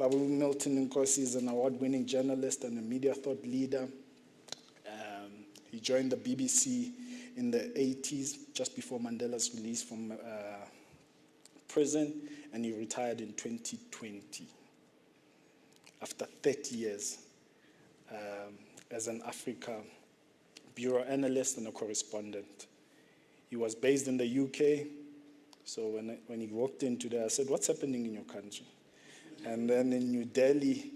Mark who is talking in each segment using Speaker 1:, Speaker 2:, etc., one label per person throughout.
Speaker 1: Babu Milton Nkosi is an award-winning journalist and a media thought leader. He joined the BBC in the 80s, just before Mandela's release from prison, and he retired in 2020 after 30 years as an Africa bureau analyst and a correspondent. He was based in the UK, so when he walked in today, I said, "What's happening in your country?" And then in New Delhi,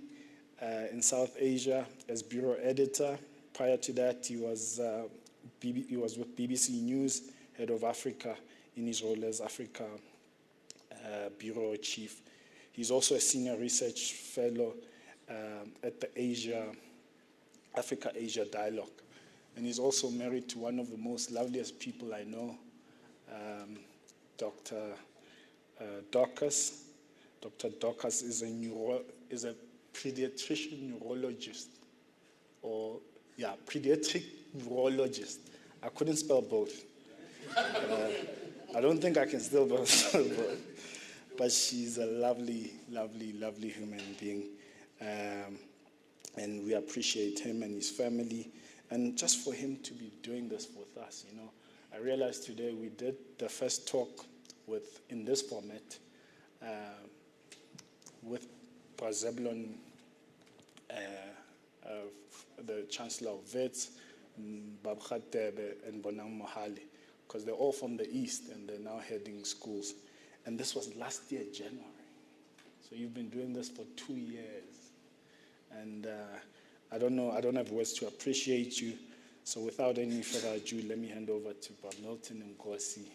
Speaker 1: in South Asia, as bureau editor. Prior to that, he was with BBC News, head of Africa, in his role as Africa bureau chief. He's also a senior research fellow at the Africa-Asia Dialogue. And he's also married to one of the most loveliest people I know, Dr. Dorcas. Dr. Dorcas is a pediatrician neurologist, pediatric neurologist. I couldn't spell both. I don't think I can still spell both. But she's a lovely, lovely, lovely human being. And we appreciate him and his family. And just for him to be doing this with us, I realized today we did the first talk in this format with Zebulon, the Chancellor of Wits, Babkhatebe, and Bonang Mohale, because they're all from the East and they're now heading schools. And this was last year, January. So you've been doing this for 2 years. And I don't have words to appreciate you. So without any further ado, let me hand over to Bob Milton Nkosi,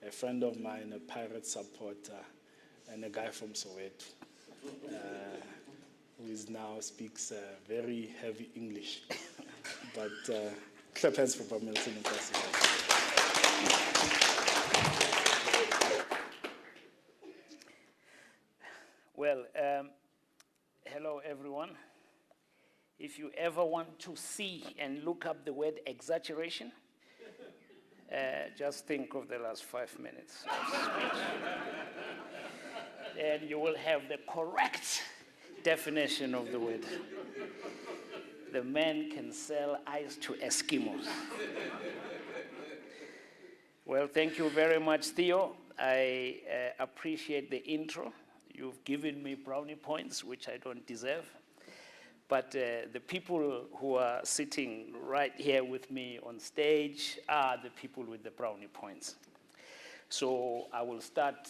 Speaker 1: a friend of mine, a pirate supporter, and a guy from Soweto, who now speaks very heavy English. But clap hands for Bob Milton Nkosi.
Speaker 2: Well, hello everyone. If you ever want to see and look up the word exaggeration, just think of the last 5 minutes of speech. And you will have the correct definition of the word. The man can sell ice to Eskimos. Well, thank you very much, Theo. I appreciate the intro. You've given me brownie points, which I don't deserve. But the people who are sitting right here with me on stage are the people with the brownie points. So I will start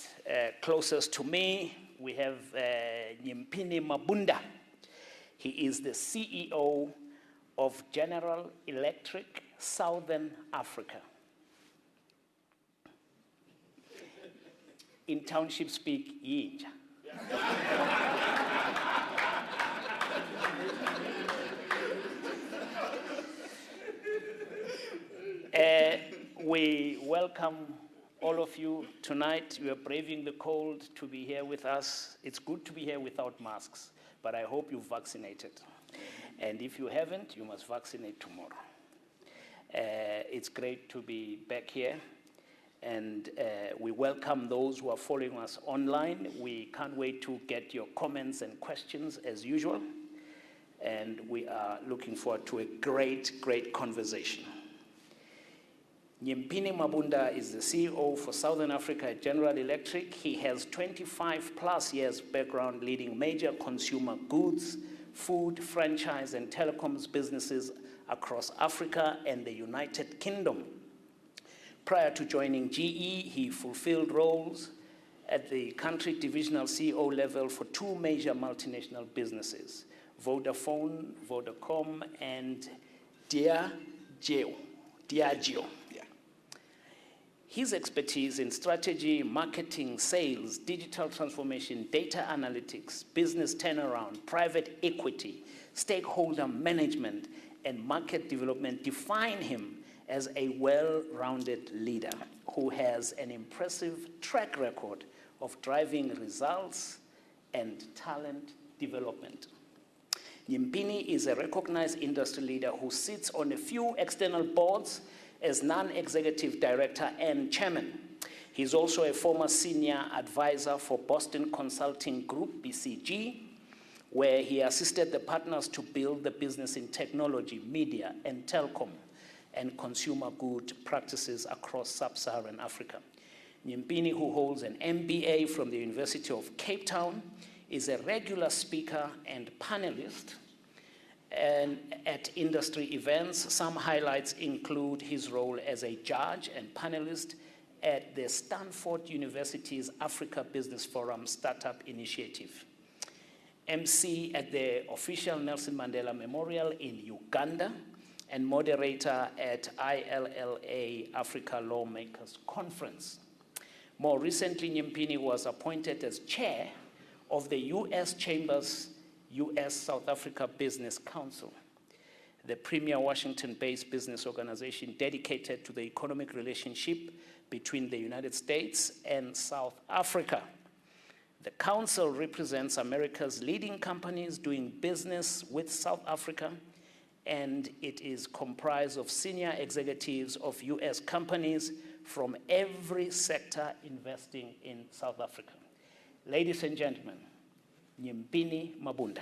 Speaker 2: closest to me. We have Nyimpini Mabunda. He is the CEO of General Electric Southern Africa. In township speak, Yinja. We welcome all of you tonight. You are braving the cold to be here with us. It's good to be here without masks, but I hope you've vaccinated. And if you haven't, you must vaccinate tomorrow. It's great to be back here. And we welcome those who are following us online. We can't wait to get your comments and questions as usual. And we are looking forward to a great, great conversation. Nyimpini Mabunda is the CEO for Southern Africa at General Electric. He has 25 plus years background leading major consumer goods, food, franchise, and telecoms businesses across Africa and the United Kingdom. Prior to joining GE, he fulfilled roles at the country divisional CEO level for 2 major multinational businesses, Vodafone, Vodacom, and Diageo. His expertise in strategy, marketing, sales, digital transformation, data analytics, business turnaround, private equity, stakeholder management, and market development define him as a well-rounded leader who has an impressive track record of driving results and talent development. Nyimpini is a recognized industry leader who sits on a few external boards as non-executive director and chairman. He's also a former senior advisor for Boston Consulting Group, BCG, where he assisted the partners to build the business in technology, media, and telecom, and consumer good practices across sub-Saharan Africa. Nyimpini, who holds an MBA from the University of Cape Town, is a regular speaker and panelist and at industry events. Some highlights include his role as a judge and panelist at the Stanford University's Africa Business Forum Startup Initiative, MC at the official Nelson Mandela Memorial in Uganda, and moderator at ILLA Africa Lawmakers Conference. More recently, Nyimpini was appointed as chair of the U.S. Chamber's U.S. South Africa Business Council, the premier Washington-based business organization dedicated to the economic relationship between the United States and South Africa. The council represents America's leading companies doing business with South Africa, and it is comprised of senior executives of U.S. companies from every sector investing in South Africa. Ladies and gentlemen, Nyimpini Mabunda.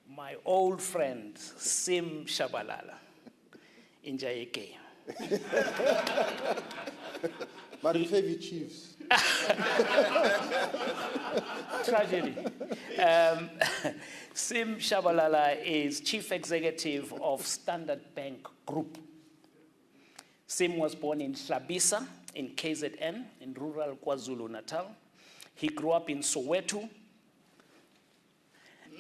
Speaker 2: My old friend, Tshabalala, in Jayeke.
Speaker 3: But you say Chiefs.
Speaker 2: Tragedy. Tshabalala is chief executive of Standard Bank Group. Sim was born in Hlabisa in KZN in rural KwaZulu-Natal. He grew up in Soweto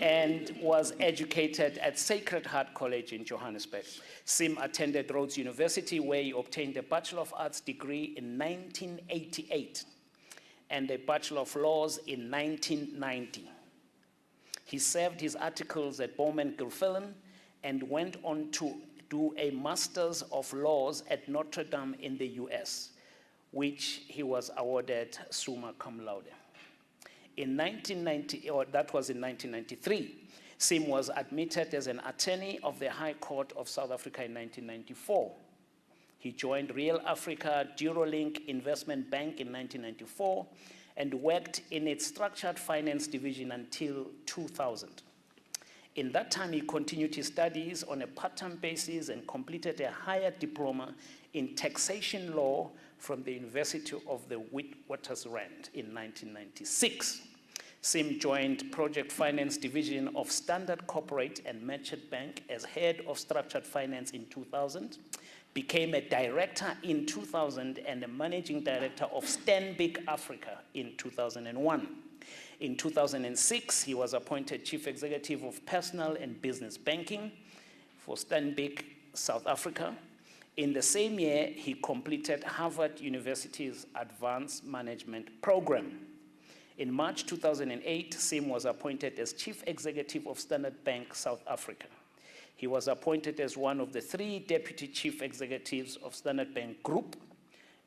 Speaker 2: and was educated at Sacred Heart College in Johannesburg. Sim attended Rhodes University, where he obtained a Bachelor of Arts degree in 1988 and a Bachelor of Laws in 1990. He served his articles at Bowman Gilfillan and went on to do a Master's of Laws at Notre Dame in the US, which he was awarded summa cum laude. In 1993, Sim was admitted as an attorney of the High Court of South Africa in 1994. He joined Real Africa Durolink Investment Bank in 1994 and worked in its structured finance division until 2000. In that time, he continued his studies on a part-time basis and completed a higher diploma in taxation law from the University of the Witwatersrand in 1996. Sim joined Project Finance Division of Standard Corporate and Merchant Bank as head of structured finance in 2000, became a director in 2000 and a managing director of Stanbic Africa in 2001. In 2006, he was appointed Chief Executive of Personal and Business Banking for Stanbic South Africa. In the same year, he completed Harvard University's Advanced Management Program. In March 2008, Sim was appointed as Chief Executive of Standard Bank South Africa. He was appointed as one of the 3 Deputy Chief Executives of Standard Bank Group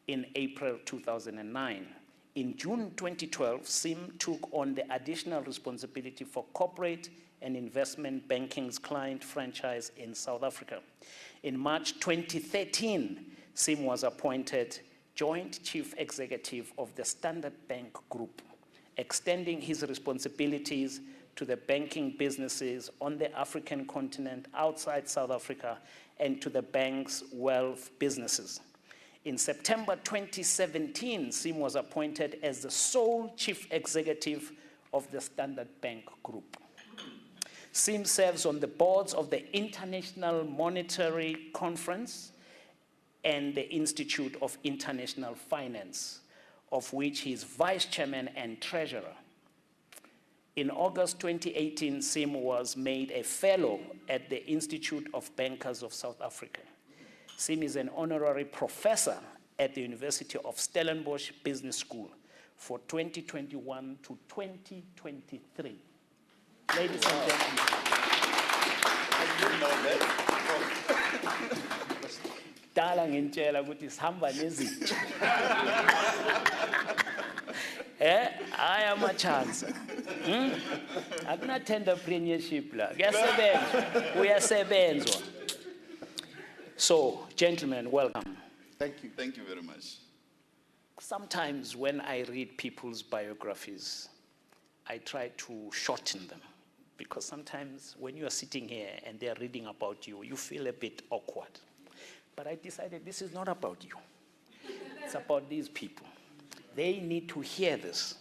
Speaker 2: in April 2009. In June 2012, Sim took on the additional responsibility for corporate and investment banking's client franchise in South Africa. In March 2013, Sim was appointed Joint Chief Executive of the Standard Bank Group, extending his responsibilities to the banking businesses on the African continent outside South Africa and to the bank's wealth businesses. In September 2017, Sim was appointed as the sole Chief Executive of the Standard Bank Group. Sim serves on the boards of the International Monetary Conference and the Institute of International Finance, of which he is Vice Chairman and Treasurer. In August 2018, Sim was made a Fellow at the Institute of Bankers of South Africa. Sim is an honorary professor at the University of Stellenbosch Business School for 2021 to 2023. Ladies and gentlemen. Dala ngintshela ukuthi sihamba nezinja. I am a chance. Akuna entrepreneurship la. Kuyasebenza. So, gentlemen, welcome.
Speaker 3: Thank you.
Speaker 4: Thank you very much.
Speaker 2: sometimes when I read people's biographies, I try to shorten them. Because sometimes when you are sitting here and they are reading about you, you feel a bit awkward. But I decided this is not about you. It's about these people. They need to hear this,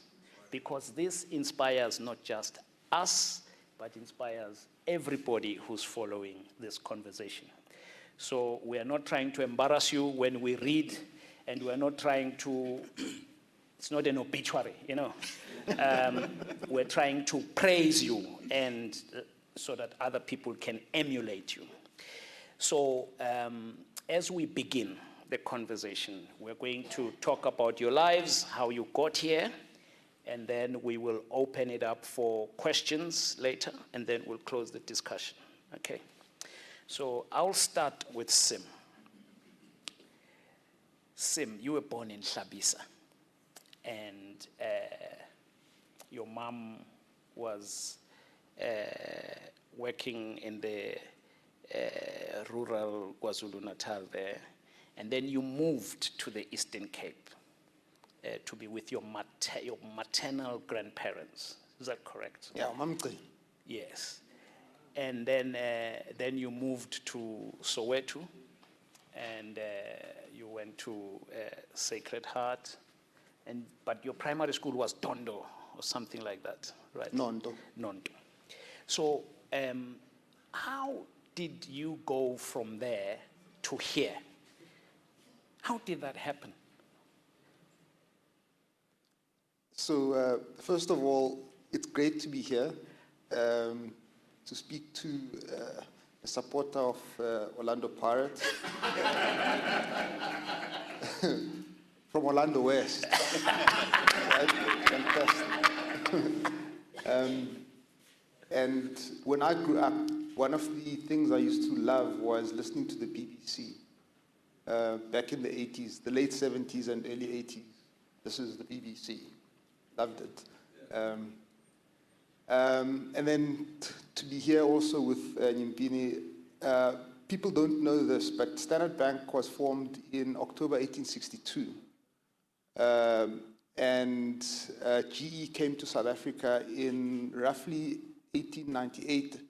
Speaker 2: because this inspires not just us, but inspires everybody who's following this conversation. So we are not trying to embarrass you when we read, and we're not trying to, it's not an obituary, you know. We're trying to praise you, and so that other people can emulate you. So as we begin the conversation, we're going to talk about your lives, how you got here, and then we will open it up for questions later, and then we'll close the discussion. Okay? So I'll start with Sim. Sim, you were born in Hlabisa, and your mom was working in the rural KwaZulu-Natal there, and then you moved to the Eastern Cape to be with your maternal grandparents. Is that correct?
Speaker 3: Yeah, Mamci.
Speaker 2: Yes. And then you moved to Soweto, and you went to Sacred Heart, but your primary school was Tondo or something like that, right?
Speaker 3: Nondo.
Speaker 2: Nondo. So how did you go from there to here? How did that happen?
Speaker 3: So first of all, it's great to be here to speak to a supporter of Orlando Pirates from Orlando West. Right? Fantastic. And when I grew up, one of the things I used to love was listening to the BBC back in the 80s, the late 70s and early 80s. This is the BBC. Loved it. And then to be here also with Nyimpini, people don't know this, but Standard Bank was formed in October 1862. And GE came to South Africa in roughly 1898,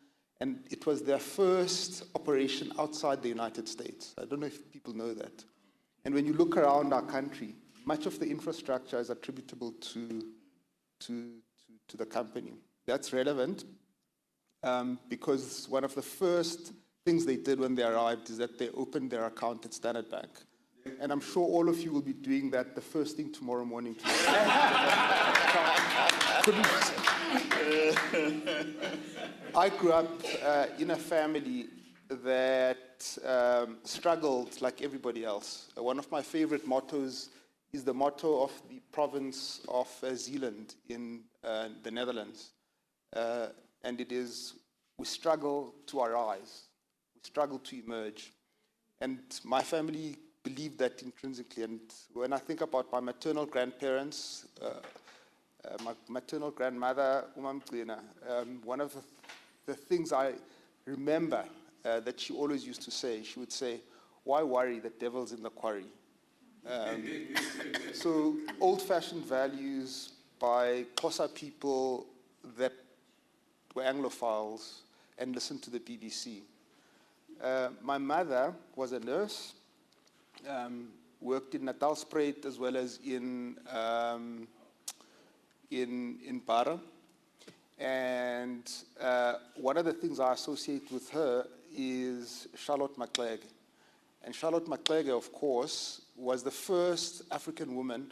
Speaker 3: and it was their first operation outside the United States. I don't know if people know that. And when you look around our country, much of the infrastructure is attributable to the company. That's relevant because one of the first things they did when they arrived is that they opened their account at Standard Bank. And I'm sure all of you will be doing that the first thing tomorrow morning. I grew up in a family that struggled like everybody else. One of my favorite mottos is the motto of the province of Zeeland in the Netherlands. And it is, we struggle to arise, we struggle to emerge. And my family believed that intrinsically. And when I think about my maternal grandparents, my maternal grandmother, Umamklina, one of the things I remember that she always used to say, she would say, "Why worry? The devil's in the quarry." So old-fashioned values by Xhosa people that were Anglophiles and listened to the BBC. My mother was a nurse, worked in Natalspruit as well as in Bara. And one of the things I associate with her is Charlotte Macleod. And Charlotte Macleod, of course, was the first African woman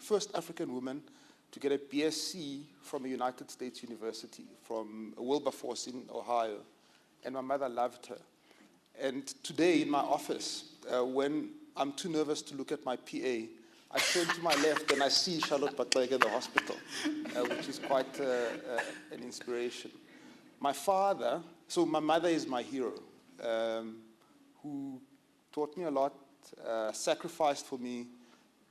Speaker 3: to get a BSc from a United States university, from Wilberforce in Ohio. And my mother loved her. And today in my office, when I'm too nervous to look at my PA, I turn to my left and I see Charlotte Macleod at the hospital, which is quite an inspiration. My father, so my mother is my hero, who taught me a lot, sacrificed for me,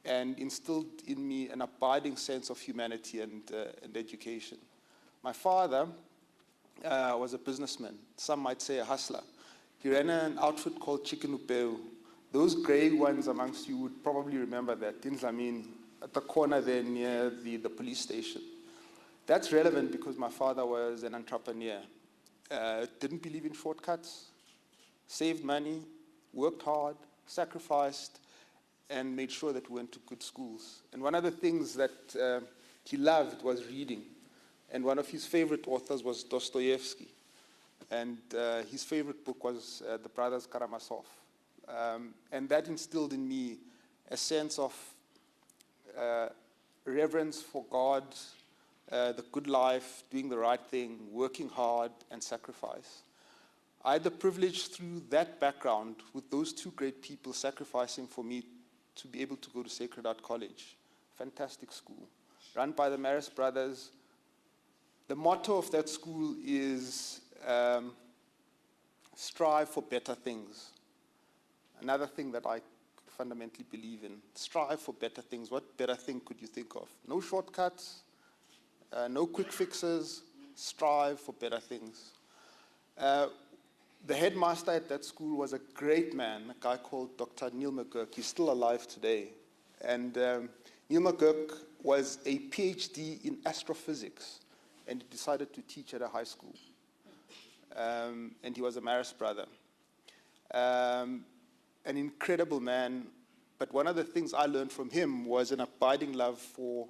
Speaker 3: and instilled in me an abiding sense of humanity and education. My father was a businessman, some might say a hustler. He ran an outfit called Chicken Upeu. Those grey ones amongst you would probably remember that, in Dlamini, at the corner there near the police station. That's relevant because my father was an entrepreneur. Didn't believe in shortcuts, saved money, worked hard, sacrificed, and made sure that we went to good schools. And one of the things that he loved was reading. And one of his favorite authors was Dostoevsky. And his favorite book was The Brothers Karamazov. And that instilled in me a sense of reverence for God, the good life, doing the right thing, working hard, and sacrifice. I had the privilege through that background, with those two great people sacrificing for me, to be able to go to Sacred Heart College. Fantastic school, run by the Marist brothers. The motto of that school is strive for better things. Another thing that I fundamentally believe in, strive for better things. What better thing could you think of? No shortcuts, no quick fixes, strive for better things. The headmaster at that school was a great man, a guy called Dr. Neil McGurk. He's still alive today. And Neil McGurk was a PhD in astrophysics, and he decided to teach at a high school. And he was a Marist brother. An incredible man, but one of the things I learned from him was an abiding love for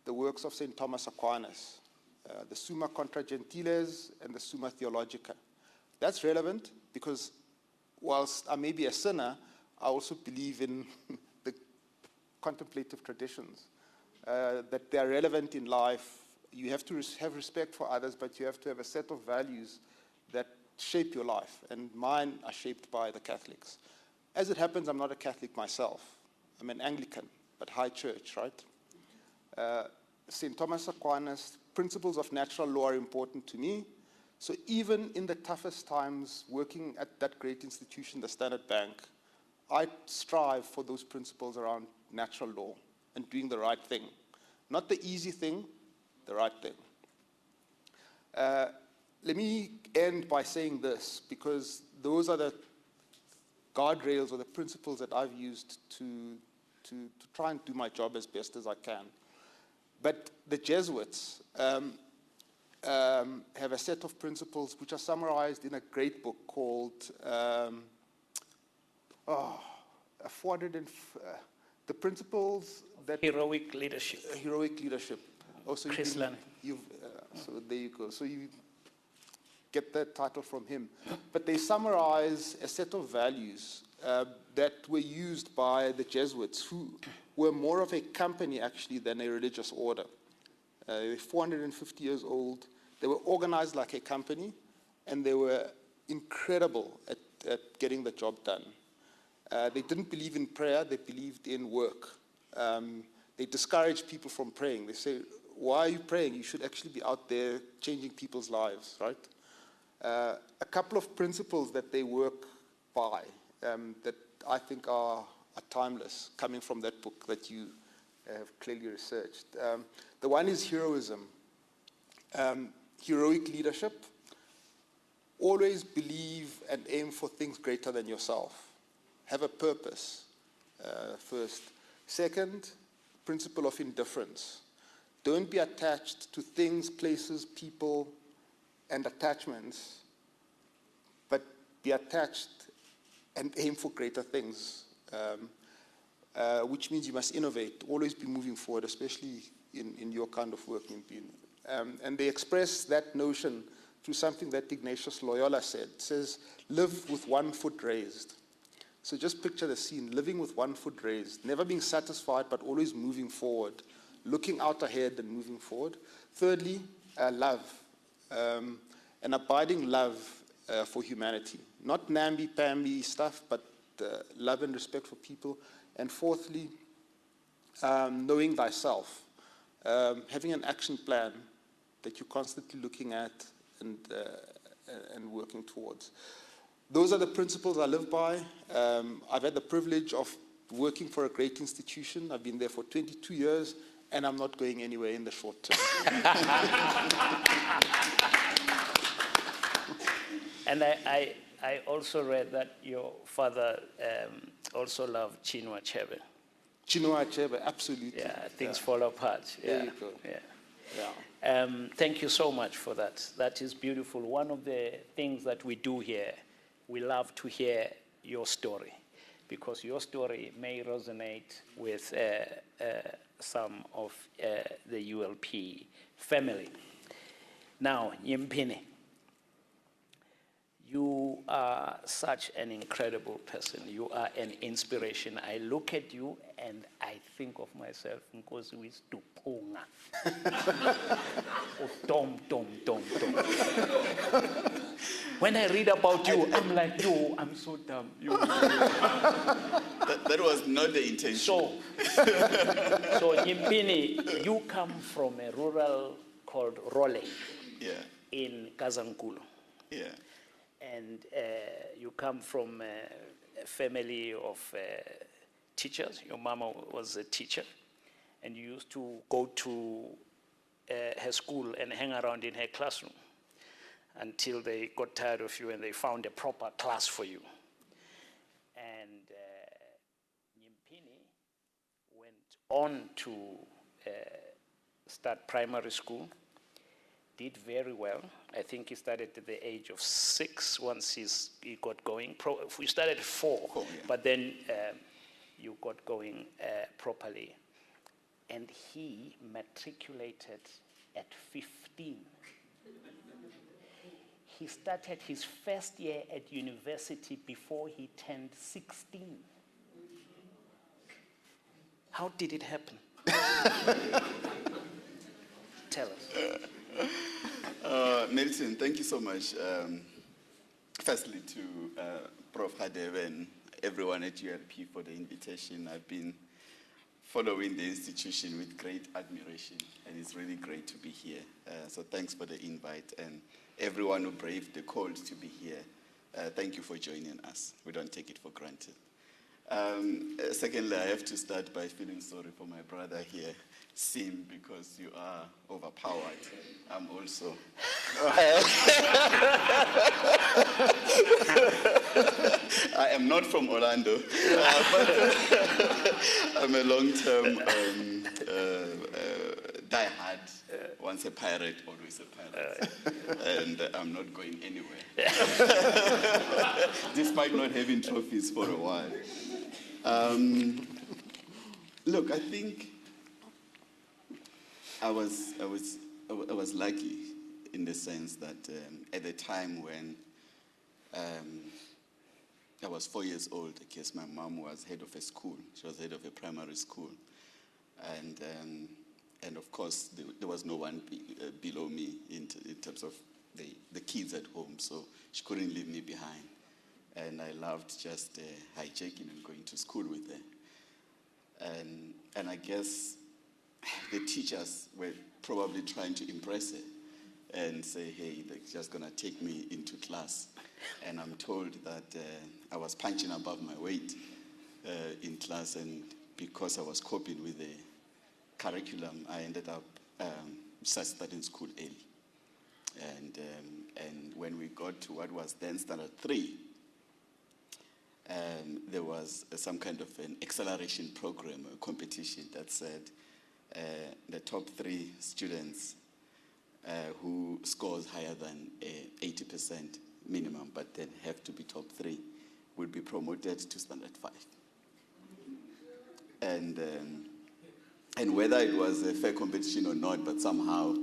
Speaker 3: the works of St. Thomas Aquinas, the Summa Contra Gentiles and the Summa Theologica. That's relevant because whilst I may be a sinner, I also believe in the contemplative traditions, that they are relevant in life. You have to have respect for others, but you have to have a set of values that shape your life, and mine are shaped by the Catholics. As it happens, I'm not a Catholic myself. I'm an Anglican, but high church, right? St. Thomas Aquinas, principles of natural law are important to me. So even in the toughest times, working at that great institution, the Standard Bank, I strive for those principles around natural law and doing the right thing. Not the easy thing, the right thing. Let me end by saying this, because those are the guardrails or the principles that I've used to try and do my job as best as I can. But the Jesuits have a set of principles which are summarized in a great book called The Principles that...
Speaker 2: Heroic Leadership.
Speaker 3: Heroic Leadership. Also,
Speaker 2: Chris Lanning.
Speaker 3: So there you go. So you get that title from him. But they summarize a set of values that were used by the Jesuits, who were more of a company, actually, than a religious order. They were 450 years old. They were organized like a company, and they were incredible at getting the job done. They didn't believe in prayer. They believed in work. They discouraged people from praying. They say, why are you praying? You should actually be out there changing people's lives, right? A couple of principles that they work by that I think are timeless, coming from that book that you have clearly researched. The one is heroism. Heroic leadership. Always believe and aim for things greater than yourself. Have a purpose, first. Second, principle of indifference. Don't be attached to things, places, people, and attachments, but be attached and aim for greater things, which means you must innovate, always be moving forward, especially in your kind of work, Nyimpini. And they express that notion through something that Ignatius Loyola said. It says, live with one foot raised. So just picture the scene, living with one foot raised, never being satisfied, but always moving forward, looking out ahead and moving forward. Thirdly, love, an abiding love for humanity. Not namby-pamby stuff, but love and respect for people. And fourthly, knowing thyself, having an action plan that you're constantly looking at and working towards. Those are the principles I live by. I've had the privilege of working for a great institution. I've been there for 22 years, and I'm not going anywhere in the short term.
Speaker 2: And I also read that your father also loved Chinua Achebe.
Speaker 3: Chinua Achebe, absolutely.
Speaker 2: Yeah, things fall apart.
Speaker 3: There
Speaker 2: Yeah.
Speaker 3: you go.
Speaker 2: Yeah.
Speaker 3: Yeah.
Speaker 2: Thank you so much for that. That is beautiful. One of the things that we do here, we love to hear your story, because your story may resonate with some of the ULP family. Now, Nyimpini, you are such an incredible person. You are an inspiration. I look at you and I think of myself, Nkosi Wistupunga. Dom. When I read about you, I'm like, yo, I'm so dumb.
Speaker 4: That was not the intention.
Speaker 2: So Nyimpini, you come from a rural called Role in Kazankulu.
Speaker 4: Yeah.
Speaker 2: And you come from a family of teachers. Your mama was a teacher, and you used to go to her school and hang around in her classroom until they got tired of you and they found a proper class for you. And Nyimpini went on to start primary school, did very well. I think he started at the age of 6 once he got going. We started at 4, but then you got going properly. And he matriculated at 15. He started his first year at university before he turned 16. How did it happen? Tell us.
Speaker 4: Nelson, thank you so much. Firstly, to Prof. Hadebe and everyone at ULP for the invitation. I've been following the institution with great admiration, and it's really great to be here. So thanks for the invite, and everyone who braved the call to be here. Thank you for joining us. We don't take it for granted. Secondly, I have to start by feeling sorry for my brother here, Sim, because you are overpowered. I'm also. I am not from Orlando, but I'm a long-term diehard. Once a pirate, always a pirate. And I'm not going anywhere. Despite not having trophies for a while. Look, I think I was lucky in the sense that at the time when I was 4 years old, I guess my mom was head of a school. She was head of a primary school. And of course, there was no one below me in terms of the kids at home, so she couldn't leave me behind. And I loved just hijacking and going to school with her. And I guess the teachers were probably trying to impress her and say, hey, they're just going to take me into class. And I'm told that I was punching above my weight in class, and because I was coping with the curriculum, I ended up starting school early. And when we got to what was then Standard 3, there was some kind of an acceleration program, a competition that said the top 3 students who scores higher than 80% minimum, but then have to be top 3, would be promoted to Standard 5. And whether it was a fair competition or not, but somehow,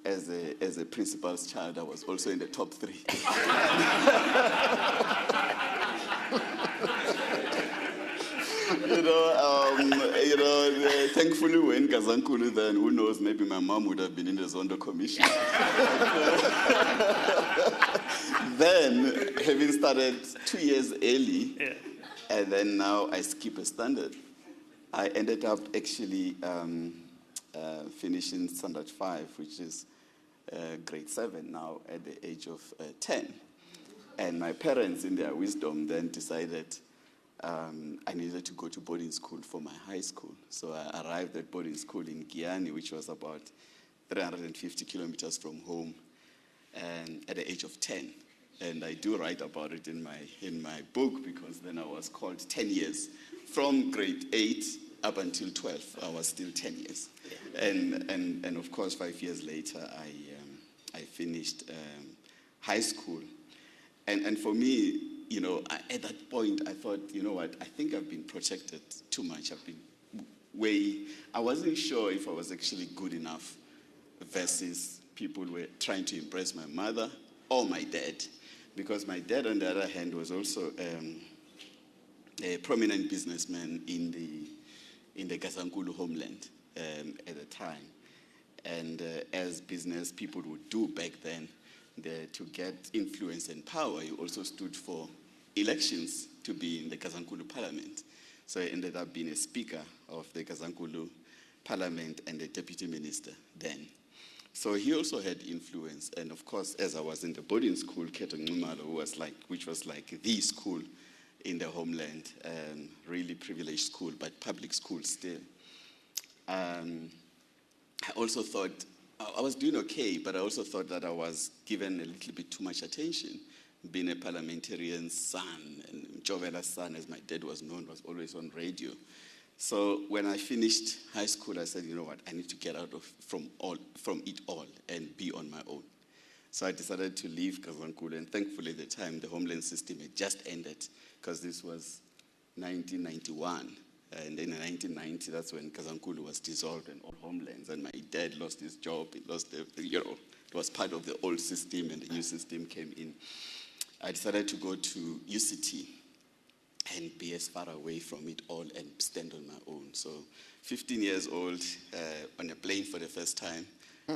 Speaker 4: as a principal's child, I was also in the top 3. Thankfully we're in Kazankulu then, who knows, maybe my mom would have been in the Zondo Commission. Then, having started 2 years early, and then now I skip a standard, I ended up actually finishing Standard 5, which is grade 7 now at the age of 10. And my parents, in their wisdom, then decided I needed to go to boarding school for my high school. So I arrived at boarding school in Giani, which was about 350 kilometers from home, and at the age of 10. And I do write about it in my book, because then I was called 10 years from grade 8 up until 12, I was still 10 years. And of course, 5 years later, I finished high school. And for me, you know, at that point, I thought, you know what, I think I've been protected too much. I wasn't sure if I was actually good enough versus people were trying to impress my mother or my dad. Because my dad, on the other hand, was also a prominent businessman in the Gazankulu homeland at the time. And as business people would do back then, to get influence and power, you also stood for elections to be in the Gazankulu parliament. So I ended up being a speaker of the Gazankulu parliament and a deputy minister then. So he also had influence. And of course, as I was in the boarding school, Keto Ngumalo, which was like the school in the homeland, really privileged school, but public school still. I also thought, I was doing okay, but I also thought that I was given a little bit too much attention. Being a parliamentarian's son, and Jovela's son, as my dad was known, was always on radio. So when I finished high school, I said, you know what, I need to get out from it all and be on my own. So I decided to leave Gazankulu, and thankfully at the time, the homeland system had just ended, because this was 1991. And then in 1990, that's when Gazankulu was dissolved and all homelands. And my dad lost his job. He lost it was part of the old system, and the new system came in. I decided to go to UCT and be as far away from it all and stand on my own. So 15 years old, on a plane for the first time,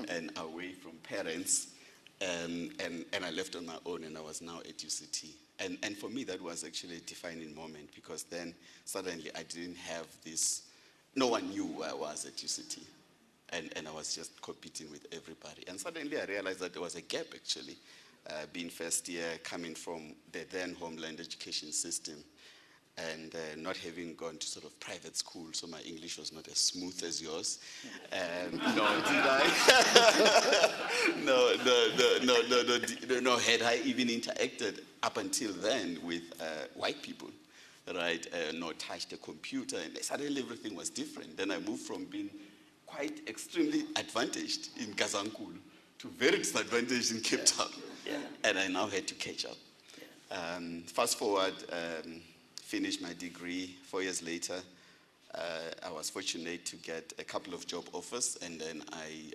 Speaker 4: and away from parents. And I left on my own, and I was now at UCT. And for me, that was actually a defining moment, because then suddenly I didn't have this, no one knew who I was at UCT. And I was just competing with everybody. And suddenly I realized that there was a gap, actually, being first year, coming from the then homeland education system, and not having gone to sort of private school, so my English was not as smooth as yours. Nor did I. No, had I even interacted up until then with white people, right? Nor touched a computer, and suddenly everything was different. Then I moved from being quite extremely advantaged in Gazankulu to very disadvantaged in Cape Town. Yeah. And I now had to catch up. Yeah. Fast forward, finished my degree 4 years later. I was fortunate to get a couple of job offers, and then I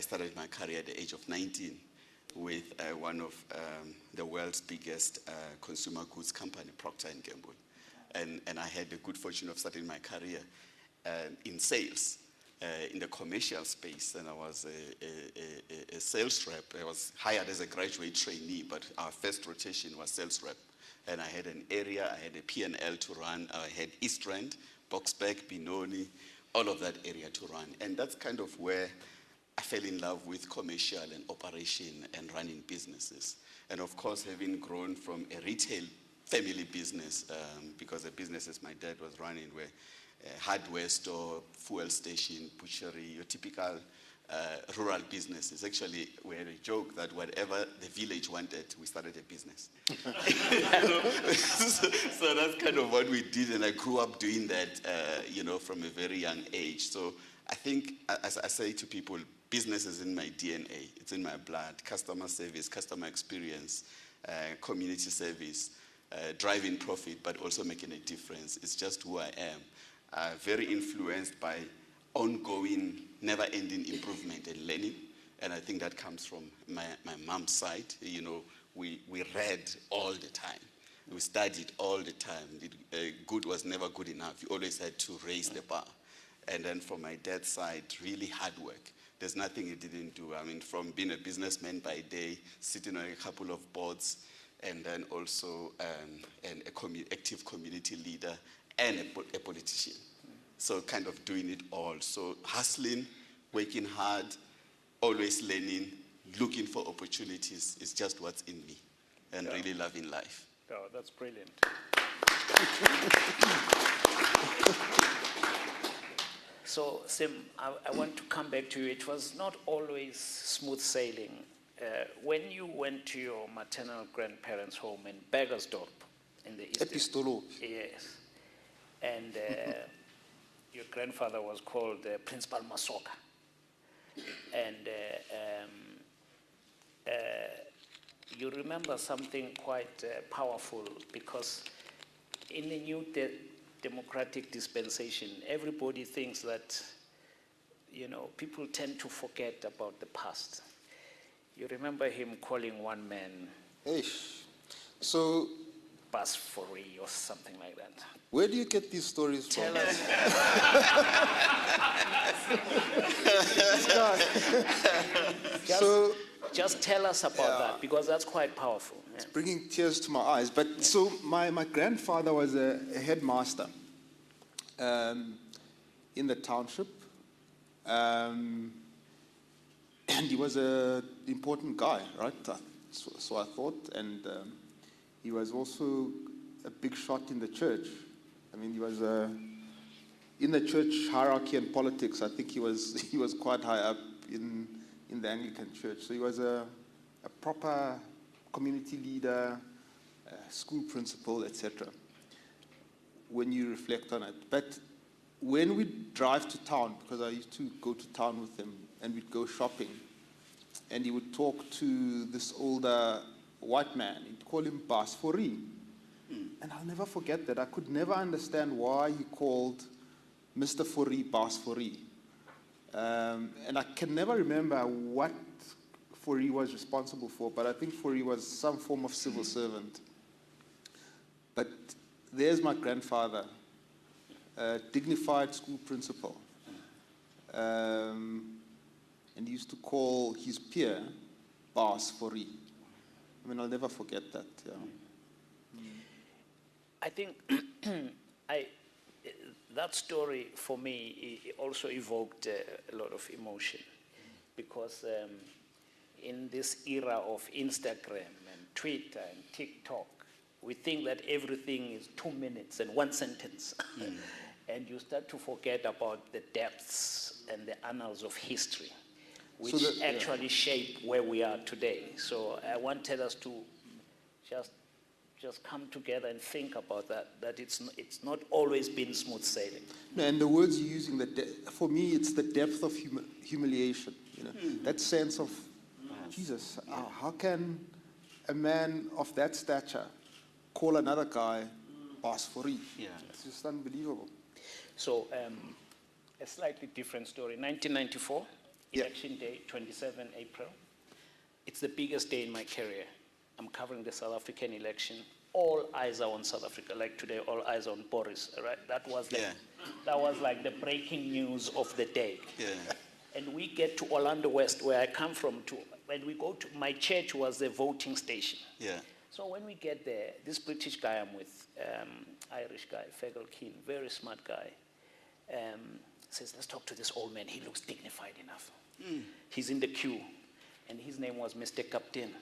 Speaker 4: started my career at the age of 19 with one of the world's biggest consumer goods company, Procter & Gamble. And I had the good fortune of starting my career in sales, in the commercial space, and I was a sales rep. I was hired as a graduate trainee, but our first rotation was sales rep. And I had an area, I had a P&L to run, I had East Rand, Boksburg, Benoni, all of that area to run. And that's kind of where I fell in love with commercial and operation and running businesses. And of course, having grown from a retail family business, because the businesses my dad was running were a hardware store, fuel station, butchery, your typical rural businesses. Actually, we had a joke that whatever the village wanted, we started a business. So that's kind of what we did, and I grew up doing that, from a very young age. So I think, as I say to people, business is in my DNA. It's in my blood. Customer service, customer experience, community service, driving profit, but also making a difference. It's just who I am. Very influenced by ongoing, never-ending improvement and learning. And I think that comes from my mom's side. We read all the time. We studied all the time. Good was never good enough. You always had to raise the bar. And then from my dad's side, really hard work. There's nothing he didn't do. I mean, from being a businessman by day, sitting on a couple of boards, and then also an active community leader and a politician. So kind of doing it all. So hustling, working hard, always learning, looking for opportunities is just what's in me, and really loving life.
Speaker 2: Oh, that's brilliant. So, Sim, I want to come back to you. It was not always smooth sailing. When you went to your maternal grandparents' home in Bergersdorp in the East.
Speaker 3: Epistolo.
Speaker 2: Yes. And your grandfather was called Principal Masoka. And you remember something quite powerful, because in the new democratic dispensation, everybody thinks that, people tend to forget about the past. You remember him calling one man
Speaker 3: So,
Speaker 2: Basfori or something like that.
Speaker 3: where do you get these stories from?
Speaker 2: Tell us. Just tell us about that, because that's quite powerful. Yeah.
Speaker 3: It's bringing tears to my eyes. But so my grandfather was a headmaster in the township. And he was an important guy, right? So I thought. And he was also a big shot in the church. I mean, he was in the church hierarchy and politics. I think he was quite high up in the Anglican church. So he was a proper community leader, school principal, etc. When you reflect on it. But when we drive to town, because I used to go to town with him, and we'd go shopping, and he would talk to this older white man. He'd call him Basfori. And I'll never forget that. I could never understand why he called Mr. Fori Basfori. And I can never remember what Fori was responsible for, but I think Fori was some form of civil servant. But there's my grandfather, a dignified school principal. And he used to call his peer Basfori. I mean, I'll never forget that. Yeah.
Speaker 2: I think that story for me also evoked a lot of emotion, because in this era of Instagram and Twitter and TikTok, we think that everything is 2 minutes and one sentence. And you start to forget about the depths and the annals of history, which actually shape where we are today. So I wanted us to just come together and think about that it's not always been smooth sailing.
Speaker 3: No, and the words you're using, for me, it's the depth of humiliation. That sense of, Jesus, how can a man of that stature call another guy Basfori?
Speaker 2: Yeah.
Speaker 3: It's just unbelievable.
Speaker 2: So a slightly different story. 1994, election day, 27 April. It's the biggest day in my career. I'm covering the South African election. All eyes are on South Africa. Like today, all eyes on Boris. Right? That was like the breaking news of the day.
Speaker 4: Yeah.
Speaker 2: And we get to Orlando West, where I come from. When we go to my church, was the voting station.
Speaker 4: Yeah.
Speaker 2: So when we get there, this British guy I'm with, Irish guy, Fegal Keen, very smart guy, says, let's talk to this old man. He looks dignified enough. He's in the queue, and his name was Mr. Captain.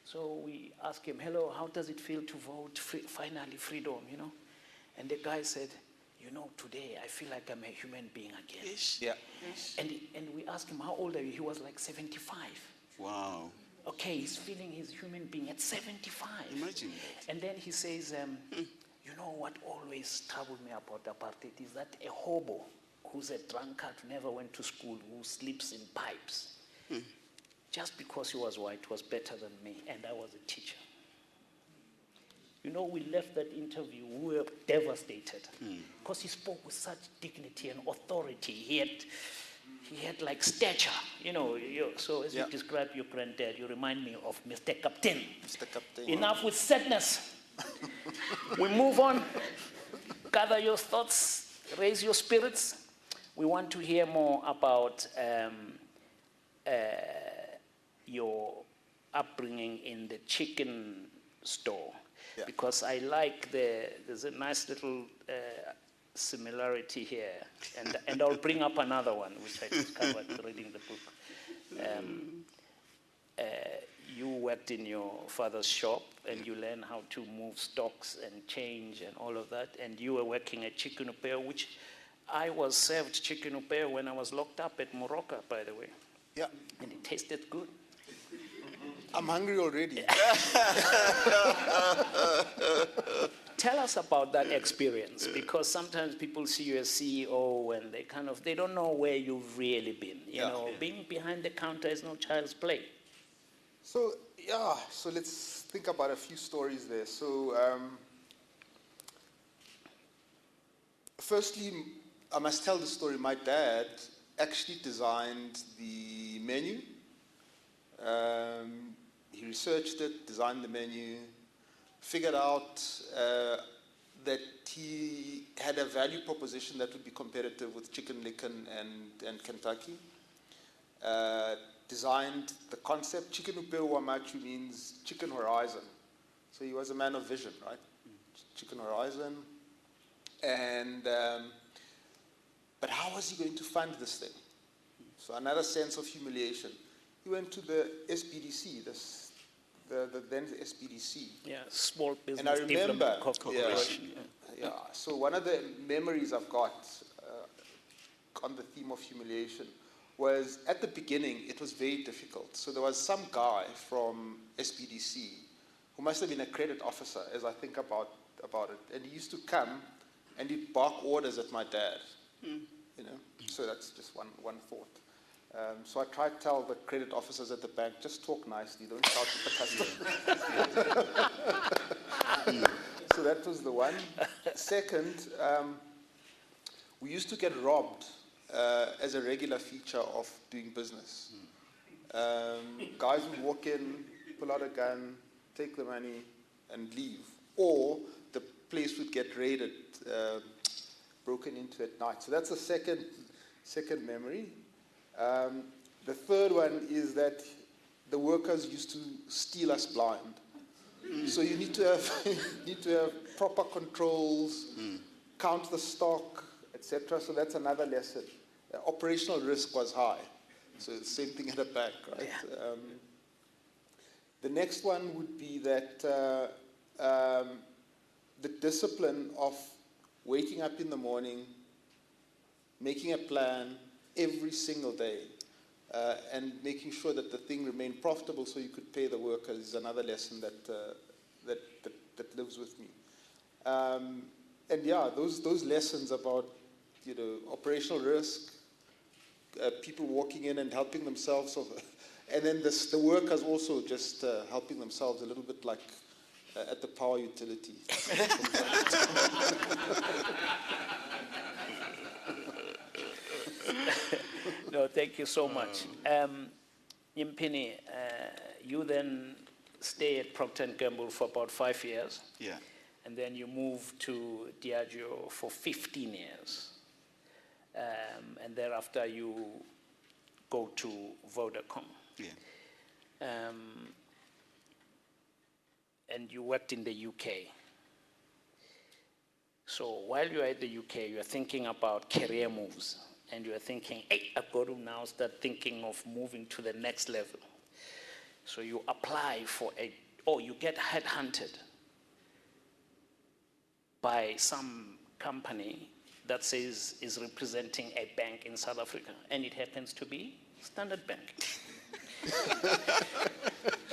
Speaker 2: So we asked him, hello, how does it feel to vote? Finally, freedom, And the guy said, today I feel like I'm a human being again.
Speaker 4: Ish. Yeah.
Speaker 2: Ish. And we asked him, how old are you? He was like 75.
Speaker 4: Wow.
Speaker 2: Okay, he's feeling he's a human being at 75.
Speaker 4: Imagine that.
Speaker 2: And then he says, you know what always troubled me about apartheid is that a hobo who's a drunkard, never went to school, who sleeps in pipes, just because he was white was better than me, and I was a teacher. We left that interview, we were devastated, because he spoke with such dignity and authority. He had like stature, So as you describe your granddad, you remind me of Mr. Captain.
Speaker 3: Mr. Captain.
Speaker 2: Enough with sadness. We move on. Gather your thoughts, raise your spirits. We want to hear more about your upbringing in the chicken store. Yeah. Because I like there's a nice little similarity here. And I'll bring up another one, which I discovered reading the book. You worked in your father's shop, and you learned how to move stocks and change and all of that. And you were working at Chicken Upeo, which I was served Chicken Upeo when I was locked up at Morocco, by the way.
Speaker 3: Yeah.
Speaker 2: And it tasted good.
Speaker 3: I'm hungry already.
Speaker 2: Tell us about that experience, because sometimes people see you as CEO and they don't know where you've really been. You know, being behind the counter is no child's play.
Speaker 3: So, so let's think about a few stories there. So, firstly, I must tell the story. My dad actually designed the menu. He researched it, designed the menu, figured out that he had a value proposition that would be competitive with Chicken Licken and Kentucky. Designed the concept. Chicken Upeo Wamachu means chicken horizon. So he was a man of vision, right? Chicken horizon. And but how was he going to fund this thing? So another sense of humiliation. He went to the SBDC, the then SBDC.
Speaker 2: Yeah, Small Business
Speaker 3: And I remember,
Speaker 2: Development Corporation.
Speaker 3: So one of the memories I've got on the theme of humiliation was at the beginning, it was very difficult. So there was some guy from SBDC who must have been a credit officer, as I think about it. And he used to come and he'd bark orders at my dad. You know, so that's just one thought. So I tried to tell the credit officers at the bank, just talk nicely, don't shout at the customer. So that was the one. Second, we used to get robbed as a regular feature of doing business. Guys would walk in, pull out a gun, take the money, and leave. Or the place would get raided, broken into at night. So that's the second memory. The third one is that the workers used to steal us blind. So you need to have proper controls, count the stock, etc. So that's another lesson. Operational risk was high. So the same thing at a bank, right? Yeah. The next one would be that the discipline of waking up in the morning, making a plan every single day, and making sure that the thing remained profitable so you could pay the workers is another lesson that lives with me. And yeah, those lessons about, you know, operational risk, people walking in and helping themselves, and then the workers also just helping themselves a little bit like at the power utility.
Speaker 2: No, thank you so much. Nyimpini, you then stay at Procter & Gamble for about 5 years.
Speaker 4: Yeah.
Speaker 2: And then you move to Diageo for 15 years. And thereafter you go to Vodacom.
Speaker 4: Yeah.
Speaker 2: And you worked in the UK. So while you're at the UK, you're thinking about career moves. And you're thinking, hey, I've got to now start thinking of moving to the next level. So you apply you get headhunted by some company that says is representing a bank in South Africa. And it happens to be Standard Bank.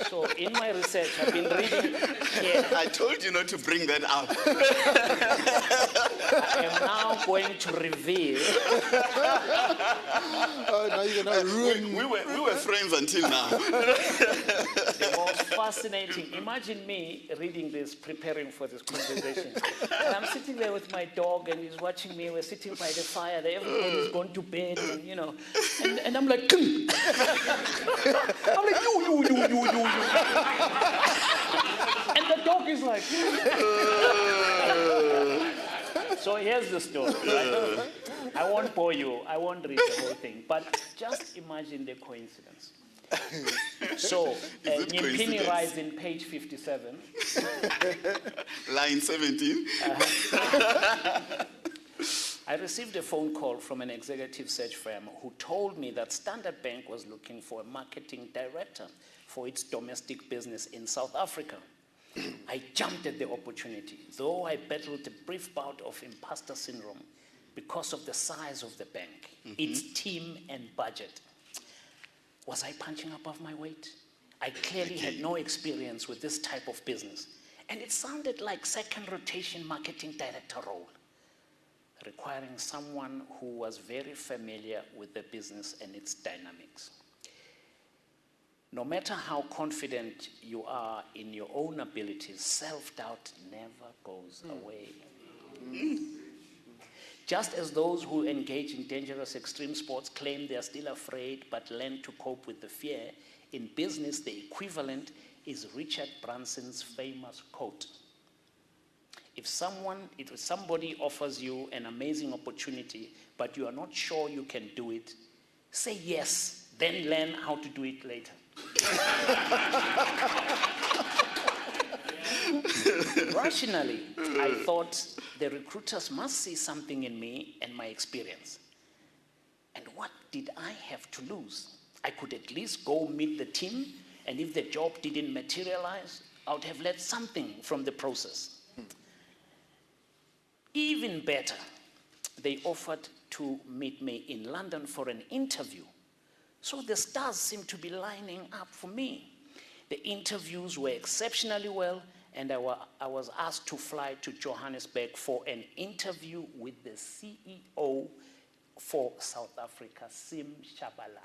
Speaker 2: So in my research, I've been reading here.
Speaker 4: I told you not to bring that up.
Speaker 2: I am now going to reveal.
Speaker 3: Oh, now you're going to ruin.
Speaker 4: We were friends until now.
Speaker 2: The most fascinating. Imagine me reading this, preparing for this conversation. And I'm sitting there with my dog, and he's watching me. We're sitting by the fire. Everybody's gone to bed, and you know. And I'm like, I'm like, you. And the dog is like. So here's the story. Right? I won't bore you. I won't read the whole thing. But just imagine the coincidence. So Nyimpini writes in page 57.
Speaker 4: Line 17.
Speaker 2: I received a phone call from an executive search firm who told me that Standard Bank was looking for a marketing director for its domestic business in South Africa. I jumped at the opportunity, though I battled a brief bout of imposter syndrome because of the size of the bank, its team and budget. Was I punching above my weight? I clearly had no experience with this type of business, And it sounded like second rotation marketing director role, requiring someone who was very familiar with the business and its dynamics. No matter how confident you are in your own abilities, self-doubt never goes away. Just as those who engage in dangerous extreme sports claim they are still afraid but learn to cope with the fear, in business the equivalent is Richard Branson's famous quote. If somebody offers you an amazing opportunity but you are not sure you can do it, say yes, then learn how to do it later. Rationally, I thought the recruiters must see something in me and my experience. And what did I have to lose? I could at least go meet the team, and if the job didn't materialize, I would have learned something from the process. Even better, they offered to meet me in London for an interview. So the stars seemed to be lining up for me. The interviews were exceptionally well, and I was asked to fly to Johannesburg for an interview with the CEO for South Africa, Tshabalala.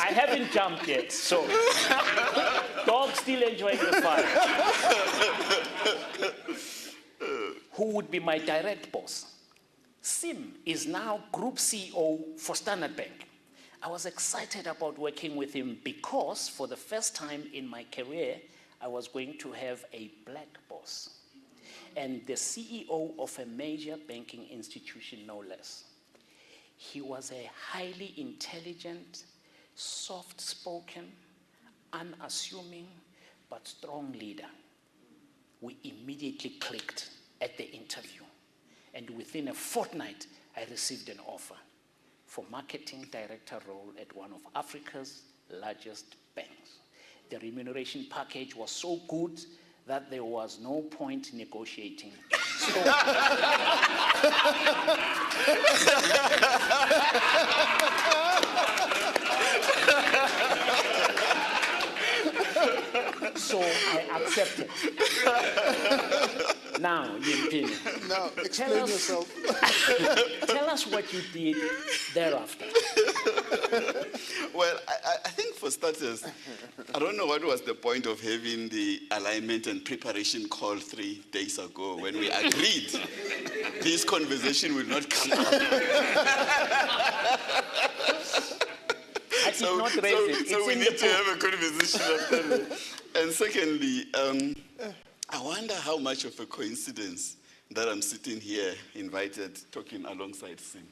Speaker 2: I haven't jumped yet, so dog's still enjoying the fire. Who would be my direct boss? Sim is now Group CEO for Standard Bank. I was excited about working with him because for the first time in my career, I was going to have a black boss and the CEO of a major banking institution, no less. He was a highly intelligent, soft-spoken, unassuming, but strong leader. We immediately clicked at the interview, and within a fortnight, I received an offer for marketing director role at one of Africa's largest banks. The remuneration package was so good that there was no point negotiating. So I accepted. Now, Nyimpini.
Speaker 3: Now, explain yourself.
Speaker 2: Tell us what you did thereafter.
Speaker 4: Well, I think for starters, I don't know what was the point of having the alignment and preparation call 3 days ago when we agreed this conversation will not come up.
Speaker 2: I did not raise it.
Speaker 4: So we need to have a conversation after that. And secondly, I wonder how much of a coincidence that I'm sitting here invited, talking alongside Sim.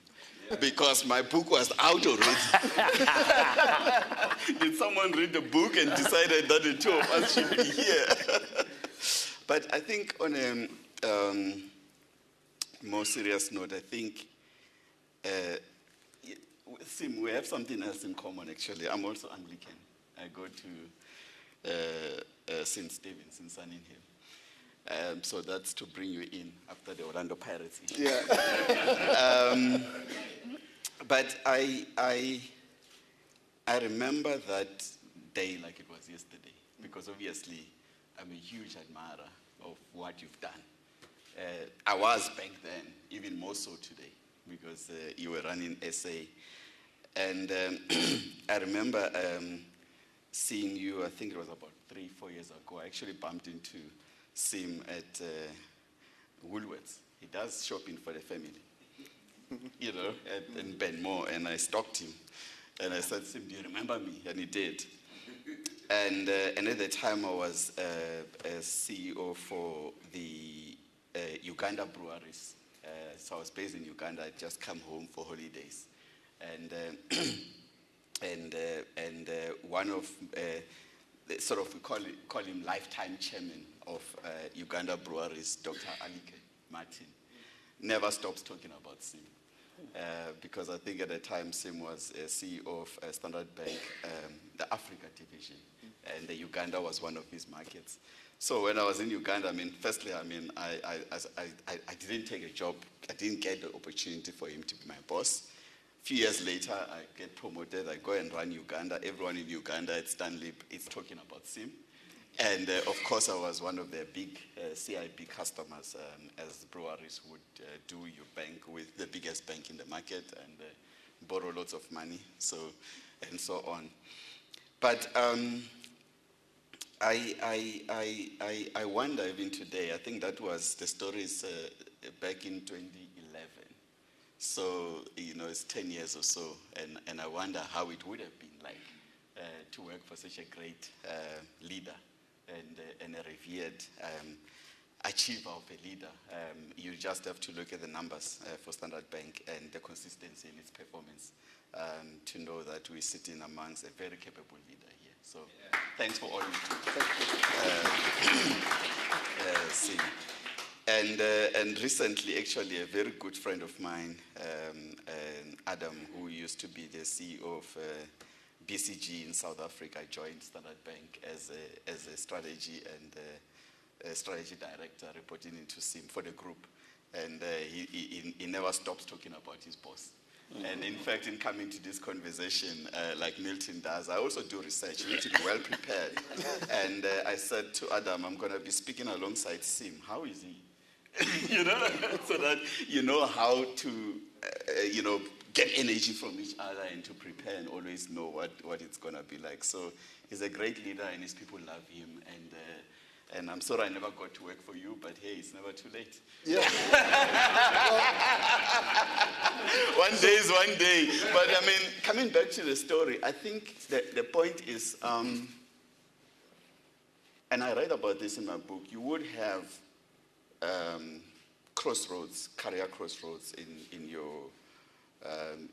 Speaker 4: Because my book was out already. Did someone read the book and decided that the two of us should be here? But I think on a more serious note, I think, Sim, we have something else in common, actually. I'm also Anglican. I go to St. Stephen's in Sunning Hill. So that's to bring you in after the Orlando Pirates issue.
Speaker 3: Yeah.
Speaker 4: But I remember that day like it was yesterday, because obviously I'm a huge admirer of what you've done. I was back then, even more so today, because you were running SA. And I remember seeing you, I think it was about 3-4 years ago. I actually bumped into Sim at Woolworths. He does shopping for the family, you know, in Benmore. And I stalked him. And I said, Sim, do you remember me? And he did. And at the time, I was a CEO for the Uganda breweries. So I was based in Uganda. I'd just come home for holidays. And one of sort of, we call him lifetime chairman of Uganda breweries, Dr. Alike Martin, never stops talking about Sim. because I think at the time Sim was CEO of Standard Bank, the Africa division, and the Uganda was one of his markets. So when I was in Uganda, I mean, firstly, I mean, I didn't take a job. I didn't get the opportunity for him to be my boss. A few years later, I get promoted. I go and run Uganda. Everyone in Uganda at Stanley is talking about Sim. And of course, I was one of their big CIB customers, as breweries would do. You bank with the biggest bank in the market and borrow lots of money, and so on. But I wonder even today, I think that was the stories back in 2011. So, it's 10 years or so, and I wonder how it would have been like to work for such a great leader and a revered achiever of a leader. You just have to look at the numbers for Standard Bank and the consistency in its performance to know that we're sitting amongst a very capable leader here. So thanks for all you do. Sim. And recently, actually, a very good friend of mine, Adam, who used to be the CEO of BCG in South Africa, joined Standard Bank as a strategy and strategy director, reporting into Sim for the group. And he never stops talking about his boss. And in fact, in coming to this conversation, like Milton does, I also do research. You need to be well prepared. And I said to Adam, I'm going to be speaking alongside Sim. How is he? So that you know how to, get energy from each other and to prepare and always know what it's going to be like. So he's a great leader and his people love him. And I'm sorry I never got to work for you, but hey, it's never too late.
Speaker 3: Yeah.
Speaker 4: One day is one day. But I mean, coming back to the story, I think the point is, and I write about this in my book, you would have crossroads, career crossroads in your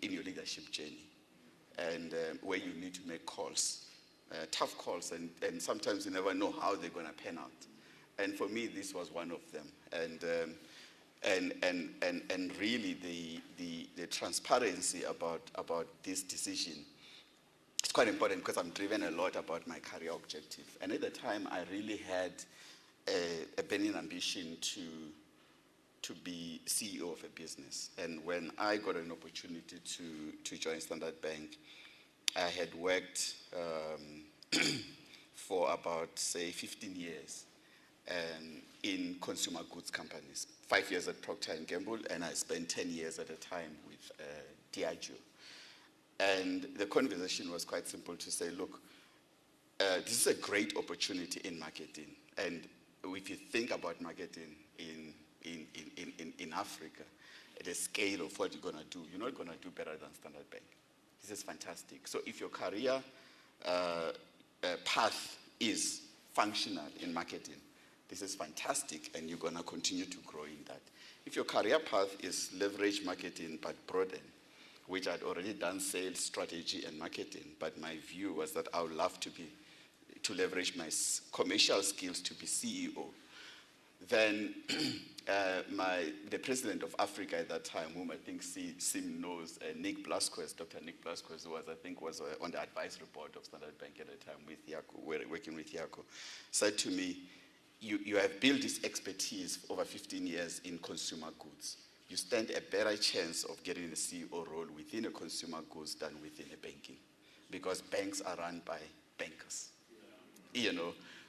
Speaker 4: leadership journey, and where you need to make calls, tough calls, and sometimes you never know how they're going to pan out. And for me, this was one of them. And really the transparency about this decision, it's quite important because I'm driven a lot about my career objective. And at the time, I really had a burning ambition to be CEO of a business. And when I got an opportunity to join Standard Bank, I had worked for about, say, 15 years in consumer goods companies. 5 years at Procter & Gamble, and I spent 10 years at a time with Diageo. And the conversation was quite simple to say, look, this is a great opportunity in marketing. And if you think about marketing in Africa, at the scale of what you're going to do, you're not going to do better than Standard Bank. This is fantastic. So if your career path is functional in marketing, this is fantastic, and you're going to continue to grow in that. If your career path is leverage marketing but broaden, which I'd already done sales, strategy, and marketing, but my view was that I would love to leverage my commercial skills to be CEO, then the president of Africa at that time, whom I think Sim knows, Nick Blasquez, Dr. Nick Blasquez, who was on the advisory board of Standard Bank at the time with Yako, working with Yako, said to me, you have built this expertise over 15 years in consumer goods. You stand a better chance of getting a CEO role within a consumer goods than within a banking, because banks are run by bankers,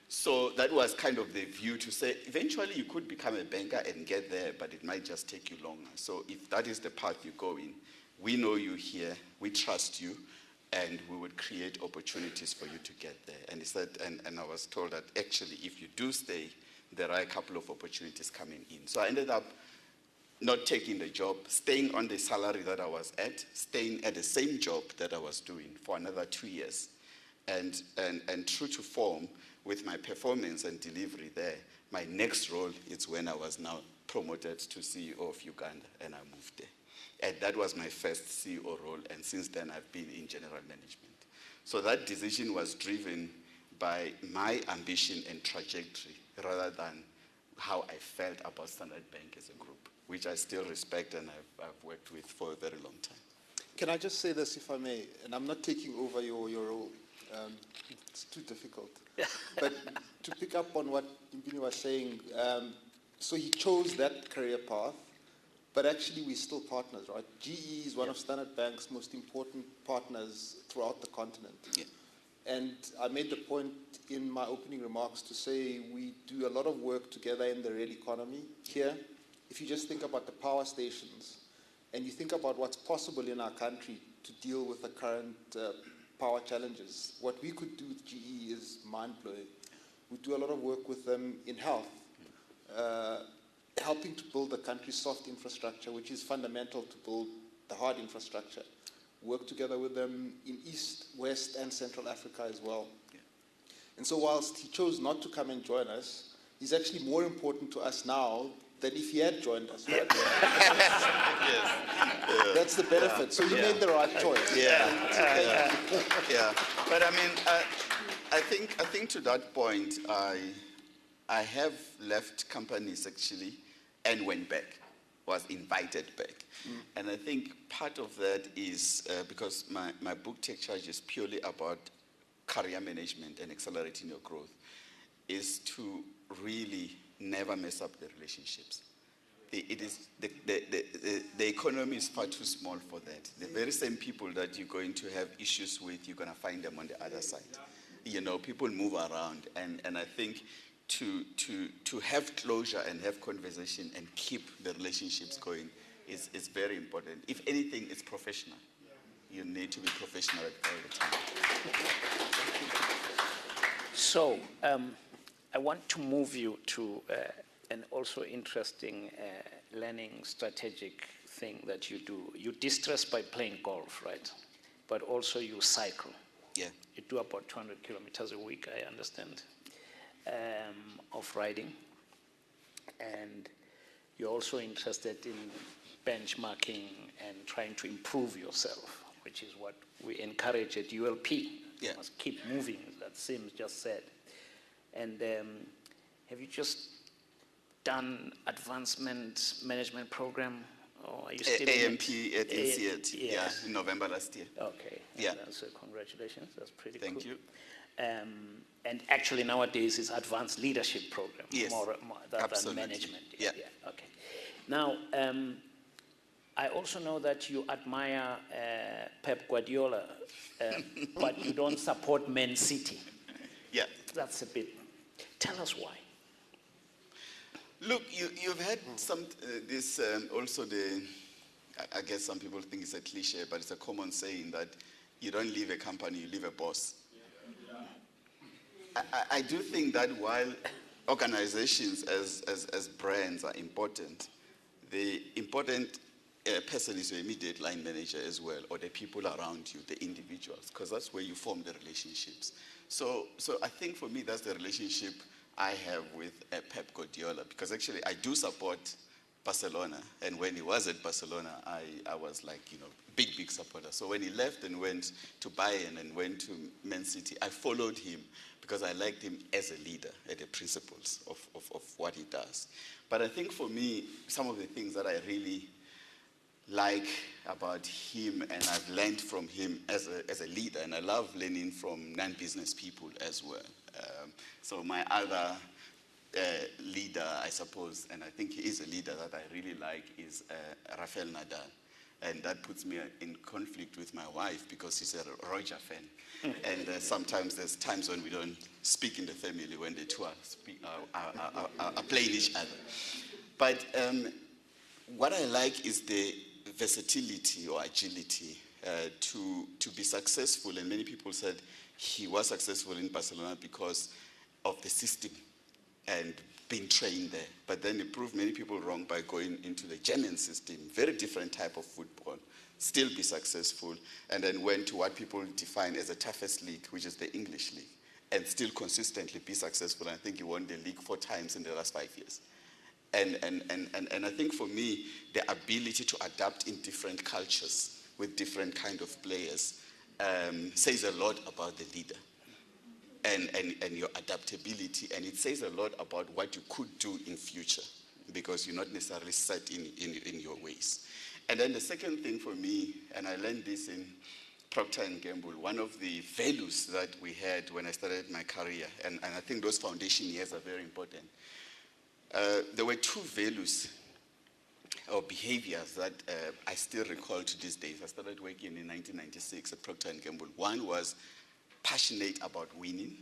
Speaker 4: So that was kind of the view to say, eventually you could become a banker and get there, but it might just take you longer. So if that is the path you go in, we know you here, we trust you, and we would create opportunities for you to get there. And he said, and I was told that actually if you do stay, there are a couple of opportunities coming in. So I ended up not taking the job, staying on the salary that I was at, staying at the same job that I was doing for another 2 years. And true to form, with my performance and delivery there, my next role is when I was now promoted to CEO of Uganda, and I moved there. And that was my first CEO role, and since then I've been in general management. So that decision was driven by my ambition and trajectory rather than how I felt about Standard Bank as a group, which I still respect and I've worked with for a very long time.
Speaker 3: Can I just say this, if I may? And I'm not taking over your role. It's too difficult. But to pick up on what Nyimpini was saying, so he chose that career path, but actually we're still partners, right? GE is one of Standard Bank's most important partners throughout the continent.
Speaker 4: Yeah.
Speaker 3: And I made the point in my opening remarks to say we do a lot of work together in the real economy here. If you just think about the power stations and you think about what's possible in our country to deal with the current power challenges, what we could do with GE is mind-blowing. We do a lot of work with them in health, helping to build the country's soft infrastructure, which is fundamental to build the hard infrastructure. Work together with them in East, West, and Central Africa as well. Yeah. And so whilst he chose not to come and join us, he's actually more important to us now than if he had joined us, right?
Speaker 4: Yes.
Speaker 3: That's the benefit. So you made the right choice.
Speaker 4: Yeah. But I mean, I think to that point, I have left companies actually and went back, was invited back. And I think part of that is because my book Take Charge is purely about career management and accelerating your growth, is to really never mess up the relationships. The economy is far too small for that. The very same people that you're going to have issues with, you're going to find them on the other side. You know, people move around, and I think to have closure and have conversation and keep the relationships going is very important. If anything, it's professional. You need to be professional all the time.
Speaker 2: So I want to move you to an also interesting learning strategic thing that you do. You distress by playing golf, right? But also you cycle.
Speaker 4: Yeah.
Speaker 2: You do about 200 kilometers a week, I understand, of riding. And you're also interested in benchmarking and trying to improve yourself, which is what we encourage at ULP.
Speaker 4: Yeah.
Speaker 2: You must keep moving, as Smes just said. And have you just done advancement management program? Or are you still
Speaker 4: AMP at NCET,
Speaker 2: yes.
Speaker 4: In November last year.
Speaker 2: Okay.
Speaker 4: Yeah.
Speaker 2: So congratulations. That's pretty cool.
Speaker 4: Thank you.
Speaker 2: And actually nowadays it's advanced leadership program,
Speaker 4: Yes.
Speaker 2: more than management. Yeah. Okay. Now, I also know that you admire Pep Guardiola, but you don't support Man City.
Speaker 4: Yeah.
Speaker 2: That's a bit. Tell us why.
Speaker 4: Look, you've had some also I guess some people think it's a cliche, but it's a common saying that you don't leave a company, you leave a boss. I do think that while organizations as brands are important, the important person is your immediate line manager as well, or the people around you, the individuals, because that's where you form the relationships. So I think for me that's the relationship I have with Pep Guardiola, because actually I do support Barcelona, and when he was at Barcelona, I was like, big supporter. So when he left and went to Bayern and went to Man City, I followed him because I liked him as a leader and the principles of what he does. But I think for me, some of the things that I really like about him and I've learned from him as a leader, and I love learning from non-business people as well. So my other leader, I suppose, and I think he is a leader that I really like, is Rafael Nadal. And that puts me in conflict with my wife because she's a Roger fan. And sometimes there's times when we don't speak in the family when the two are playing each other. But what I like is the versatility or agility to be successful. And many people said he was successful in Barcelona because of the system and being trained there. But then he proved many people wrong by going into the German system, very different type of football, still be successful, and then went to what people define as the toughest league, which is the English league, and still consistently be successful. I think he won the league 4 times in the last 5 years. And I think for me, the ability to adapt in different cultures with different kind of players says a lot about the leader. and your adaptability, and it says a lot about what you could do in future, because you're not necessarily set in your ways. And then the second thing for me, and I learned this in Procter & Gamble, one of the values that we had when I started my career, and I think those foundation years are very important. There were two values or behaviors that I still recall to this day. I started working in 1996 at Procter & Gamble. One was passionate about winning,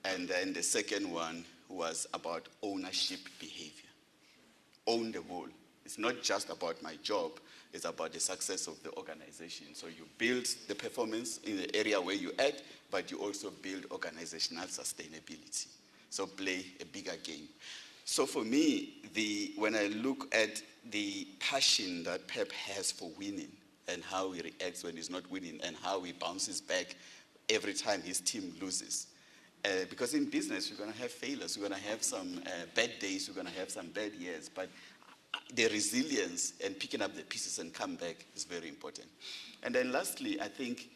Speaker 4: and then the second one was about ownership behavior. Own the whole. It's not just about my job, it's about the success of the organization. So you build the performance in the area where you're at, but you also build organizational sustainability. So play a bigger game. So for me, when I look at the passion that Pep has for winning and how he reacts when he's not winning and how he bounces back every time his team loses. Because in business, you're going to have failures, you're going to have some bad days, you're going to have some bad years, but the resilience and picking up the pieces and come back is very important. And then lastly, I think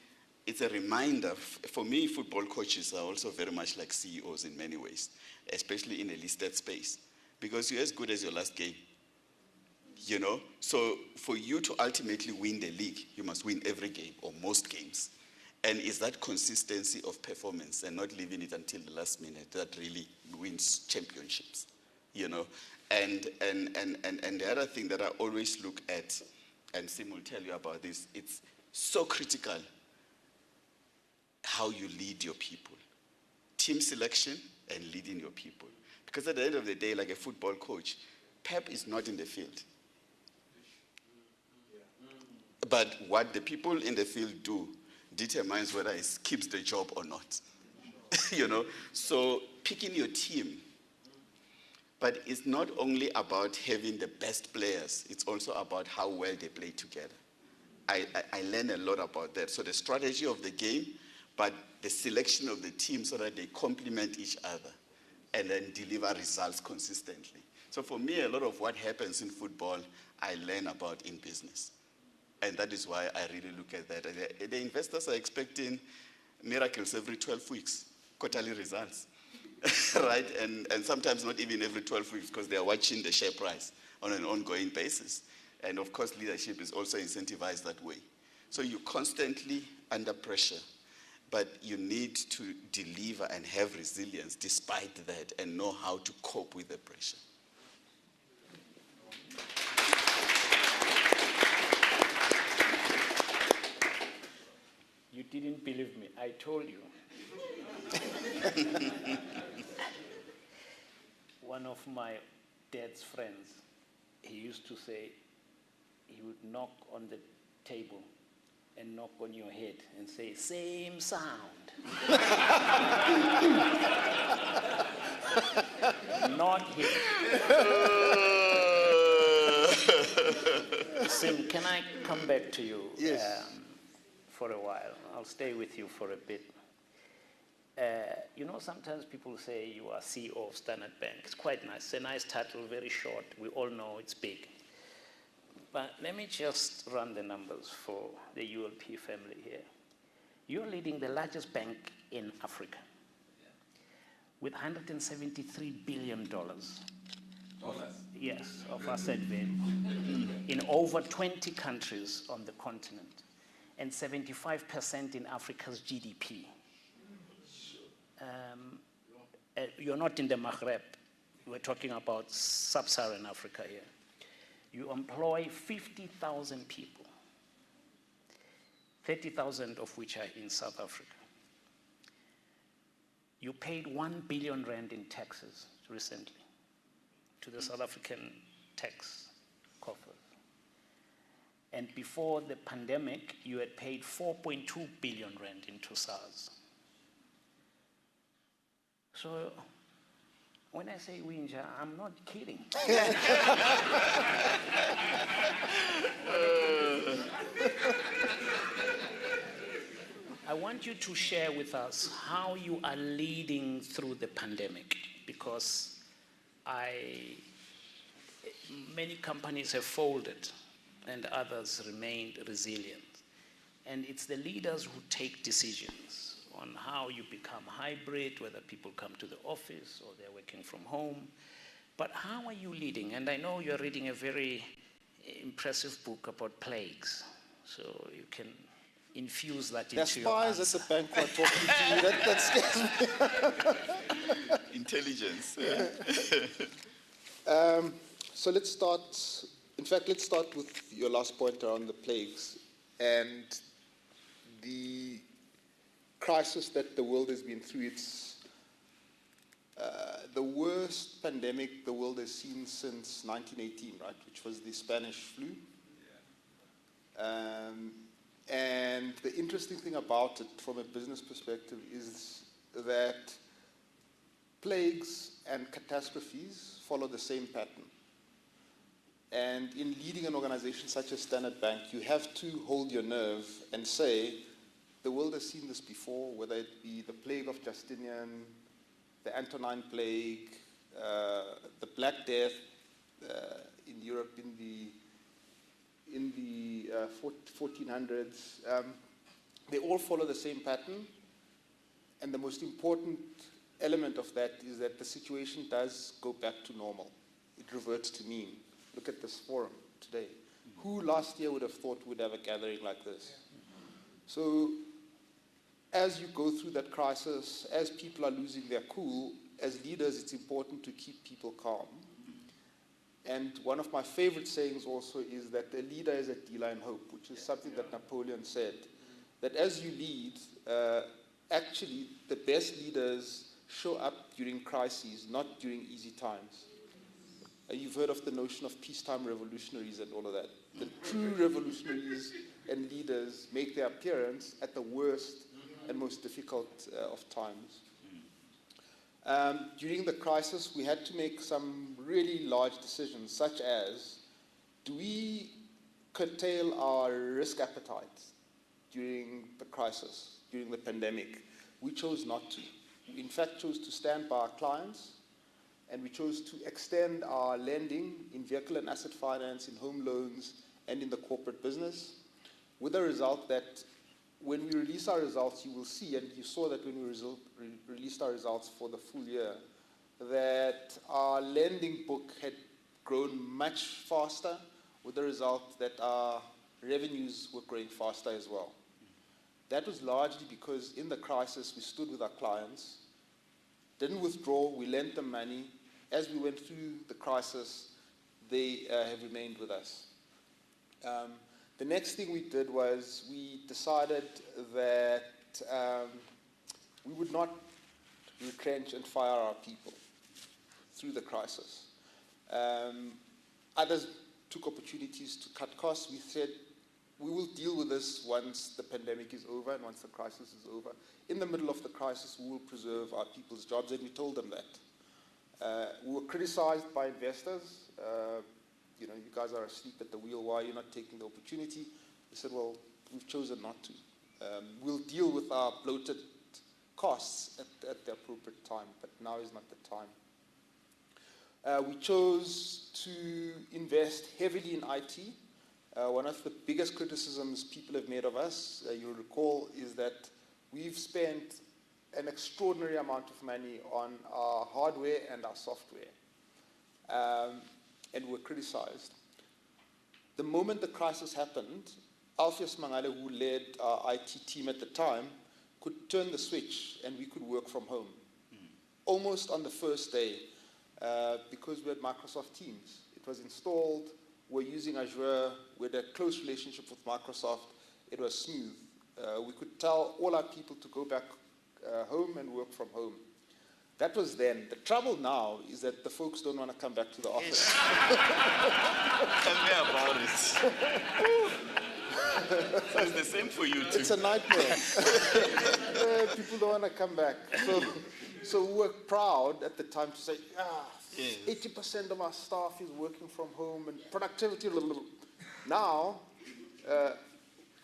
Speaker 4: it's a reminder, for me, football coaches are also very much like CEOs in many ways, especially in a listed space, because you're as good as your last game. You know, so for you to ultimately win the league, you must win every game or most games. And it's that consistency of performance and not leaving it until the last minute that really wins championships, you know. And the other thing that I always look at, and Sim will tell you about this, it's so critical how you lead your people. Team selection and leading your people. Because at the end of the day, like a football coach, Pep is not in the field. But what the people in the field do determines whether he keeps the job or not. You know, so picking your team. But it's not only about having the best players, it's also about how well they play together. I learn a lot about that. So the strategy of the game, but the selection of the team so that they complement each other and then deliver results consistently. So for me, a lot of what happens in football, I learn about in business. And that is why I really look at that. The investors are expecting miracles every 12 weeks, quarterly results, right? And sometimes not even every 12 weeks because they are watching the share price on an ongoing basis. And of course, leadership is also incentivized that way. So you're constantly under pressure, but you need to deliver and have resilience despite that and know how to cope with the pressure.
Speaker 2: You didn't believe me. I told you. One of my dad's friends, he used to say he would knock on the table and knock on your head and say, same sound. Not him. Sim, can I come back to you?
Speaker 3: Yes.
Speaker 2: For a while. I'll stay with you for a bit. You know, sometimes people say you are CEO of Standard Bank. It's quite nice. It's a nice title, very short. We all know it's big. But let me just run the numbers for the ULP family here. You're leading the largest bank in Africa with $173 billion of asset value in over 20 countries on the continent. And 75% in Africa's GDP. You're not in the Maghreb. We're talking about sub-Saharan Africa here. You employ 50,000 people, 30,000 of which are in South Africa. You paid 1 billion rand in taxes recently to the South African tax coffers. And before the pandemic, you had paid 4.2 billion rand into SARS. So when I say Winja, I'm not kidding. I want you to share with us how you are leading through the pandemic, because many companies have folded and others remained resilient. And it's the leaders who take decisions, on how you become hybrid, whether people come to the office or they're working from home. But how are you leading? And I know you're reading a very impressive book about plagues, so you can infuse that into your
Speaker 3: There's spies at the bank who are talking to you. That scares me.
Speaker 4: Intelligence.
Speaker 3: So let's start with your last point around the plagues and the crisis that the world has been through. It's the worst pandemic the world has seen since 1918, right, which was the Spanish flu. And the interesting thing about it from a business perspective is that plagues and catastrophes follow the same pattern. And in leading an organization such as Standard Bank, you have to hold your nerve and say, the world has seen this before, whether it be the plague of Justinian, the Antonine plague, the Black Death in Europe in the 1400s. They all follow the same pattern. And the most important element of that is that the situation does go back to normal. It reverts to mean. Look at this forum today. Who last year would have thought we'd have a gathering like this? So as you go through that crisis, as people are losing their cool, as leaders, it's important to keep people calm. And one of my favorite sayings also is that a leader is a dealer in hope, which is something that Napoleon said. That as you lead, actually the best leaders show up during crises, not during easy times. You've heard of the notion of peacetime revolutionaries and all of that. The true revolutionaries and leaders make their appearance at the worst and most difficult of times. During the crisis, we had to make some really large decisions, such as, do we curtail our risk appetite during the crisis, during the pandemic? We chose not to. We, in fact, chose to stand by our clients, and we chose to extend our lending in vehicle and asset finance, in home loans, and in the corporate business, with the result that when we release our results, you will see, and you saw that when we released our results for the full year, that our lending book had grown much faster, with the result that our revenues were growing faster as well. That was largely because in the crisis, we stood with our clients, didn't withdraw, we lent them money. As we went through the crisis, they have remained with us. The next thing we did was we decided that we would not retrench and fire our people through the crisis. Others took opportunities to cut costs. We said, we will deal with this once the pandemic is over and once the crisis is over. In the middle of the crisis, we will preserve our people's jobs, and we told them that. We were criticized by investors. You guys are asleep at the wheel. Why are you not taking the opportunity? We said, well, we've chosen not to. We'll deal with our bloated costs at the appropriate time, but now is not the time. We chose to invest heavily in IT. One of the biggest criticisms people have made of us, you'll recall, is that we've spent an extraordinary amount of money on our hardware and our software. And were criticized. The moment the crisis happened, Alpheus Mangale, who led our IT team at the time, could turn the switch and we could work from home. Almost on the first day, because we had Microsoft Teams. It was installed, we're using Azure, we had a close relationship with Microsoft, it was smooth. We could tell all our people to go back home and work from home. That was then. The trouble now is that the folks don't want to come back to the office.
Speaker 4: Tell me about it. So it's the same for you too.
Speaker 3: It's a nightmare. People don't want to come back. So we were proud at the time to say, 80% of our staff is working from home and productivity. Now,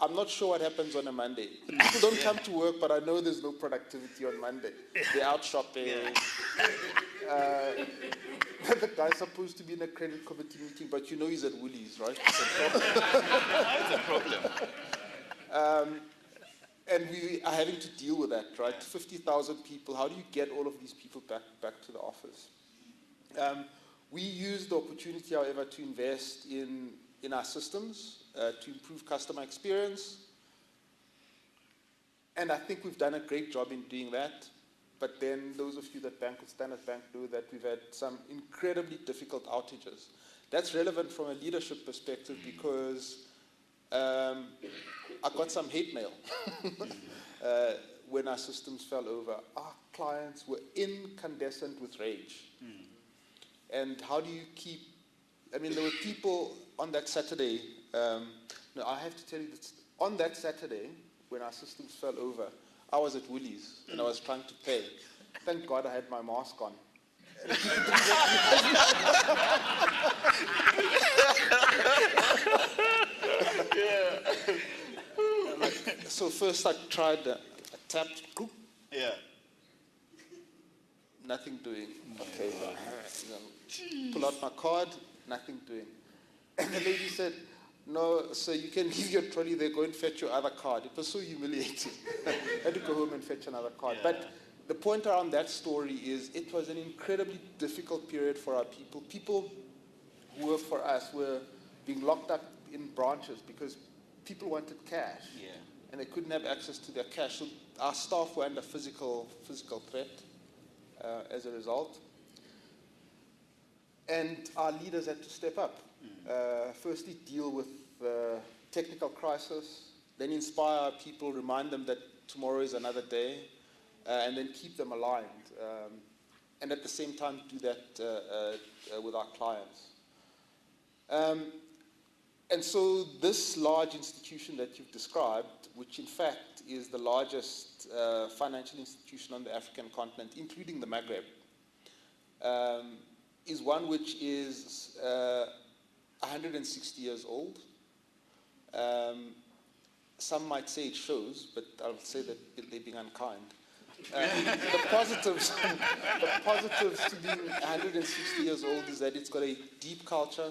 Speaker 3: I'm not sure what happens on a Monday. People don't come to work, but I know there's no productivity on Monday. They're out shopping. The guy's supposed to be in a credit committee meeting, but he's at Woolies, right?
Speaker 4: That's a problem.
Speaker 3: And we are having to deal with that, right? 50,000 people. How do you get all of these people back to the office? We used the opportunity, however, to invest in our systems to improve customer experience. And I think we've done a great job in doing that. But then those of you that bank with Standard Bank know that we've had some incredibly difficult outages. That's relevant from a leadership perspective because I got some hate mail when our systems fell over. Our clients were incandescent with rage. And how do you keep, I mean, there were people on that Saturday, no, I have to tell you that on that Saturday, when our systems fell over, I was at Woolies and I was trying to pay. Thank God I had my mask on. So first I tried, I tapped,
Speaker 4: Yeah.
Speaker 3: nothing doing. Okay, pull out my card, nothing doing. And the lady said, no, so you can leave your trolley there, go and fetch your other card. It was so humiliating. I had to go home and fetch another card.
Speaker 4: Yeah.
Speaker 3: But the point around that story is it was an incredibly difficult period for our people. People who work for us were being locked up in branches because people wanted cash.
Speaker 4: Yeah.
Speaker 3: And they couldn't have access to their cash. So our staff were under physical threat as a result. And our leaders had to step up. Firstly, deal with the technical crisis, then inspire our people, remind them that tomorrow is another day, and then keep them aligned. And at the same time, do that with our clients. And so this large institution that you've described, which in fact is the largest financial institution on the African continent, including the Maghreb, is one which is 160 years old. Some might say it shows, but I'll say that they're being unkind. The positives to being 160 years old is that it's got a deep culture.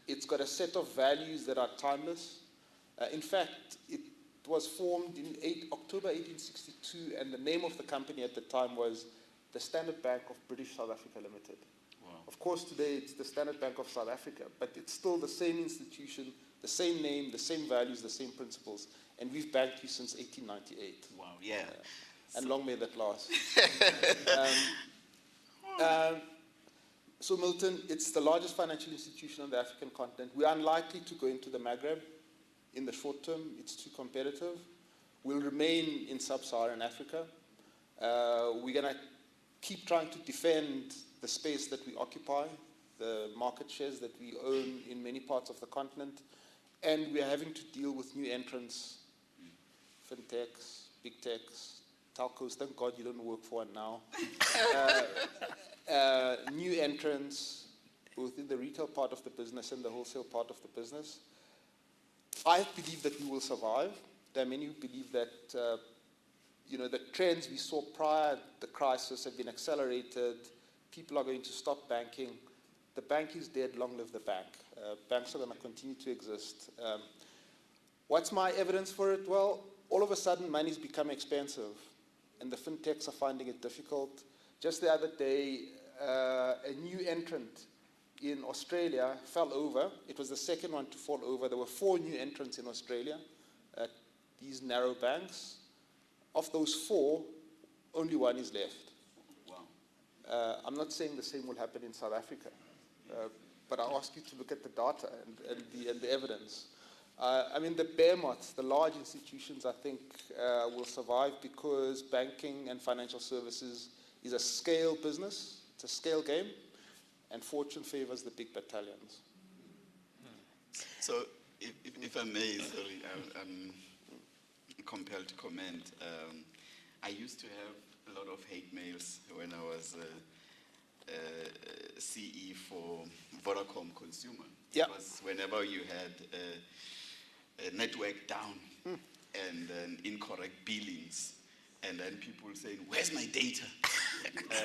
Speaker 3: It's got a set of values that are timeless. In fact, it was formed in October 1862, and the name of the company at the time was the Standard Bank of British South Africa Limited.
Speaker 4: Wow.
Speaker 3: Of course, today it's the Standard Bank of South Africa, but it's still the same institution, the same name, the same values, the same principles, and we've banked you since 1898.
Speaker 4: Wow, yeah.
Speaker 3: And long may that last. So Milton, it's the largest financial institution on the African continent. We're unlikely to go into the Maghreb in the short term. It's too competitive. We'll remain in sub-Saharan Africa. We're going to keep trying to defend the space that we occupy, the market shares that we own in many parts of the continent, and we're having to deal with new entrants, fintechs, big techs, telcos. Thank God you don't work for one now. New entrants, both in the retail part of the business and the wholesale part of the business. I believe that we will survive. There are many who believe that the trends we saw prior to the crisis have been accelerated. People are going to stop banking. The bank is dead, long live the bank. Banks are going to continue to exist. What's my evidence for it? Well, all of a sudden, money's become expensive, and the fintechs are finding it difficult. Just the other day, a new entrant in Australia fell over. It was the second one to fall over. There were 4 new entrants in Australia at these narrow banks. Of those 4, only 1 is left.
Speaker 4: Wow.
Speaker 3: I'm not saying the same will happen in South Africa, but I ask you to look at the data and the evidence. I mean, the behemoths, the large institutions, I think, will survive because banking and financial services is a scale business. It's a scale game, and fortune favors the big battalions.
Speaker 4: So, if I may, sorry, I'm compelled to comment. I used to have a lot of hate mails when I was CE for Vodacom Consumer.
Speaker 3: Yeah.
Speaker 4: Because whenever you had a network down and incorrect billings, and then people saying, "Where's my data?"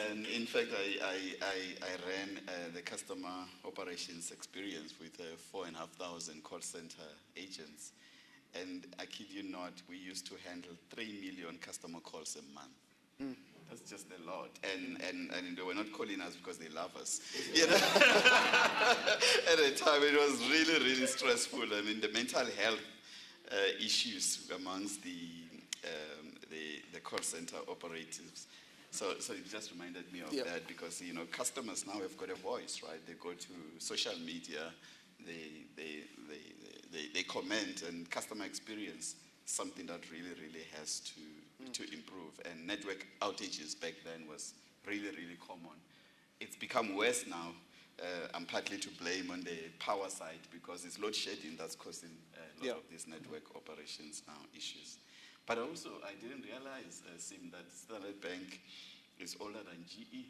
Speaker 4: And in fact, I ran the customer operations experience with 4,500 call center agents. and I kid you not, we used to handle 3 million customer calls a month. That's just a lot. And they were not calling us because they love us. You know? At the time, it was really, really stressful. I mean, the mental health issues amongst the call center operatives. So it just reminded me of that, because, you know, customers now have got a voice, right? They go to social media, they comment, and customer experience is something that really, really has to improve. And network outages back then was really, really common. It's become worse now. I'm partly to blame on the power side, because it's load shedding that's causing a lot of these network operations now issues. But also, I didn't realize, Sim, that Standard Bank is older than GE.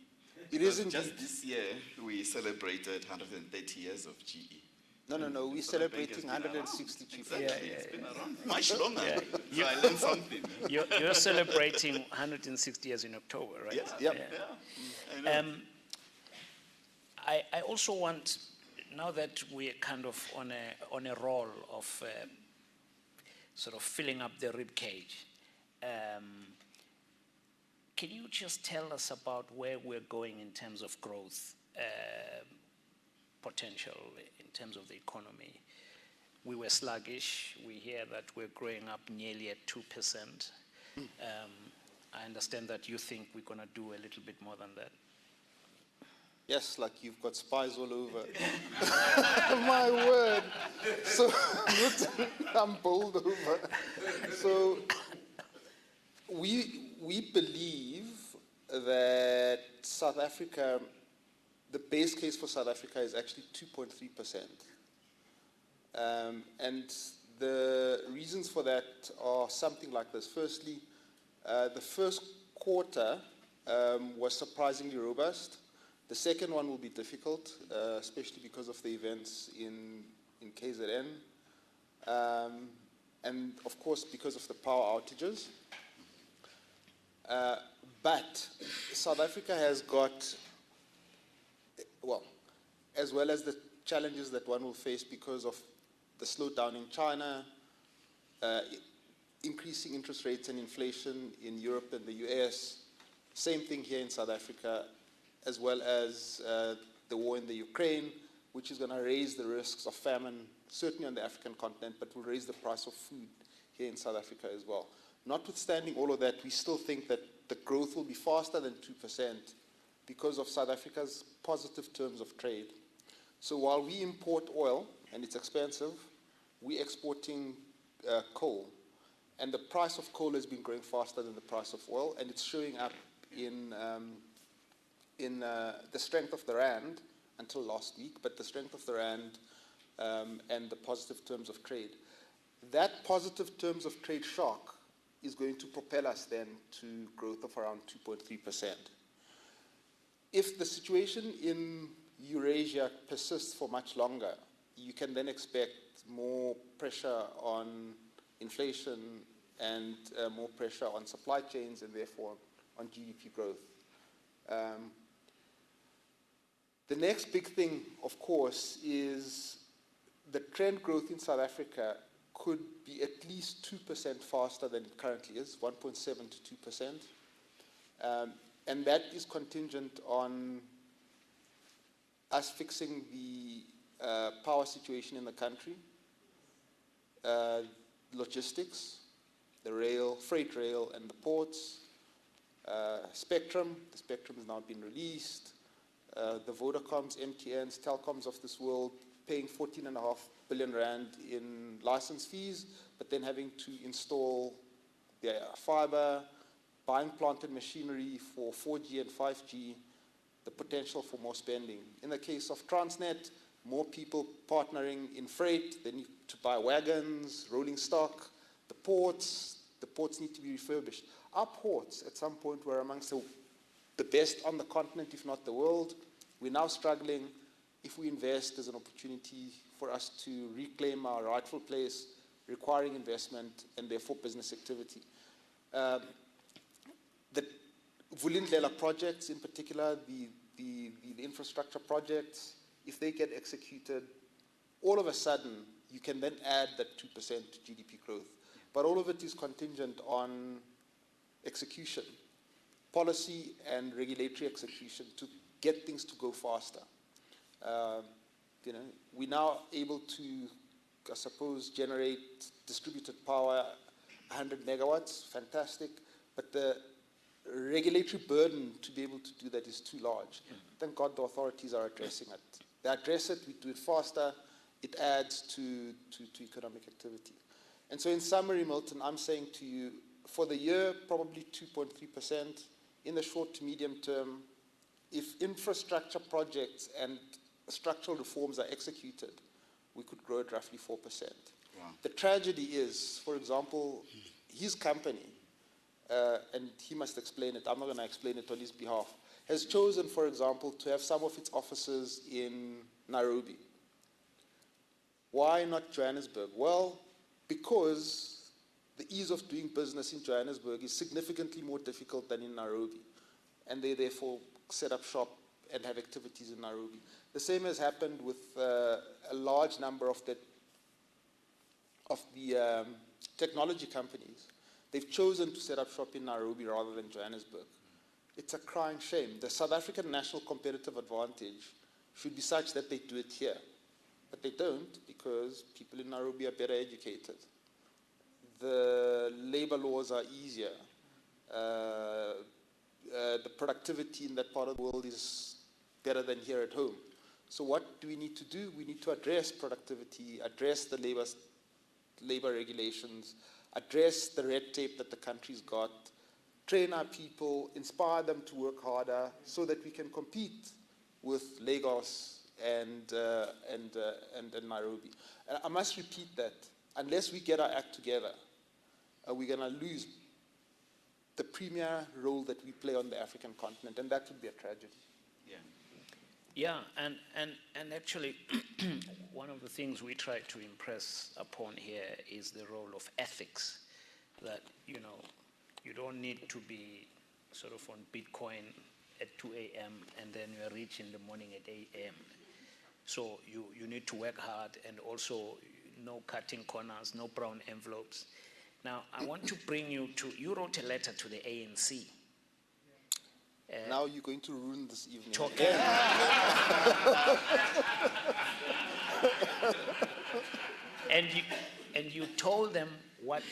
Speaker 3: It isn't.
Speaker 4: Just this year, we celebrated 130 years of GE.
Speaker 3: No, we're celebrating 160 chiefs.
Speaker 4: Exactly. It's been around much longer. So I learned something.
Speaker 2: You're celebrating 160 years in October, right?
Speaker 3: Yeah.
Speaker 4: I know.
Speaker 2: I also want, now that we're kind of on a roll of sort of filling up the rib cage, can you just tell us about where we're going in terms of growth potential, in terms of the economy? We were sluggish. We hear that we're growing up nearly at 2%. I understand that you think we're going to do a little bit more than that.
Speaker 3: Yes, like you've got spies all over. My word. So I'm bowled over. So we believe that South Africa, the base case for South Africa is actually 2.3%. And the reasons for that are something like this. Firstly, the first quarter was surprisingly robust. The second one will be difficult, especially because of the events in KZN. And of course, because of the power outages. But South Africa has got, well, as well as the challenges that one will face because of the slowdown in China, increasing interest rates and inflation in Europe and the US, same thing here in South Africa, as well as the war in the Ukraine, which is going to raise the risks of famine, certainly on the African continent, but will raise the price of food here in South Africa as well. Notwithstanding all of that, we still think that the growth will be faster than 2% because of South Africa's positive terms of trade. So while we import oil, and it's expensive, we're exporting coal. And the price of coal has been growing faster than the price of oil, and it's showing up in the strength of the rand until last week, but the strength of the rand and the positive terms of trade. That positive terms of trade shock is going to propel us then to growth of around 2.3%. If the situation in Eurasia persists for much longer, you can then expect more pressure on inflation and more pressure on supply chains and therefore on GDP growth. The next big thing, of course, is the trend growth in South Africa could be at least 2% faster than it currently is, 1.7 to 2%. And that is contingent on us fixing the power situation in the country, logistics, the rail, freight rail and the ports, spectrum. The spectrum has now been released. The Vodacoms, MTNs, Telcoms of this world paying 14.5 billion rand in license fees, but then having to install their fiber, buying plant and machinery for 4G and 5G, the potential for more spending. In the case of Transnet, more people partnering in freight. They need to buy wagons, rolling stock. The ports need to be refurbished. Our ports, at some point, were amongst the best on the continent, if not the world. We're now struggling. If we invest, there's an opportunity for us to reclaim our rightful place, requiring investment and therefore business activity. The Vulindlela projects, in particular, the infrastructure projects, if they get executed, all of a sudden, you can then add that 2% to GDP growth. But all of it is contingent on execution, policy and regulatory execution to get things to go faster. We're now able to, I suppose, generate distributed power, 100 megawatts, fantastic, but the regulatory burden to be able to do that is too large. Thank God the authorities are addressing it. They address it, we do it faster, it adds to economic activity. And so in summary, Milton, I'm saying to you, for the year, probably 2.3%. In the short to medium term, if infrastructure projects and structural reforms are executed, we could grow at roughly 4%.
Speaker 4: Wow.
Speaker 3: The tragedy is, for example, his company, and he must explain it, I'm not going to explain it on his behalf, has chosen, for example, to have some of its offices in Nairobi. Why not Johannesburg? Well, because the ease of doing business in Johannesburg is significantly more difficult than in Nairobi, and they therefore set up shop and have activities in Nairobi. The same has happened with a large number of the technology companies. They've chosen to set up shop in Nairobi rather than Johannesburg. It's a crying shame. The South African national competitive advantage should be such that they do it here. But they don't, because people in Nairobi are better educated. The labor laws are easier. The productivity in that part of the world is better than here at home. So what do we need to do? We need to address productivity, address the labor regulations, address the red tape that the country's got, train our people, inspire them to work harder so that we can compete with Lagos and Nairobi. And I must repeat that. Unless we get our act together, we're going to lose the premier role that we play on the African continent, and that would be a tragedy.
Speaker 2: Yeah, and actually, one of the things we try to impress upon here is the role of ethics, that, you don't need to be sort of on Bitcoin at 2 a.m. and then you're rich in the morning at 8 a.m. So you need to work hard, and also no cutting corners, no brown envelopes. Now, I want to bring you you wrote a letter to the ANC.
Speaker 3: Now you're going to ruin this evening.
Speaker 2: And you told them what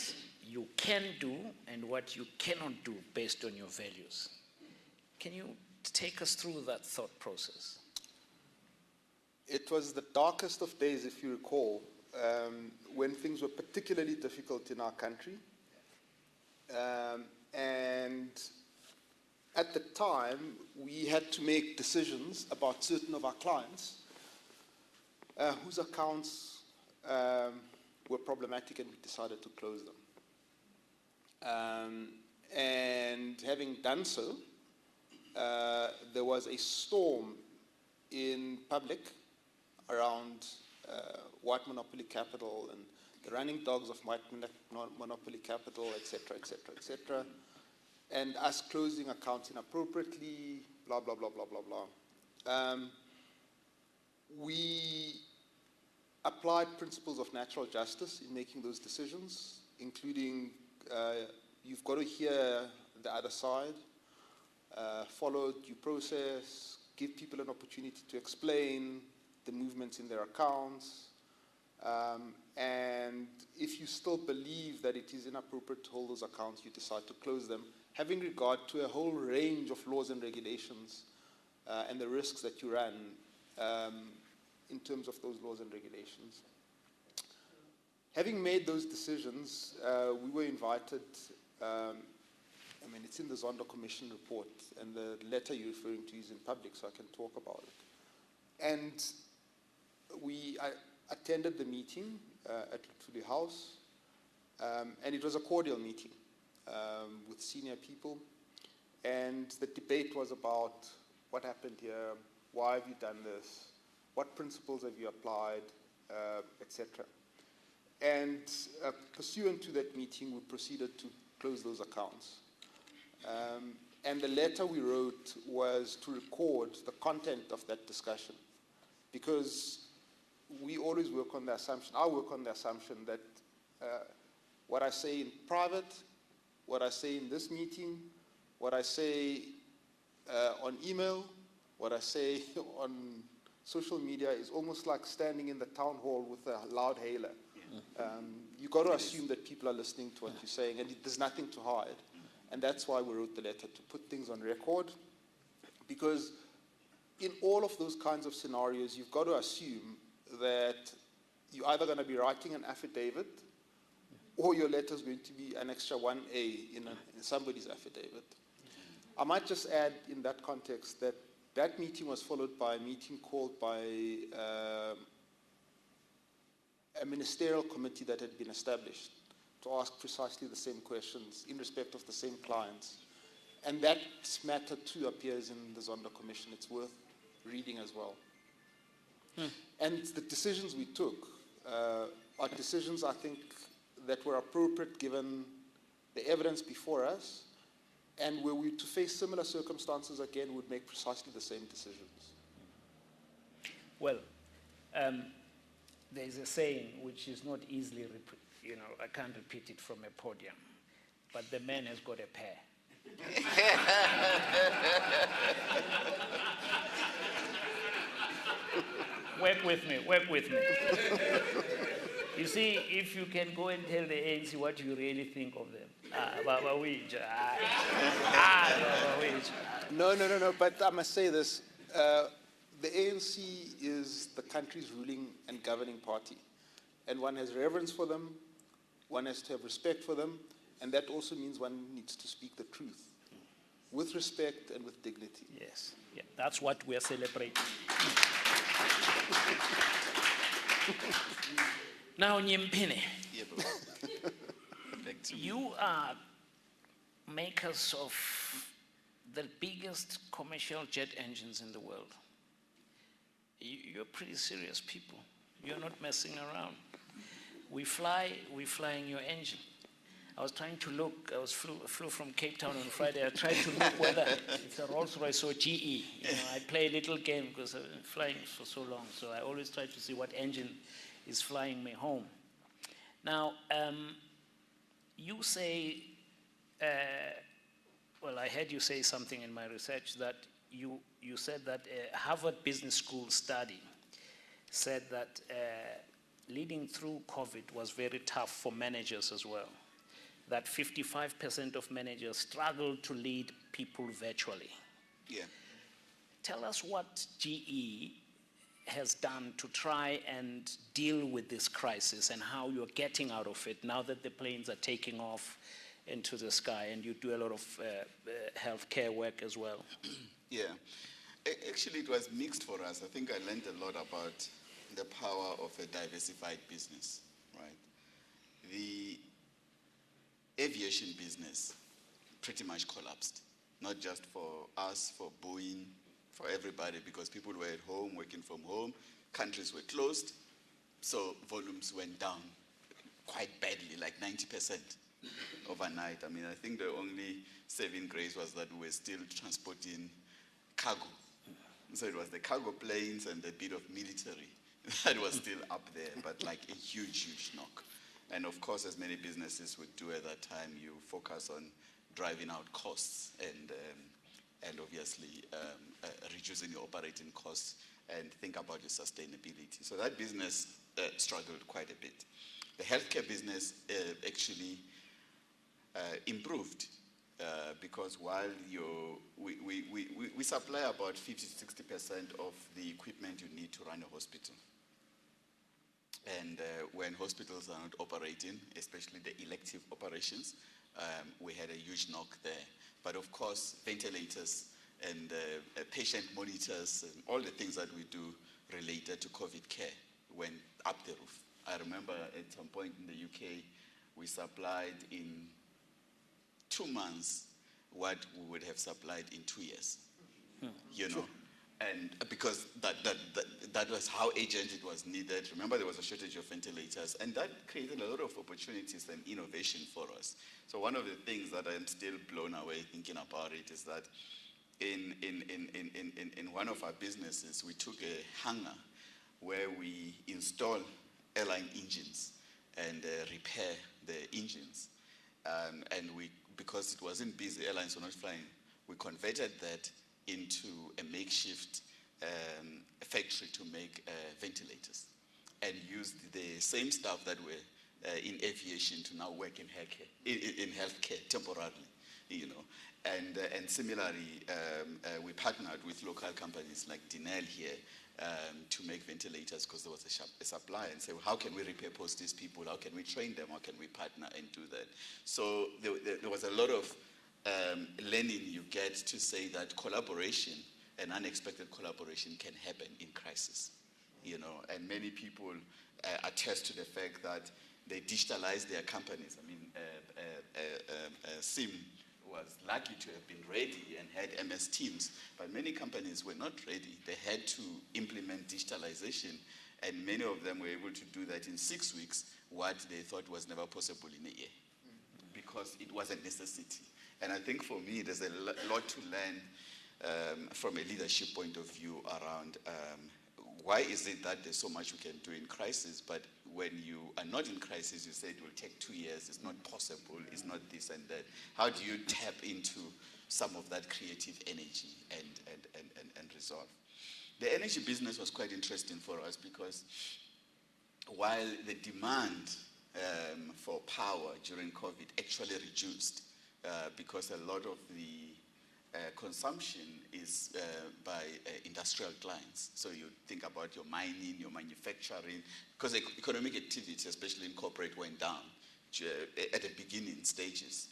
Speaker 2: you can do and what you cannot do based on your values. Can you take us through that thought process?
Speaker 3: It was the darkest of days, if you recall, when things were particularly difficult in our country. And at the time, we had to make decisions about certain of our clients whose accounts were problematic, and we decided to close them. And having done so, there was a storm in public around white monopoly capital and the running dogs of white monopoly capital, etc., etc., etc., and us closing accounts inappropriately, blah, blah, blah, blah, blah, blah. We applied principles of natural justice in making those decisions, including you've got to hear the other side, follow due process, give people an opportunity to explain the movements in their accounts, and if you still believe that it is inappropriate to hold those accounts, you decide to close them, having regard to a whole range of laws and regulations and the risks that you run in terms of those laws and regulations. Having made those decisions, we were invited, it's in the Zondo Commission report, and the letter you're referring to is in public, so I can talk about it. And I attended the meeting at Luthuli House, and it was a cordial meeting with senior people, and the debate was about what happened here, why have you done this, what principles have you applied, etc. And pursuant to that meeting, we proceeded to close those accounts. And the letter we wrote was to record the content of that discussion, because we always work on the assumption, I work on the assumption that what I say in private, what I say in this meeting, what I say on email, what I say on social media is almost like standing in the town hall with a loud hailer. You've got to assume that people are listening to what you're saying, and there's nothing to hide. And that's why we wrote the letter, to put things on record, because in all of those kinds of scenarios, you've got to assume that you're either going to be writing an affidavit or your letter is going to be an extra 1A in somebody's affidavit. I might just add in that context that that meeting was followed by a meeting called by a ministerial committee that had been established to ask precisely the same questions in respect of the same clients. And that matter too appears in the Zondo Commission. It's worth reading as well. And the decisions we took are decisions, I think, that were appropriate given the evidence before us, and were we to face similar circumstances again, would make precisely the same decisions.
Speaker 2: Well, there's a saying which is not easily, I can't repeat it from a podium, but the man has got a pair. Work with me, work with me. You see, if you can go and tell the ANC what you really think of them.
Speaker 3: No, but I must say this. The ANC is the country's ruling and governing party. And one has reverence for them, one has to have respect for them, and that also means one needs to speak the truth with respect and with dignity.
Speaker 2: Yes, yeah, that's what we are celebrating. Now, Nyimpini, you are makers of the biggest commercial jet engines in the world. You're pretty serious people. You're not messing around. We fly in your engine. I was trying to look, flew from Cape Town on Friday. I tried to look whether it's a Rolls Royce or GE. I play a little game because I've been flying for so long. So I always try to see what engine is flying me home. Now, you say, well, I heard you say something in my research that you said that a Harvard Business School study said that leading through COVID was very tough for managers as well. That 55% of managers struggled to lead people virtually.
Speaker 4: Yeah.
Speaker 2: Tell us what GE has done to try and deal with this crisis and how you're getting out of it now that the planes are taking off into the sky and you do a lot of healthcare work as well.
Speaker 4: Yeah. Actually, it was mixed for us. I think I learned a lot about the power of a diversified business, right? The aviation business pretty much collapsed, not just for us, for Boeing, for everybody, because people were at home, working from home, countries were closed, so volumes went down quite badly, like 90% overnight. I mean, I think the only saving grace was that we were still transporting cargo. So it was the cargo planes and a bit of military that was still up there, but like a huge, huge knock. And of course, as many businesses would do at that time, you focus on driving out costs and obviously reducing your operating costs and think about your sustainability. So that business struggled quite a bit. The healthcare business actually improved because while we supply about 50-60% of the equipment you need to run a hospital. And when hospitals are not operating, especially the elective operations, we had a huge knock there. But of course, ventilators and patient monitors and all the things that we do related to COVID care went up the roof. I remember at some point in the UK, we supplied in 2 months what we would have supplied in 2 years, you know. And because that was how urgent it was needed. Remember, there was a shortage of ventilators, and that created a lot of opportunities and innovation for us. So one of the things that I'm still blown away thinking about it is that in one of our businesses, we took a hangar where we install airline engines and repair the engines. And because it wasn't busy, airlines were not flying, we converted that into a makeshift factory to make ventilators, and used the same staff that were in aviation to now work in healthcare temporarily, you know. And similarly, we partnered with local companies like Dinel here to make ventilators, because there was a supply, and say, well, how can we repurpose these people? How can we train them? How can we partner and do that? So there was a lot of learning you get to say that collaboration and unexpected collaboration can happen in crisis, you know. And many people attest to the fact that they digitalized their companies. I mean, SIM was lucky to have been ready and had MS Teams, but many companies were not ready. They had to implement digitalization, and many of them were able to do that in 6 weeks, what they thought was never possible in a year, because it was a necessity. And I think for me, there's a lot to learn from a leadership point of view around why is it that there's so much we can do in crisis, but when you are not in crisis, you say it will take 2 years, it's not possible, it's not this and that. How do you tap into some of that creative energy and resolve? The energy business was quite interesting for us, because while the demand for power during COVID actually reduced, because a lot of the consumption is by industrial clients. So you think about your mining, your manufacturing, because economic activity, especially in corporate, went down at the beginning stages.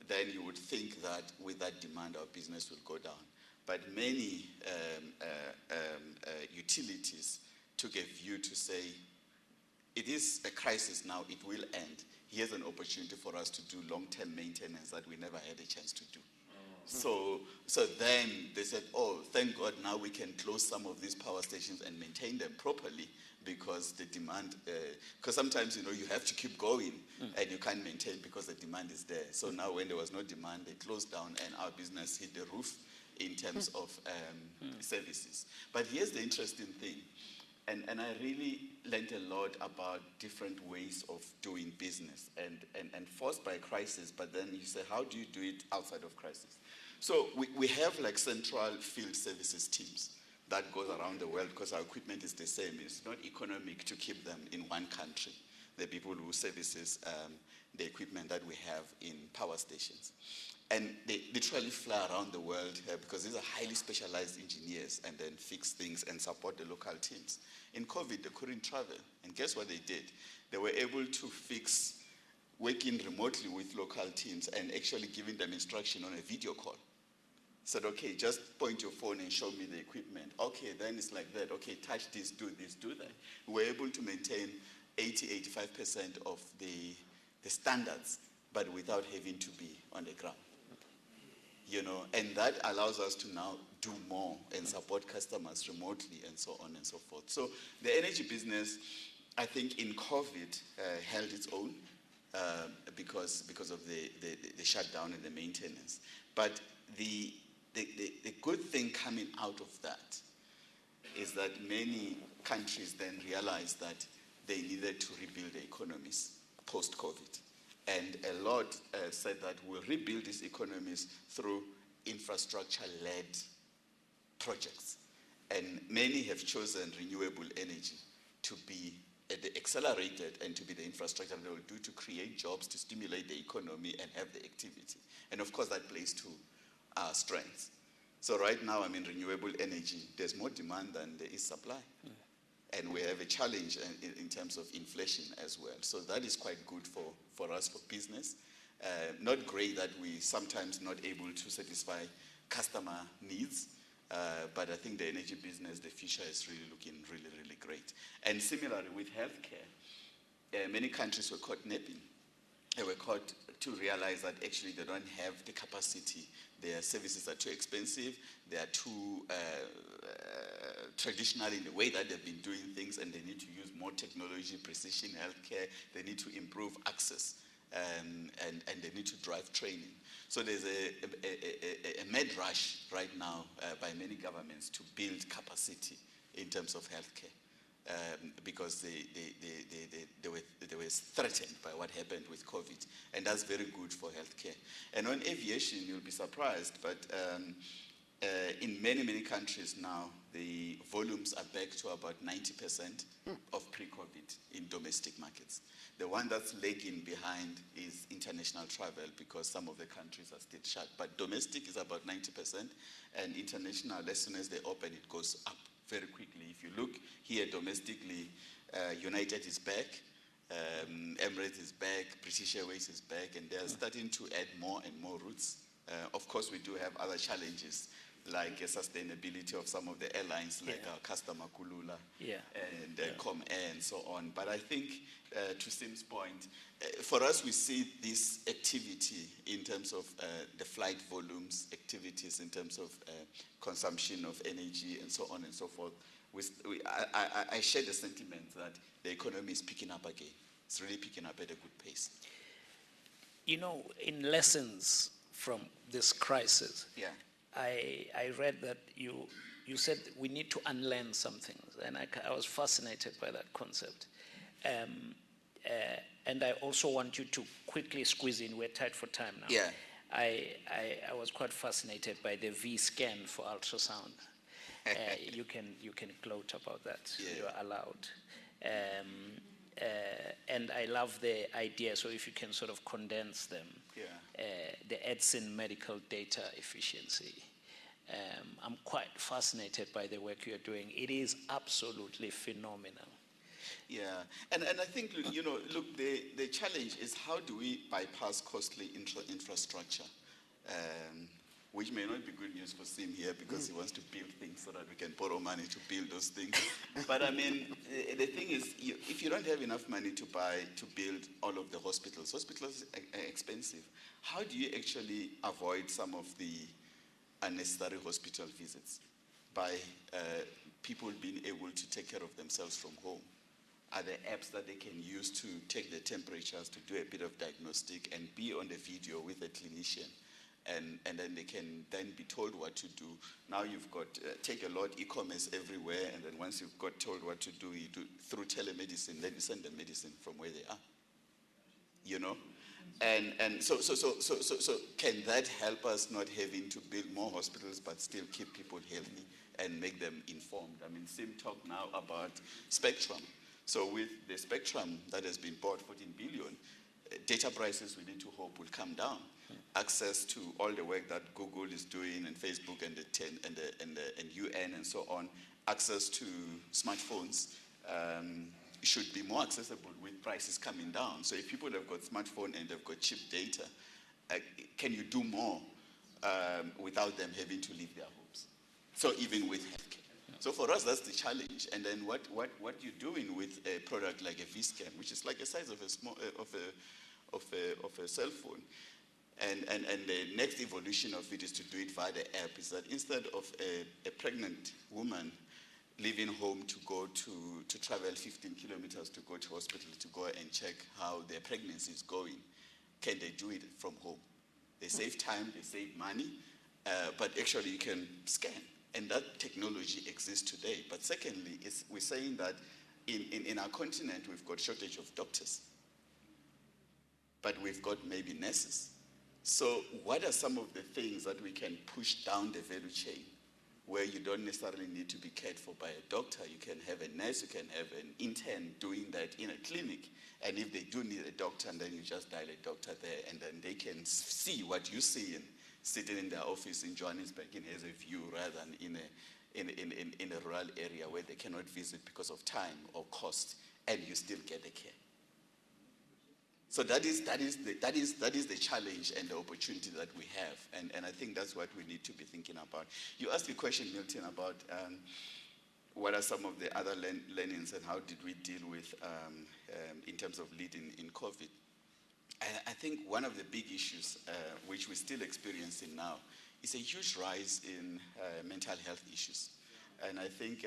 Speaker 4: Then you would think that with that demand, our business will go down. But many utilities took a view to say, it is a crisis now, it will end. Here's an opportunity for us to do long-term maintenance that we never had a chance to do. So then they said, oh, thank God, now we can close some of these power stations and maintain them properly, because the demand, because sometimes, you know, you have to keep going and you can't maintain because the demand is there. So now when there was no demand, they closed down and our business hit the roof in terms of services. But here's the interesting thing, and I really learned a lot about different ways of doing business and forced by crisis, but then you say, how do you do it outside of crisis? So we have like central field services teams that goes around the world, because our equipment is the same. It's not economic to keep them in one country, the people who services the equipment that we have in power stations. And they literally fly around the world because these are highly specialized engineers, and then fix things and support the local teams. In COVID, they couldn't travel. And guess what they did? They were able to fix working remotely with local teams and actually giving them instruction on a video call. Said, okay, just point your phone and show me the equipment. Okay, then it's like that. Okay, touch this, do that. We were able to maintain 80-85% of the standards, but without having to be on the ground. You know, and that allows us to now do more and support customers remotely and so on and so forth. So the energy business, I think in COVID, held its own because of the shutdown and the maintenance. But the good thing coming out of that is that many countries then realized that they needed to rebuild their economies post-COVID. And a lot said that we'll rebuild these economies through infrastructure-led projects. And many have chosen renewable energy to be accelerated and to be the infrastructure they will do to create jobs, to stimulate the economy and have the activity. And of course, that plays to our strengths. So right now, I mean, renewable energy, there's more demand than there is supply. And we have a challenge in terms of inflation as well. So that is quite good for us, for business. Not great that we sometimes not able to satisfy customer needs, but I think the energy business, the future is really looking really, really great. And similarly with healthcare, many countries were caught napping. They were caught to realize that actually they don't have the capacity. Their services are too expensive. They are too traditional in the way that they've been doing things, and they need to use more technology, precision healthcare. They need to improve access, and they need to drive training. So there's a mad rush right now by many governments to build capacity in terms of healthcare. because they were threatened by what happened with COVID, and that's very good for healthcare. And on aviation, you'll be surprised, but in many countries now, the volumes are back to about 90% of pre-COVID in domestic markets. The one that's lagging behind is international travel, because some of the countries are still shut. But domestic is about 90%, and international, as soon as they open, it goes up very quickly. If you look here domestically, United is back, Emirates is back, British Airways is back, and they're starting to add more and more routes. Of course, we do have other challenges, like sustainability of some of the airlines, like our customer Kulula and Com Air and so on. But I think, to Sim's point, for us, we see this activity in terms of the flight volumes, activities in terms of consumption of energy and so on and so forth. I share the sentiment that the economy is picking up again. It's really picking up at a good pace.
Speaker 2: You know, in lessons from this crisis, I read that you said we need to unlearn some things, and I was fascinated by that concept. And I also want you to quickly squeeze in. We're tight for time now.
Speaker 4: Yeah.
Speaker 2: I was quite fascinated by the V-scan for ultrasound. You can gloat about that.
Speaker 4: Yeah.
Speaker 2: You are allowed. And I love the idea. So if you can sort of condense them. The Edson medical data efficiency. I'm quite fascinated by the work you're doing. It is absolutely phenomenal.
Speaker 4: Yeah, and I think, you know, look, the challenge is how do we bypass costly infrastructure, which may not be good news for Sim here, because he wants to build things so that we can borrow money to build those things. But I mean, the thing is, if you don't have enough money to build all of the hospitals are expensive. How do you actually avoid some of the unnecessary hospital visits by people being able to take care of themselves from home? Are there apps that they can use to take the temperatures, to do a bit of diagnostic and be on the video with a clinician? And then they can then be told what to do. Now you've got take a lot e-commerce everywhere, and then once you've got told what to do, you do through telemedicine, then you send the medicine from where they are. You know? And so can that help us not having to build more hospitals but still keep people healthy and make them informed? I mean, Sim talked now about spectrum. So with the spectrum that has been bought, 14 billion, data prices we need to hope will come down. Access to all the work that Google is doing, and Facebook and the UN and so on, access to smartphones should be more accessible with prices coming down. So if people have got smartphone and they've got cheap data, can you do more without them having to leave their homes? So even with healthcare. So for us, that's the challenge. And then what you're doing with a product like a V-scan, which is like the size of a small of a cell phone, and the next evolution of it is to do it via the app. Is that instead of a pregnant woman leaving home to go to travel 15 kilometers to go to hospital to go and check how their pregnancy is going, can they do it from home? They save time, they save money, but actually you can scan. And that technology exists today. But secondly, we're saying that in our continent, we've got shortage of doctors. But we've got maybe nurses. So what are some of the things that we can push down the value chain, where you don't necessarily need to be cared for by a doctor? You can have a nurse, you can have an intern doing that in a clinic. And if they do need a doctor, and then you just dial a doctor there, and then they can see what you see sitting in their office in Johannesburg in as a view, rather than in a rural area where they cannot visit because of time or cost, and you still get the care. So that is the challenge and the opportunity that we have, and I think that's what we need to be thinking about. You asked a question, Milton, about what are some of the other learnings and how did we deal with in terms of leading in COVID. I think one of the big issues, which we're still experiencing now, is a huge rise in mental health issues. And I think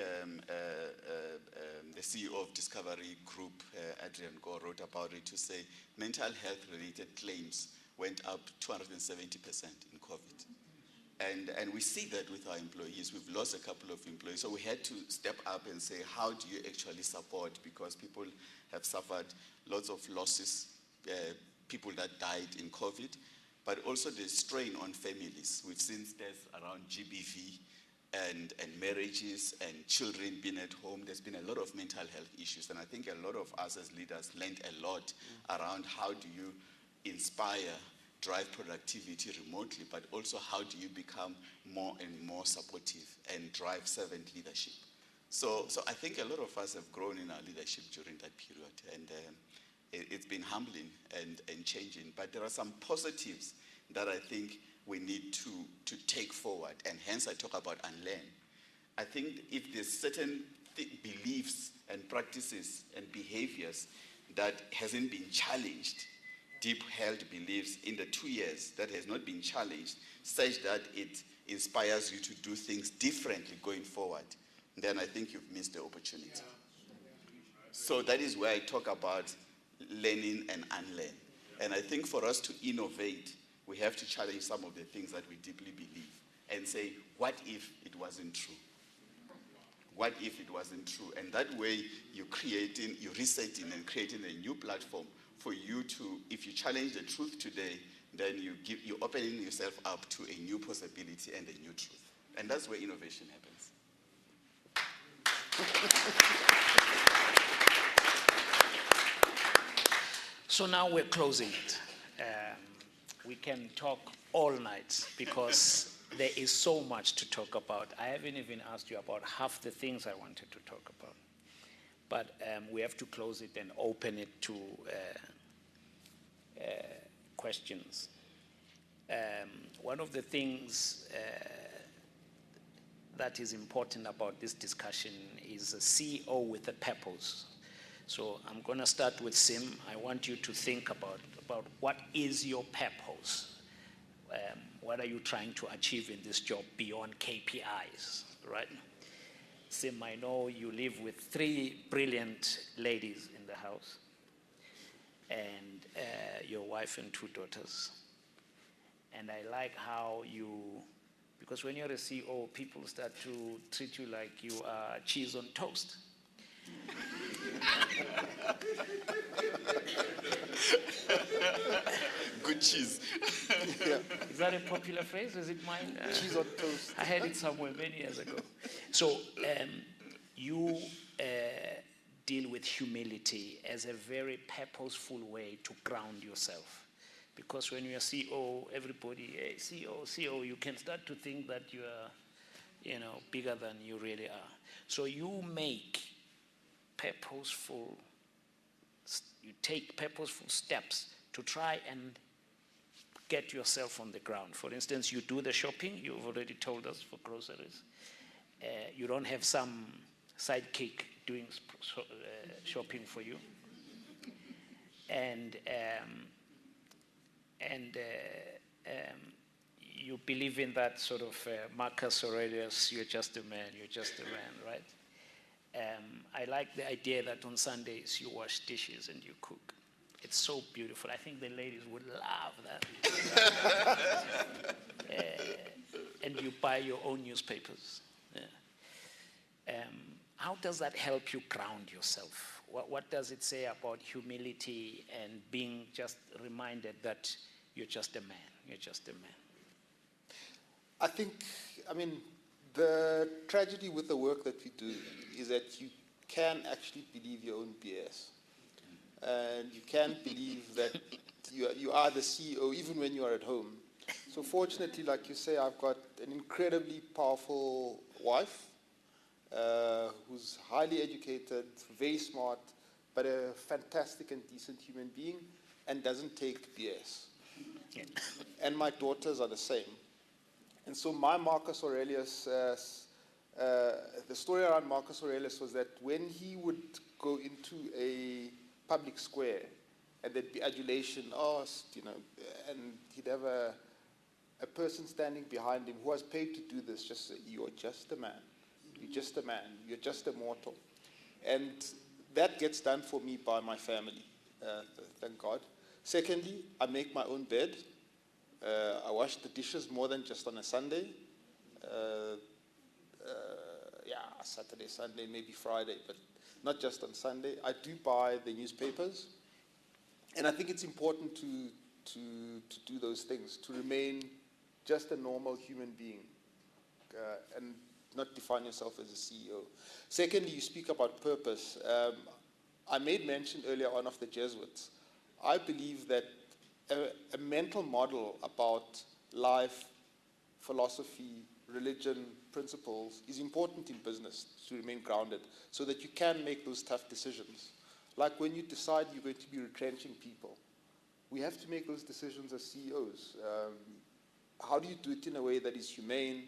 Speaker 4: the CEO of Discovery Group, Adrian Gore, wrote about it to say mental health-related claims went up 270% in COVID. And we see that with our employees. We've lost a couple of employees. So we had to step up and say, how do you actually support? Because people have suffered lots of losses, people that died in COVID, but also the strain on families. We've seen deaths around GBV and marriages and children being at home. There's been a lot of mental health issues. And I think a lot of us as leaders learned a lot around how do you inspire, drive productivity remotely, but also how do you become more and more supportive and drive servant leadership. So I think a lot of us have grown in our leadership during that period, and it's been humbling and changing. But there are some positives that I think we need to take forward, and hence I talk about unlearn. I think if there's certain beliefs and practices and behaviors that hasn't been challenged, deep-held beliefs in the 2 years that has not been challenged, such that it inspires you to do things differently going forward, then I think you've missed the opportunity. So that is where I talk about learning and unlearn. And I think for us to innovate, we have to challenge some of the things that we deeply believe and say, what if it wasn't true? What if it wasn't true? And that way you're resetting and creating a new platform for you to, if you challenge the truth today, then you're opening yourself up to a new possibility and a new truth. And that's where innovation happens.
Speaker 2: So now we're closing it. We can talk all night because there is so much to talk about. I haven't even asked you about half the things I wanted to talk about. But we have to close it and open it to questions. One of the things that is important about this discussion is a CEO with a purpose. So I'm going to start with Sim. I want you to think about what is your purpose? What are you trying to achieve in this job beyond KPIs, right? Sim, I know you live with 3 brilliant ladies in the house and your wife and 2 daughters. And I like how because when you're a CEO, people start to treat you like you are cheese on toast.
Speaker 4: Good cheese.
Speaker 2: Yeah. Is that a popular phrase? Is it mine?
Speaker 3: Cheese on toast.
Speaker 2: I heard it somewhere many years ago. So you deal with humility as a very purposeful way to ground yourself. Because when you're a CEO, everybody, hey, CEO, you can start to think that you are, bigger than you really are. So you take purposeful steps to try and get yourself on the ground. For instance, you do the shopping, you've already told us, for groceries. You don't have some sidekick doing shopping for you. And you believe in that sort of Marcus Aurelius, you're just a man, right? I like the idea that on Sundays you wash dishes and you cook. It's so beautiful. I think the ladies would love that. And you buy your own newspapers. Yeah. How does that help you ground yourself? What does it say about humility and being just reminded that you're just a man? You're just a man.
Speaker 3: I think, the tragedy with the work that we do is that you can actually believe your own BS. And you can believe that you are the CEO even when you are at home. So fortunately, like you say, I've got an incredibly powerful wife who's highly educated, very smart, but a fantastic and decent human being and doesn't take BS. Yeah. And my daughters are the same. And so my Marcus Aurelius, the story around Marcus Aurelius was that when he would go into a public square and there'd be adulation, and he'd have a person standing behind him who was paid to do this, just say, you're just a man. You're just a man. You're just a mortal. And that gets done for me by my family, thank God. Secondly, I make my own bed. I wash the dishes more than just on a Sunday. Saturday, Sunday, maybe Friday, but not just on Sunday. I do buy the newspapers, and I think it's important to do those things, to remain just a normal human being, and not define yourself as a CEO. Secondly, you speak about purpose. I made mention earlier on of the Jesuits. I believe that a mental model about life, philosophy, religion, principles is important in business to remain grounded so that you can make those tough decisions. Like when you decide you're going to be retrenching people, we have to make those decisions as CEOs. How do you do it in a way that is humane,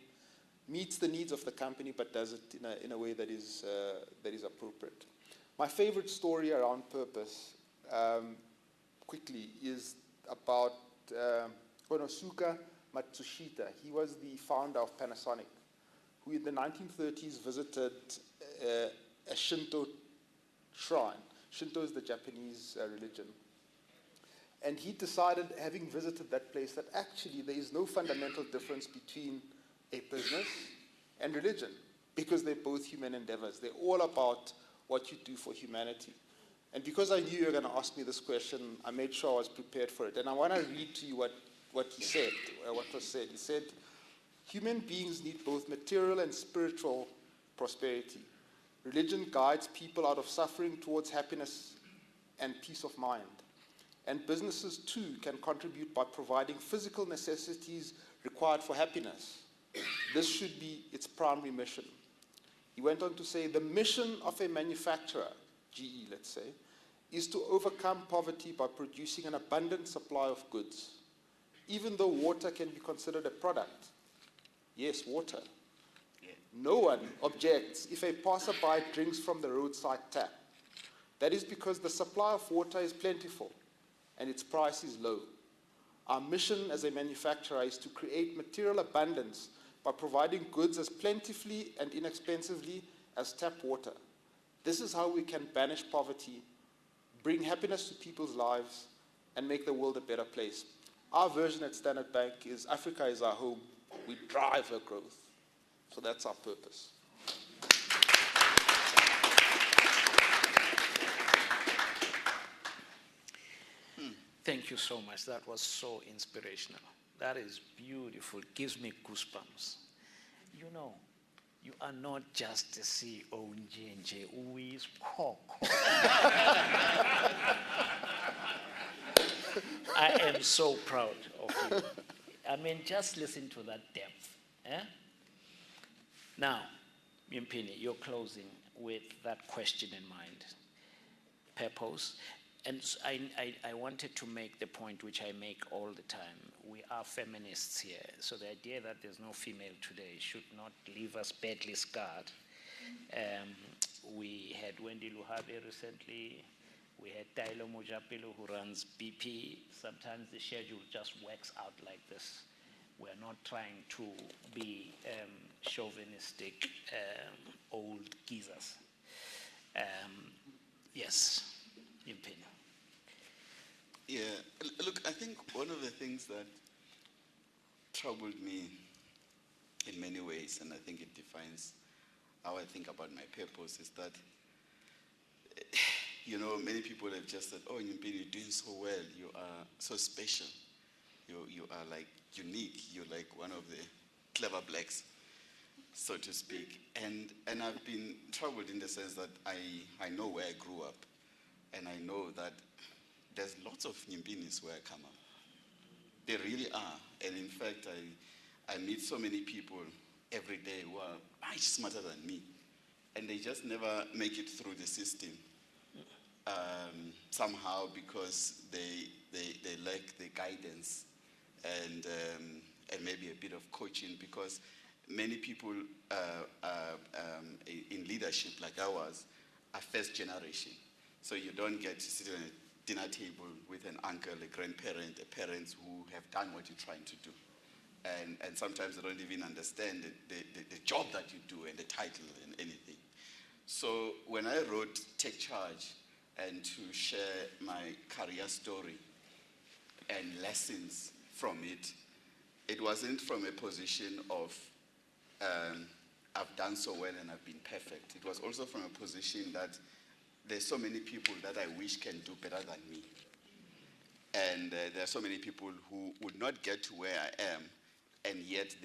Speaker 3: meets the needs of the company, but does it in a way that is appropriate? My favorite story around purpose, quickly, is about Konosuke Matsushita. He was the founder of Panasonic, who in the 1930s visited a Shinto shrine. Shinto is the Japanese religion. And he decided, having visited that place, that actually there is no fundamental difference between a business and religion, because they're both human endeavors. They're all about what you do for humanity. And because I knew you were going to ask me this question, I made sure I was prepared for it. And I want to read to you what he said, what was said. He said, human beings need both material and spiritual prosperity. Religion guides people out of suffering towards happiness and peace of mind. And businesses, too, can contribute by providing physical necessities required for happiness. This should be its primary mission. He went on to say, the mission of a manufacturer, GE, let's say, is to overcome poverty by producing an abundant supply of goods. Even though water can be considered a product, yes, water, no one objects if a passerby drinks from the roadside tap. That is because the supply of water is plentiful and its price is low. Our mission as a manufacturer is to create material abundance by providing goods as plentifully and inexpensively as tap water. This is how we can banish poverty, bring happiness to people's lives, and make the world a better place. Our version at Standard Bank is Africa is our home. We drive her growth. So that's our purpose.
Speaker 2: Thank you so much. That was so inspirational. That is beautiful. Gives me goosebumps. You know, you are not just a CEO, Njenje, who is Koko. I am so proud of you. I mean, just listen to that depth. Eh? Now, Nyimpini, you're closing with that question in mind. Purpose. And I wanted to make the point which I make all the time. We are feminists here, so the idea that there's no female today should not leave us badly scarred. We had Wendy Luhabe recently. We had Tailo Mojapelo, who runs BP. Sometimes the schedule just works out like this. We're not trying to be chauvinistic old geezers. Yes, Nimpini.
Speaker 4: Yeah, look, I think one of the things that troubled me in many ways, and I think it defines how I think about my purpose, is that, you know, many people have just said, oh, Nyimpini, you're doing so well, you are so special, you are like unique, you're like one of the clever blacks, so to speak. And I've been troubled in the sense that I know where I grew up, and I know that there's lots of Nyimpinis where I come up. They really are. And in fact, I meet so many people every day who are much smarter than me. And they just never make it through the system somehow because they lack the guidance and maybe a bit of coaching, because many people in leadership like ours are first generation. So you don't get to sit on a dinner table with an uncle, a grandparent, a parents who have done what you're trying to do. And sometimes they don't even understand the job that you do and the title and anything. So when I wrote Take Charge and to share my career story and lessons from it, it wasn't from a position of I've done so well and I've been perfect. It was also from a position that there's so many people that I wish can do better than me. And there are so many people who would not get to where I am, and yet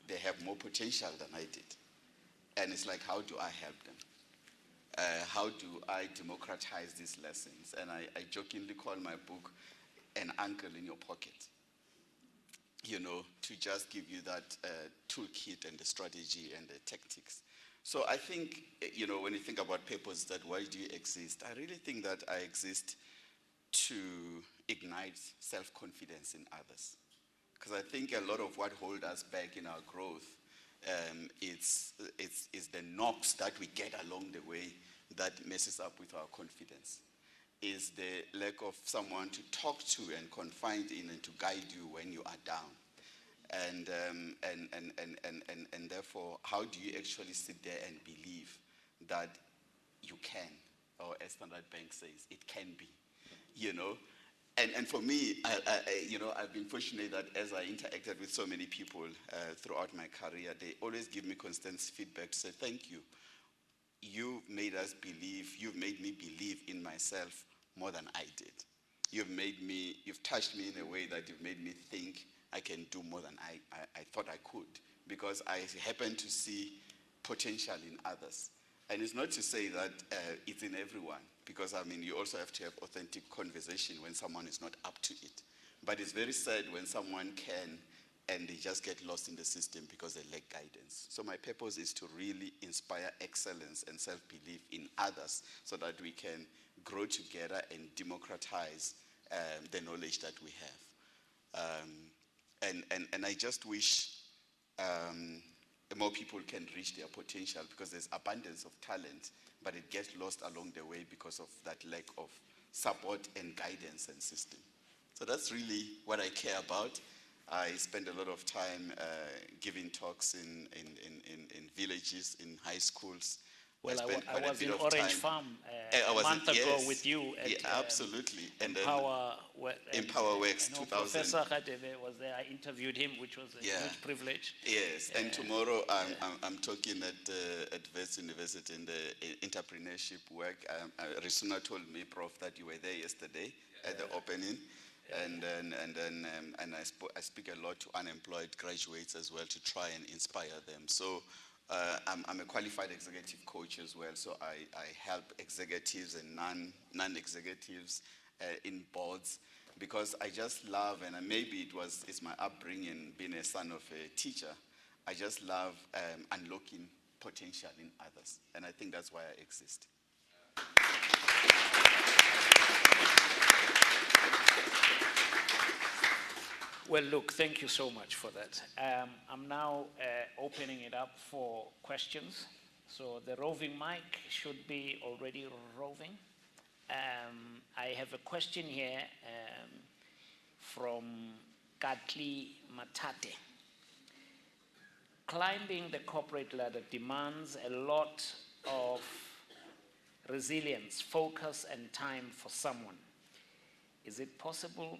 Speaker 4: they have more potential than I did. And it's like, how do I help them? How do I democratize these lessons? And I jokingly call my book an uncle in your pocket, you know, to just give you that toolkit and the strategy and the tactics. So I think, you know, when you think about purpose, that why do you exist? I really think that I exist to ignite self-confidence in others. Because I think a lot of what holds us back in our growth is the knocks that we get along the way that messes up with our confidence. Is the lack of someone to talk to and confide in and to guide you when you are down. And therefore, how do you actually sit there and believe that you can, or as Standard Bank says, it can be, you know? And for me, you know, I've been fortunate that as I interacted with so many people throughout my career, they always give me constant feedback to say, thank you. You've made us believe, you've made me believe in myself more than I did. You've touched me in a way that you've made me think I can do more than I thought I could, because I happen to see potential in others. And it's not to say that it's in everyone, because I mean, you also have to have authentic conversation when someone is not up to it. But it's very sad when someone can and they just get lost in the system because they lack guidance. So my purpose is to really inspire excellence and self-belief in others so that we can grow together and democratize the knowledge that we have. And I just wish more people can reach their potential, because there's abundance of talent, but it gets lost along the way because of that lack of support and guidance and system. So that's really what I care about. I spend a lot of time giving talks in villages, in high schools.
Speaker 2: Well, I was in Orange Farm a month ago with you at
Speaker 4: absolutely. And
Speaker 2: Empower
Speaker 4: Works 2000.
Speaker 2: Professor Khadebe was there. I interviewed him, which was a huge privilege.
Speaker 4: Yes, and tomorrow I'm talking at Wits University in the entrepreneurship work. Risuna told me, Prof, that you were there yesterday at the opening. And I speak a lot to unemployed graduates as well to try and inspire them. So I'm a qualified executive coach as well. So I help executives and non-executives in boards, because I just love, and maybe it's my upbringing being a son of a teacher, I just love unlocking potential in others. And I think that's why I exist.
Speaker 2: Well, look, thank you so much for that. I'm now opening it up for questions. So the roving mic should be already roving. I have a question here from Katli Matate. Climbing the corporate ladder demands a lot of resilience, focus, and time for someone. Is it possible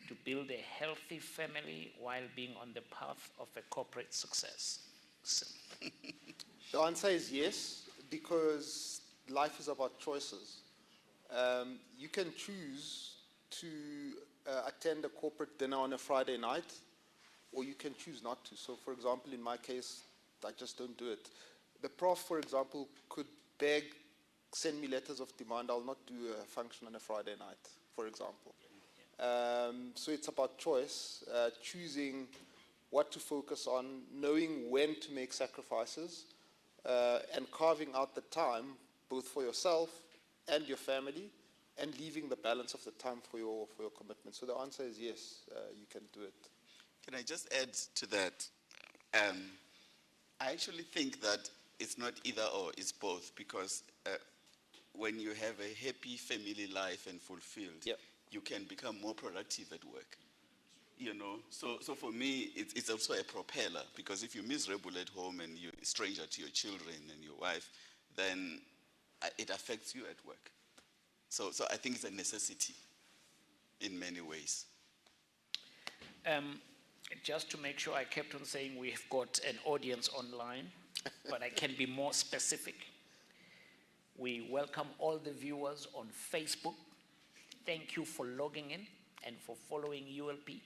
Speaker 2: to build a healthy family while being on the path of a corporate success?
Speaker 3: The answer is yes, because life is about choices. You can choose to attend a corporate dinner on a Friday night, or you can choose not to. So, for example, in my case, I just don't do it. The prof, for example, could beg, send me letters of demand. I'll not do a function on a Friday night, for example. So it's about choice, choosing what to focus on, knowing when to make sacrifices, and carving out the time both for yourself and your family, and leaving the balance of the time for your commitment. So the answer is yes, you can do it.
Speaker 4: Can I just add to that? I actually think that it's not either or, it's both, because when you have a happy family life and fulfilled, you can become more productive at work. You know, so for me, it's also a propeller, because if you're miserable at home and you're a stranger to your children and your wife, then it affects you at work. So I think it's a necessity in many ways.
Speaker 2: just to make sure, I kept on saying we've got an audience online, but I can be more specific. We welcome all the viewers on Facebook. Thank you for logging in and for following ULP.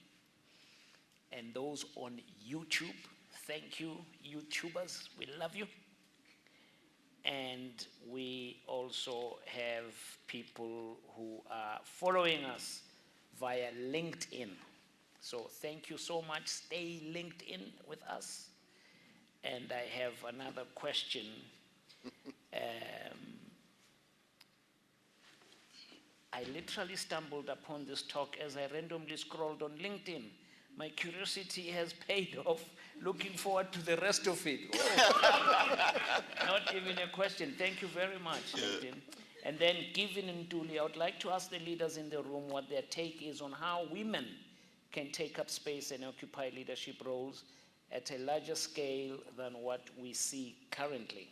Speaker 2: And those on YouTube, thank you, YouTubers, we love you. And we also have people who are following us via LinkedIn. So thank you so much. Stay linked in with us. And I have another question. I literally stumbled upon this talk as I randomly scrolled on LinkedIn. My curiosity has paid off. Looking forward to the rest of it. Oh. Not even a question. Thank you very much, LinkedIn. And then Given Ntuli, I would like to ask the leaders in the room what their take is on how women can take up space and occupy leadership roles at a larger scale than what we see currently,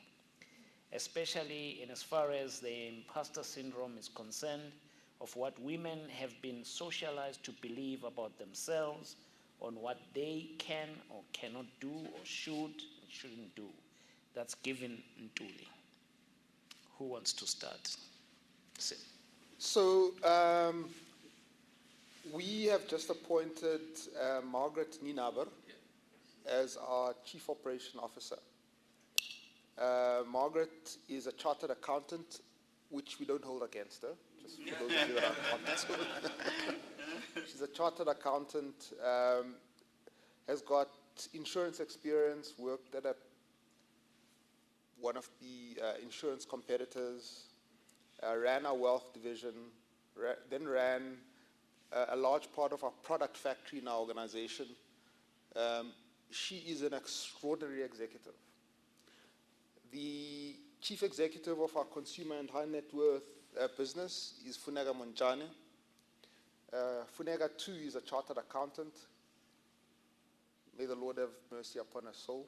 Speaker 2: especially in as far as the imposter syndrome is concerned, of what women have been socialized to believe about themselves, on what they can or cannot do or should and shouldn't do. That's Given Ntuli. Who wants to start? Sim.
Speaker 3: So we have just appointed Margaret Ninaber as our Chief Operation Officer. Margaret is a chartered accountant, which we don't hold against her, just for those of you that are accountants. She's a chartered accountant, has got insurance experience, worked at one of the insurance competitors, ran our wealth division, then ran a large part of our product factory in our organization. She is an extraordinary executive. The chief executive of our consumer and high net worth business is Funeka Monjane. Funeka too is a chartered accountant. May the Lord have mercy upon her soul.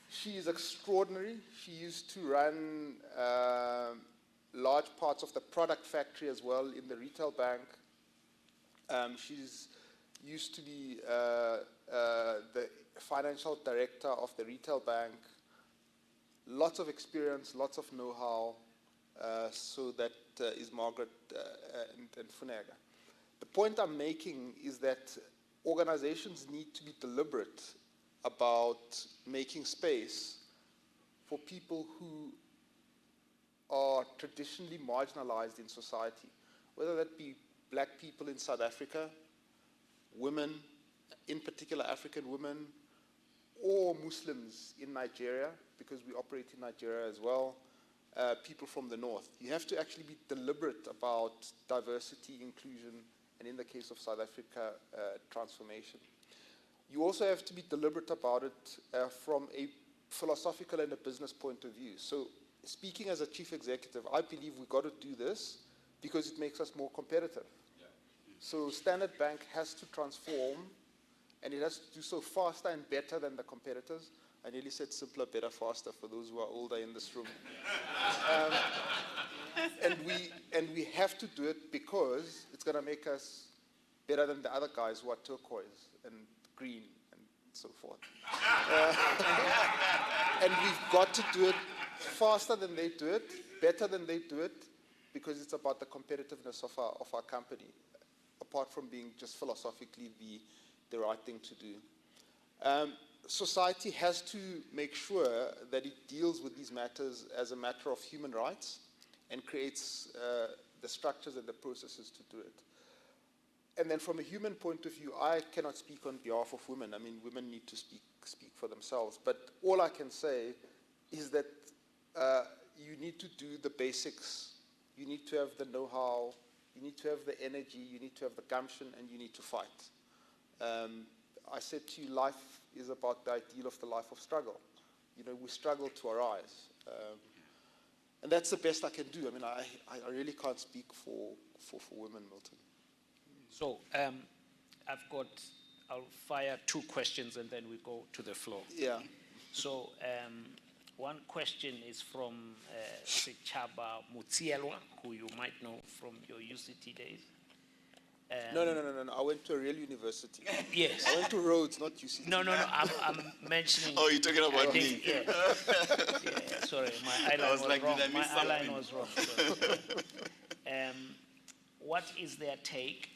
Speaker 3: She is extraordinary. She used to run large parts of the product factory as well in the retail bank. She's used to be the financial director of the retail bank. Lots of experience, lots of know-how. So that is Margaret and Funeka. The point I'm making is that organizations need to be deliberate about making space for people who are traditionally marginalized in society, whether that be black people in South Africa, women, in particular African women, or Muslims in Nigeria, because we operate in Nigeria as well, people from the north. You have to actually be deliberate about diversity, inclusion, and in the case of South Africa, transformation. You also have to be deliberate about it from a philosophical and a business point of view. So speaking as a chief executive, I believe we've got to do this because it makes us more competitive. Yeah. So Standard Bank has to transform, and it has to do so faster and better than the competitors. I nearly said simpler, better, faster for those who are older in this room. And we have to do it because it's going to make us better than the other guys who are turquoise and green and so forth. And we've got to do it faster than they do it, better than they do it, because it's about the competitiveness of our company, apart from being just philosophically the right thing to do. Society has to make sure that it deals with these matters as a matter of human rights and creates the structures and the processes to do it. And then from a human point of view, I cannot speak on behalf of women. I mean, women need to speak for themselves. But all I can say is that you need to do the basics. You need to have the know-how. You need to have the energy. You need to have the gumption, and you need to fight. I said to you, life is about the ideal of the life of struggle. You know, we struggle to arise. And that's the best I can do. I mean, I really can't speak for women, Milton.
Speaker 2: So I'll fire two questions and then we go to the floor.
Speaker 3: Yeah.
Speaker 2: So one question is from Tshabalala, who you might know from your UCT days.
Speaker 3: No. I went to a real university.
Speaker 2: Yes.
Speaker 3: I went to Rhodes, not UCT.
Speaker 2: No. I'm mentioning.
Speaker 4: Oh, you're talking about me?
Speaker 2: Yeah. Yeah. Sorry, my eyeline was
Speaker 4: like,
Speaker 2: wrong.
Speaker 4: did I
Speaker 2: My
Speaker 4: miss
Speaker 2: eyeline
Speaker 4: something?
Speaker 2: was wrong. Sorry. What is their take,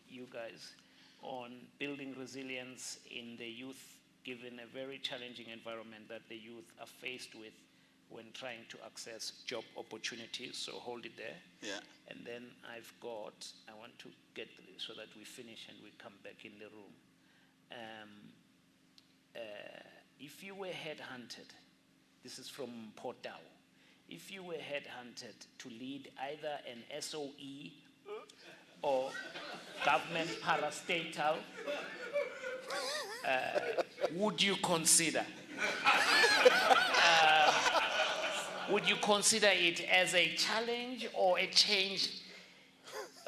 Speaker 2: you guys, on building resilience in the youth, given a very challenging environment that the youth are faced with when trying to access job opportunities? So hold it there.
Speaker 4: Yeah.
Speaker 2: And then I want to get so that we finish and we come back in the room. If you were headhunted, this is from Port Dow, if you were headhunted to lead either an SOE or government parastatal, would you consider? Would you consider it as a challenge or a change,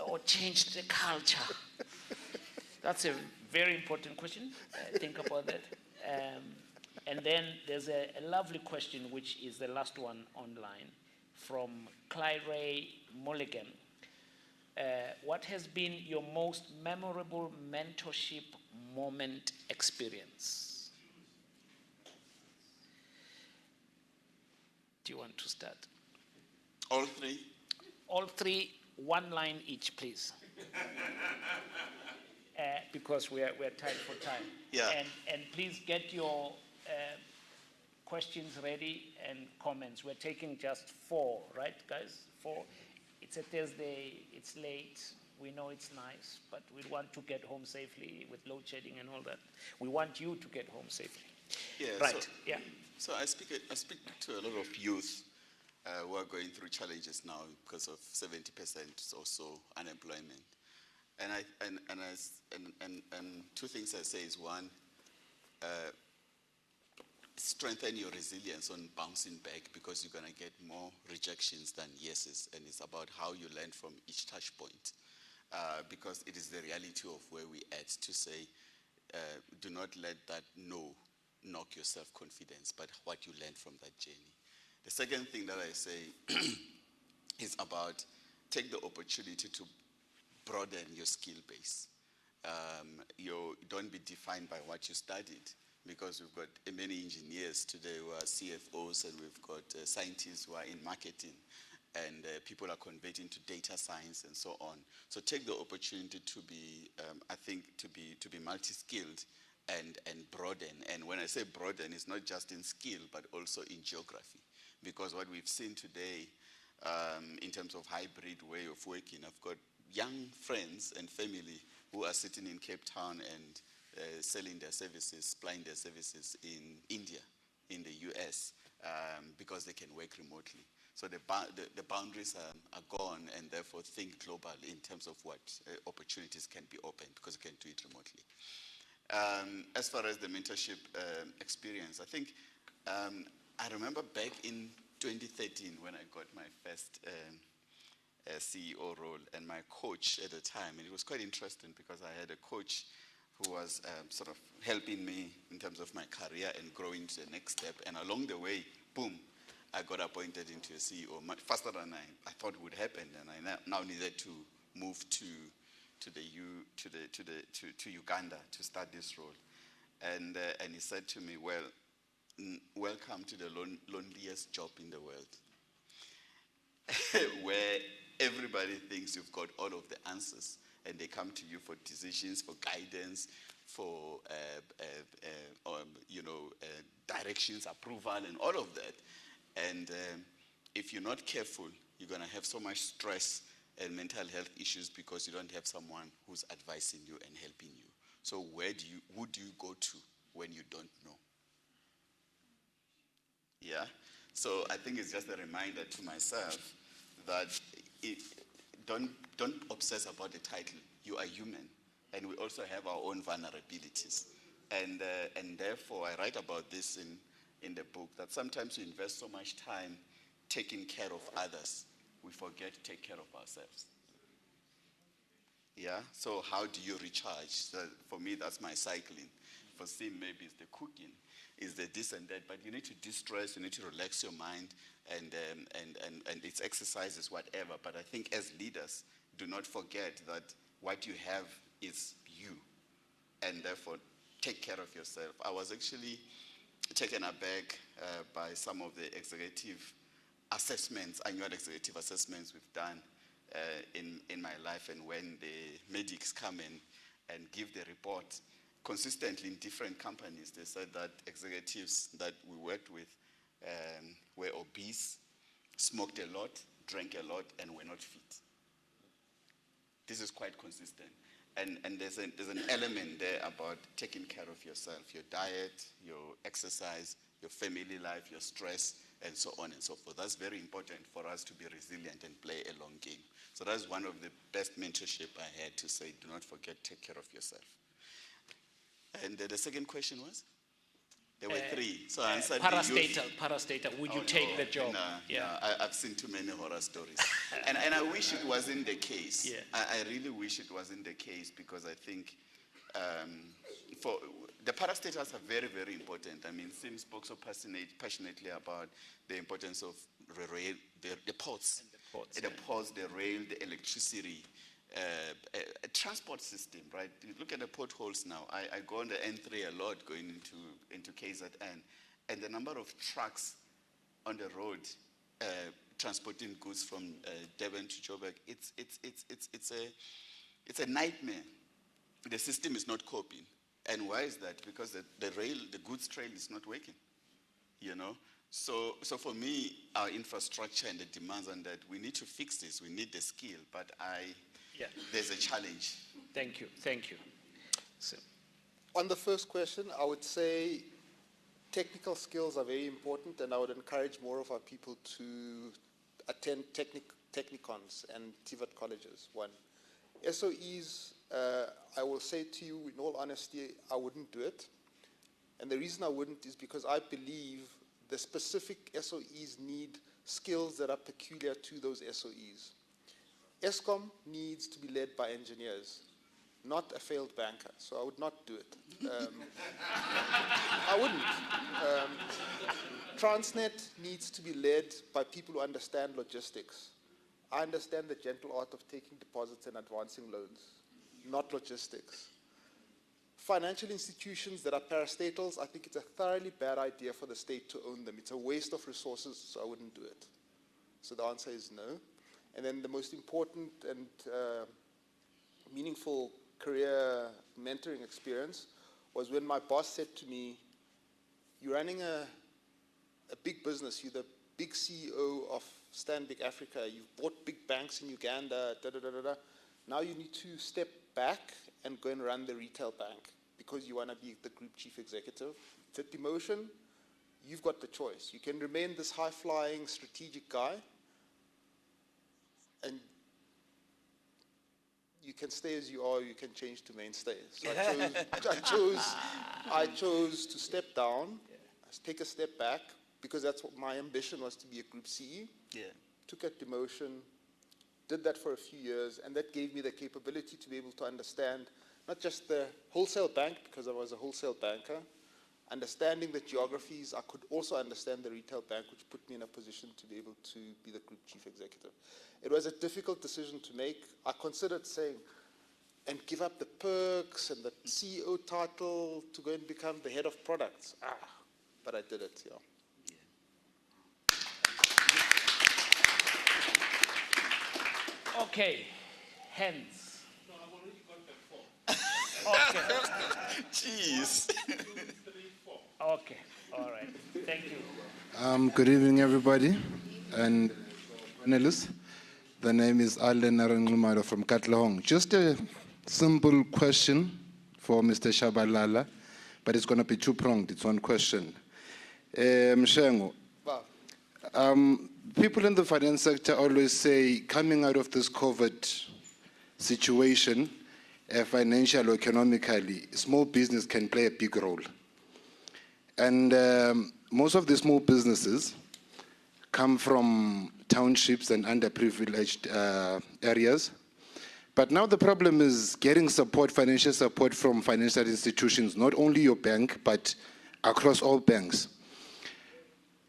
Speaker 2: or change the culture? That's a very important question. Think about that. And then there's a lovely question, which is the last one online, from Clyde Mulligan. What has been your most memorable mentorship moment experience? Do you want to start?
Speaker 4: All three?
Speaker 2: All three, one line each, please. Because we're tight for time.
Speaker 4: Yeah.
Speaker 2: And please get your questions ready and comments. We're taking just 4, right, guys? 4. It's a Thursday, it's late. We know it's nice, but we want to get home safely with load shedding and all that. We want you to get home safely.
Speaker 4: Yeah.
Speaker 2: Right, yeah.
Speaker 4: So I speak to a lot of youth who are going through challenges now because of 70% or so unemployment. And two things I say is, one, strengthen your resilience on bouncing back, because you're going to get more rejections than yeses, and it's about how you learn from each touch point, because it is the reality of where we at, to say, do not let that no knock your self-confidence, but what you learn from that journey. The second thing that I say is about take the opportunity to broaden your skill base. You don't be defined by what you studied, because we've got many engineers today who are CFOs, and we've got scientists who are in marketing, and people are converting to data science and so on. So take the opportunity to be, I think, to be multi-skilled and broaden. And when I say broaden, it's not just in skill, but also in geography. Because what we've seen today, in terms of hybrid way of working, I've got young friends and family who are sitting in Cape Town and selling their services, supplying their services in India, in the US, because they can work remotely. So the boundaries are gone, and therefore think global in terms of what opportunities can be opened, because you can do it remotely. As far as the mentorship experience, I think I remember back in 2013 when I got my first CEO role, and my coach at the time, and it was quite interesting because I had a coach who was sort of helping me in terms of my career and growing to the next step. And along the way, boom, I got appointed into a CEO much faster than I thought would happen, and I now needed to move to Uganda to start this role. And he said to me, well, welcome to the loneliest job in the world, where everybody thinks you've got all of the answers, and they come to you for decisions, for guidance, for directions, approval, and all of that. And if you're not careful, you're going to have so much stress and mental health issues because you don't have someone who's advising you and helping you. So who do you go to when you don't know? Yeah. So I think it's just a reminder to myself that don't obsess about the title. You are human, and we also have our own vulnerabilities. And therefore, I write about this in the book, that sometimes we invest so much time taking care of others, we forget to take care of ourselves. Yeah, so how do you recharge? So for me, that's my cycling. For Sim, maybe it's the cooking, it's the this and that, but you need to de-stress, you need to relax your mind, and it's exercises, whatever. But I think as leaders, do not forget that what you have is you, and therefore take care of yourself. I was actually taken aback by some of the executive assessments, annual executive assessments we've done in my life, and when the medics come in and give the report consistently in different companies, they said that executives that we worked with were obese, smoked a lot, drank a lot, and were not fit. This is quite consistent. And there's an element there about taking care of yourself, your diet, your exercise, your family life, your stress, and so on and so forth. That's very important for us to be resilient and play a long game. So that's one of the best mentorship I had, to say, do not forget, take care of yourself. And the second question was? There were three. So I answered
Speaker 2: parastatal, would you take the job?
Speaker 4: No, I've seen too many horror stories. and I wish it wasn't the case.
Speaker 2: Yeah.
Speaker 4: I really wish it wasn't the case, because I think for the parastatals are very, very important. I mean, Sim spoke so passionately about the importance of the ports. The ports, the rail, the electricity, a transport system, right? You look at the potholes now. I go on the N3 a lot going into KZN, and the number of trucks on the road transporting goods from Durban to Joburg, it's a nightmare. The system is not coping. And why is that? Because the goods trail is not working, you know? So for me, our infrastructure and the demands on that, we need to fix this. We need the skill, but there's a challenge.
Speaker 2: Thank you. So.
Speaker 3: On the first question, I would say technical skills are very important, and I would encourage more of our people to attend technicons and TVET colleges. One, SOEs, I will say to you in all honesty, I wouldn't do it. And the reason I wouldn't is because I believe the specific SOEs need skills that are peculiar to those SOEs. ESCOM needs to be led by engineers, not a failed banker, so I would not do it. I wouldn't. Transnet needs to be led by people who understand logistics. I understand the gentle art of taking deposits and advancing loans, not logistics. Financial institutions that are parastatals, I think it's a thoroughly bad idea for the state to own them. It's a waste of resources, so I wouldn't do it. So the answer is no. And then the most important and meaningful career mentoring experience was when my boss said to me, you're running a big business, you're the big CEO of Stanbic Africa, you've bought big banks in Uganda, Now you need to step back and go and run the retail bank because you want to be the group chief executive. It's a demotion. You've got the choice. You can remain this high-flying strategic guy, and you can stay as you are, you can change to mainstay. So I chose to step down, take a step back, because that's what my ambition was, to be a group CE.
Speaker 4: Yeah.
Speaker 3: Took a demotion, did that for a few years, and that gave me the capability to be able to understand not just the wholesale bank, because I was a wholesale banker, understanding the geographies. I could also understand the retail bank, which put me in a position to be able to be the group chief executive. It was a difficult decision to make. I considered saying, and give up the perks and the CEO title to go and become the head of products. But I did it, yeah.
Speaker 2: Okay, hands.
Speaker 5: No, I've already got the 4.
Speaker 2: Okay.
Speaker 4: Jeez.
Speaker 5: 1, 2, 3, 4.
Speaker 2: Okay, all right. Thank you.
Speaker 6: Good evening, everybody, and panelists. The name is Allen Narangumalo from Katlehong. Just a simple question for Mr. Tshabalala, but it's going to be two-pronged. It's one question. Mshengo, people in the finance sector always say, coming out of this COVID situation, financially or economically, small business can play a big role. And most of the small businesses come from townships and underprivileged areas. But now the problem is getting support, financial support from financial institutions, not only your bank, but across all banks.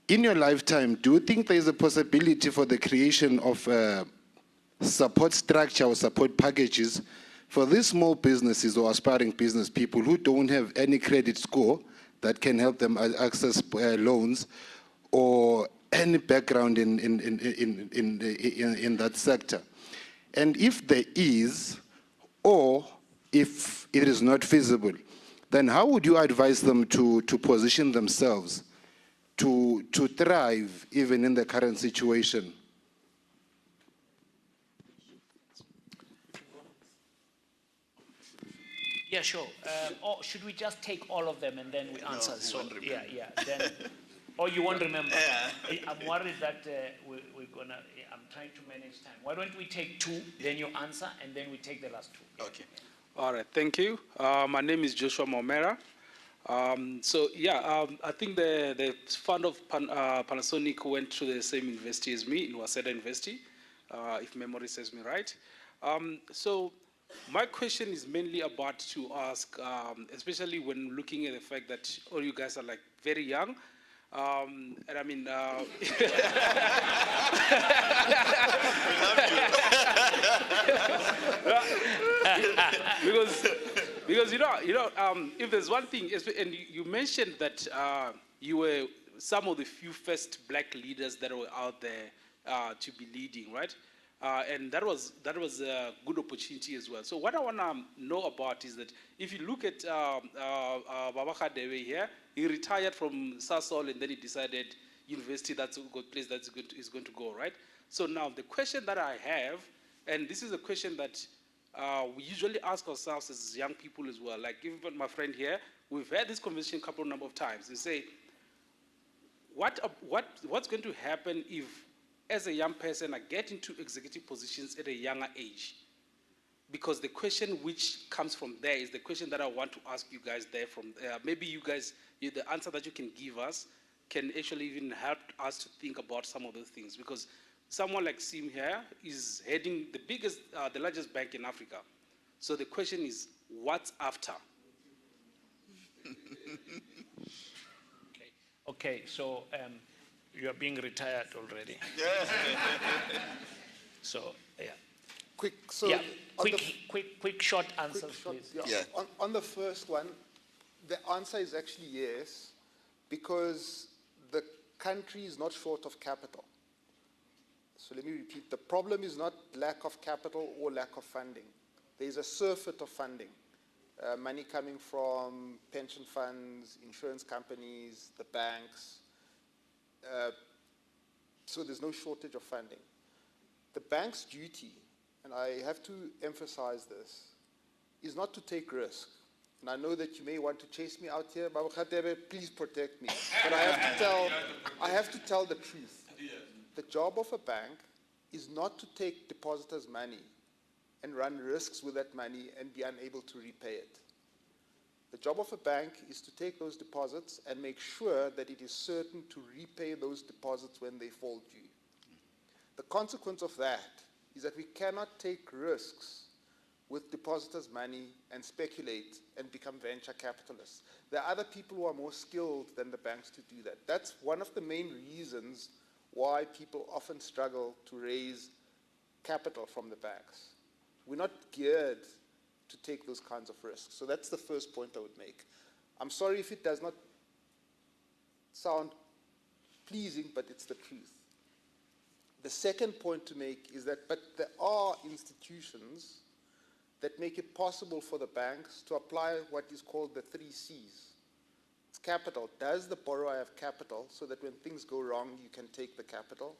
Speaker 6: In your lifetime, do you think there is a possibility for the creation of a support structure or support packages For these small businesses or aspiring business people who don't have any credit score that can help them access loans or any background in that sector. And if there is, or if it is not feasible, then how would you advise them to position themselves to thrive even in the current situation?
Speaker 2: Yeah, sure. Or should we just take all of them and then we answer? So, yeah. Then, or you won't remember. I'm worried that we're gonna. I'm trying to manage time. Why don't we take two, then you answer, and then we take the last two?
Speaker 4: Okay.
Speaker 5: All right, thank you. My name is Joshua Momera. I think the founder of Panasonic went to the same university as me, in Waseda University, if memory serves me right. So my question is mainly about to ask, especially when looking at the fact that all you guys are like very young, and I mean, because if there's one thing, and you mentioned that you were some of the few first black leaders that were out there to be leading, right? And that was a good opportunity as well. So what I want to know about is that if you look at Baba Khadewe here, he retired from Sasol and then he decided university, that's a good place that's is going to go, right? So now the question that I have, and this is a question that we usually ask ourselves as young people as well, like even my friend here, we've had this conversation a couple of number of times. They say, what's going to happen if, as a young person, I get into executive positions at a younger age? Because the question which comes from there is the question that I want to ask you guys there from maybe you guys, the answer that you can give us can actually even help us to think about some of those things. Because someone like Sim here is heading the largest bank in Africa. So the question is, what's after?
Speaker 2: Okay, so you are being retired already. So, yeah. Quick short answers, please.
Speaker 3: Yeah. On the first one, the answer is actually yes, because the country is not short of capital. So let me repeat, the problem is not lack of capital or lack of funding. There is a surfeit of funding. Money coming from pension funds, insurance companies, the banks. So there's no shortage of funding. The bank's duty, and I have to emphasize this, is not to take risk. And I know that you may want to chase me out here, Baba Khadewe, please protect me. But I have to tell the truth. The job of a bank is not to take depositors' money and run risks with that money and be unable to repay it. The job of a bank is to take those deposits and make sure that it is certain to repay those deposits when they fall due. The consequence of that is that we cannot take risks with depositors' money and speculate and become venture capitalists. There are other people who are more skilled than the banks to do that. That's one of the main reasons why people often struggle to raise capital from the banks. We're not geared to take those kinds of risks. So that's the first point I would make. I'm sorry if it does not sound pleasing, but it's the truth. The second point to make is that, but there are institutions that make it possible for the banks to apply what is called the 3 C's. It's capital. Does the borrower have capital so that when things go wrong, you can take the capital?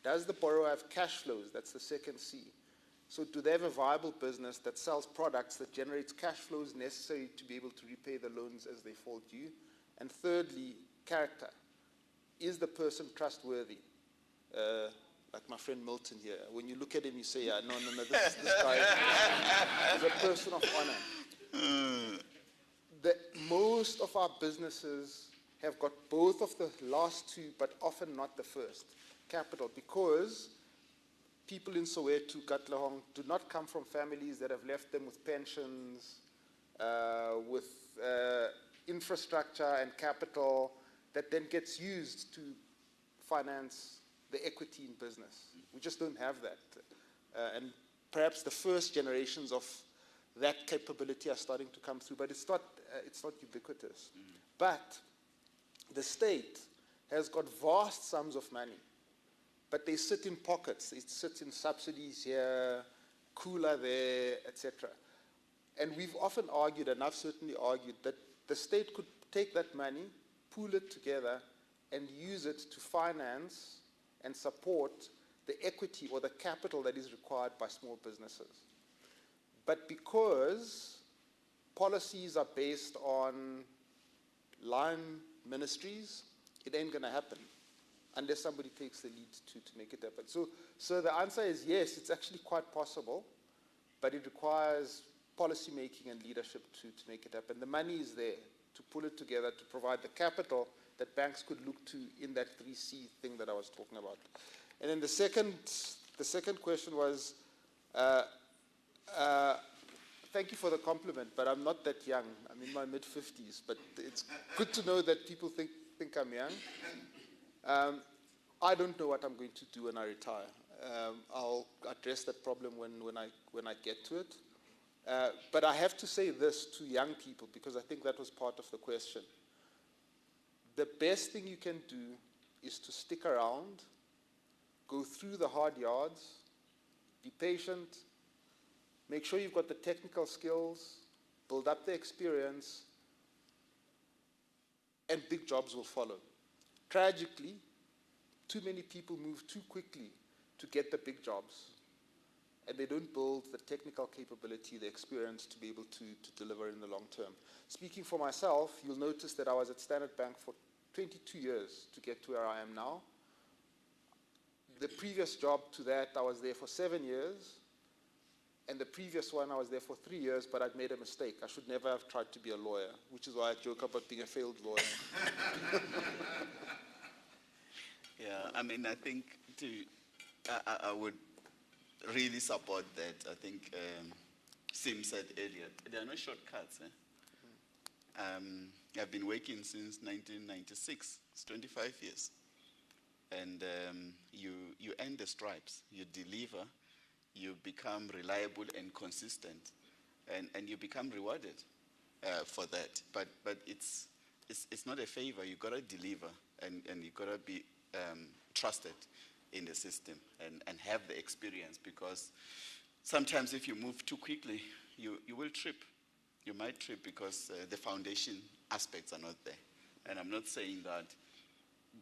Speaker 3: Does the borrower have cash flows? That's the second C. So do they have a viable business that sells products that generates cash flows necessary to be able to repay the loans as they fall due? And thirdly, character. Is the person trustworthy? Like my friend Milton here. When you look at him, you say, yeah, no, this guy is a person of honor. Most of our businesses have got both of the last two, but often not the first. Capital, because people in Soweto, Katlehong, do not come from families that have left them with pensions, with infrastructure and capital that then gets used to finance the equity in business. We just don't have that. And perhaps the first generations of that capability are starting to come through, but it's not ubiquitous. But the state has got vast sums of money, but they sit in pockets. It sits in subsidies here, cooler there, etc. And we've often argued, and I've certainly argued, that the state could take that money, pool it together, and use it to finance and support the equity or the capital that is required by small businesses. But because policies are based on line ministries, it ain't going to happen unless somebody takes the lead to make it happen. So the answer is yes, it's actually quite possible, but it requires policy making and leadership to make it happen. The money is there to pull it together, to provide the capital that banks could look to in that 3C thing that I was talking about. And then the second question was, thank you for the compliment, but I'm not that young. I'm in my mid-50s, but it's good to know that people think I'm young. I don't know what I'm going to do when I retire. I'll address that problem when I get to it. But I have to say this to young people, because I think that was part of the question. The best thing you can do is to stick around, go through the hard yards, be patient, make sure you've got the technical skills, build up the experience, and big jobs will follow. Tragically, too many people move too quickly to get the big jobs, and they don't build the technical capability, the experience to be able to deliver in the long term. Speaking for myself, you'll notice that I was at Standard Bank for 22 years to get to where I am now. The previous job to that, I was there for 7 years, and the previous one, I was there for 3 years, but I'd made a mistake. I should never have tried to be a lawyer, which is why I joke about being a failed lawyer.
Speaker 4: Yeah, I mean, I think I would really support that. I think Sim said earlier, there are no shortcuts. I've been working since 1996. It's 25 years. And you earn the stripes. You deliver. You become reliable and consistent. And you become rewarded for that. But it's not a favor. You've got to deliver. And you've got to be trusted in the system and have the experience, because sometimes if you move too quickly, you will trip. You might trip because the foundation aspects are not there. And I'm not saying that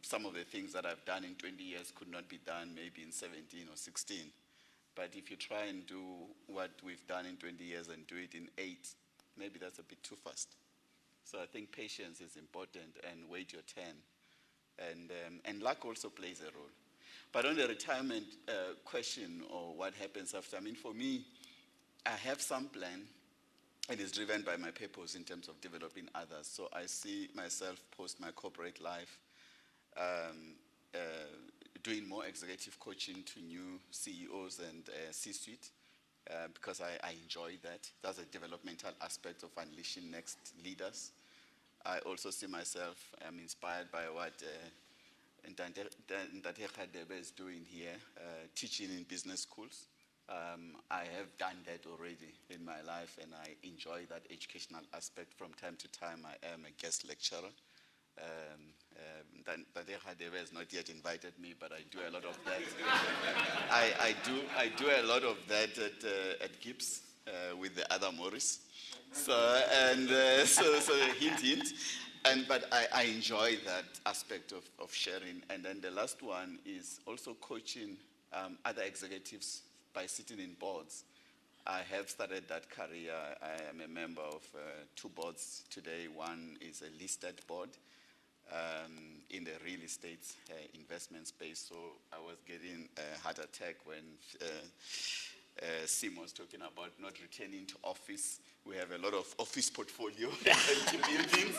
Speaker 4: some of the things that I've done in 20 years could not be done maybe in 17 or 16. But if you try and do what we've done in 20 years and do it in 8, maybe that's a bit too fast. So I think patience is important, and wait your turn. And luck also plays a role. But on the retirement question, or what happens after, I mean, for me, I have some plan, and it's driven by my purpose in terms of developing others. So I see myself post my corporate life doing more executive coaching to new CEOs and C-suite, because I enjoy that. That's a developmental aspect of unleashing next leaders. I also see myself, I'm inspired by what Ntate Khadebe is doing here, teaching in business schools. I have done that already in my life, and I enjoy that educational aspect. From time to time, I am a guest lecturer. Ntate Khadebe has not yet invited me, but I do a lot of that. I do a lot of that at Gibbs with the other Morris. So hint. But I enjoy that aspect of sharing. And then the last one is also coaching other executives by sitting in boards. I have started that career. I am a member of 2 boards today. One is a listed board in the real estate investment space. So I was getting a heart attack when Sim was talking about not returning to office. We have a lot of office portfolio in buildings,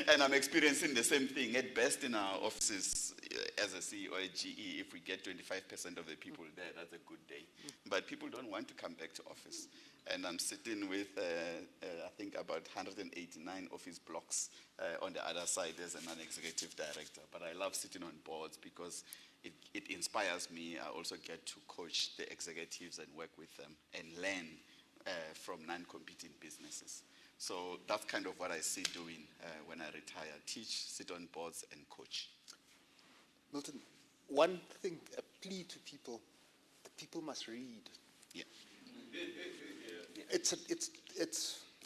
Speaker 4: and I'm experiencing the same thing. At best, in our offices, as a CEO at GE, if we get 25% of the people there, that's a good day. But people don't want to come back to office. And I'm sitting with, I think, about 189 office blocks on the other side as a non-executive director. But I love sitting on boards because it inspires me. I also get to coach the executives and work with them and learn from non-competing businesses. So that's kind of what I see doing when I retire: teach, sit on boards, and coach.
Speaker 3: Milton, one thing, a plea to people: the people must read.
Speaker 4: Yeah.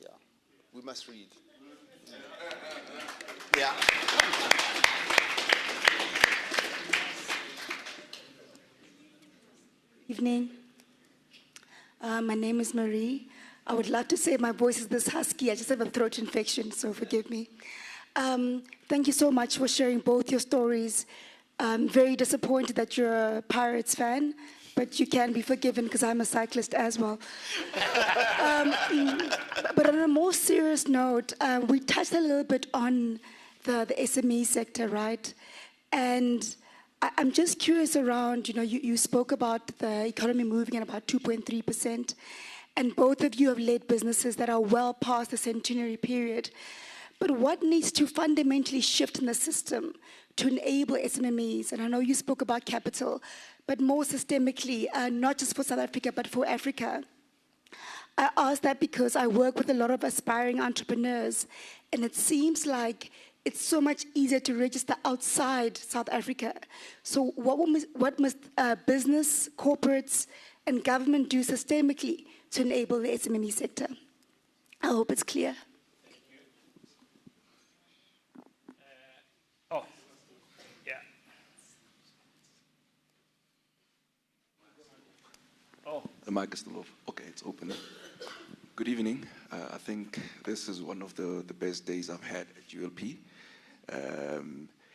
Speaker 3: Yeah, we must read. Yeah.
Speaker 7: Evening. My name is Marie. I would love to say my voice is this husky. I just have a throat infection, so forgive me. Thank you so much for sharing both your stories. I'm very disappointed that you're a Pirates fan, but you can be forgiven because I'm a cyclist as well. But on a more serious note, we touched a little bit on the SME sector, right? And I'm just curious around, you spoke about the economy moving at about 2.3%, and both of you have led businesses that are well past the centenary period. But what needs to fundamentally shift in the system to enable SMMEs? And I know you spoke about capital, but more systemically, not just for South Africa, but for Africa. I ask that because I work with a lot of aspiring entrepreneurs, and it seems like it's so much easier to register outside South Africa. So what must business, corporates, and government do systemically to enable the SMME sector? I hope it's clear.
Speaker 8: The mic is still off. Okay, it's open. Good evening. I think this is one of the best days I've had at ULP.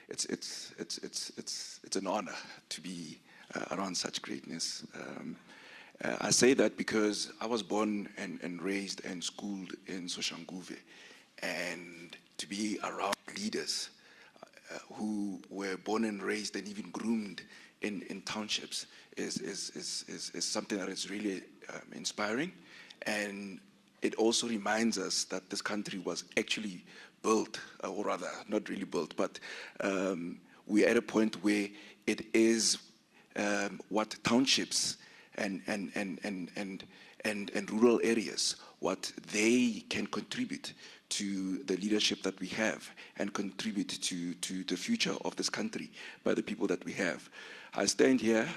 Speaker 8: It's an honor to be around such greatness. I say that because I was born and raised and schooled in Soshanguve, and to be around leaders who were born and raised and even groomed in townships is something that is really inspiring. And it also reminds us that this country was actually built, or rather, not really built, but we're at a point where it is what townships and rural areas, what they can contribute to the leadership that we have and contribute to the future of this country by the people that we have. I stand here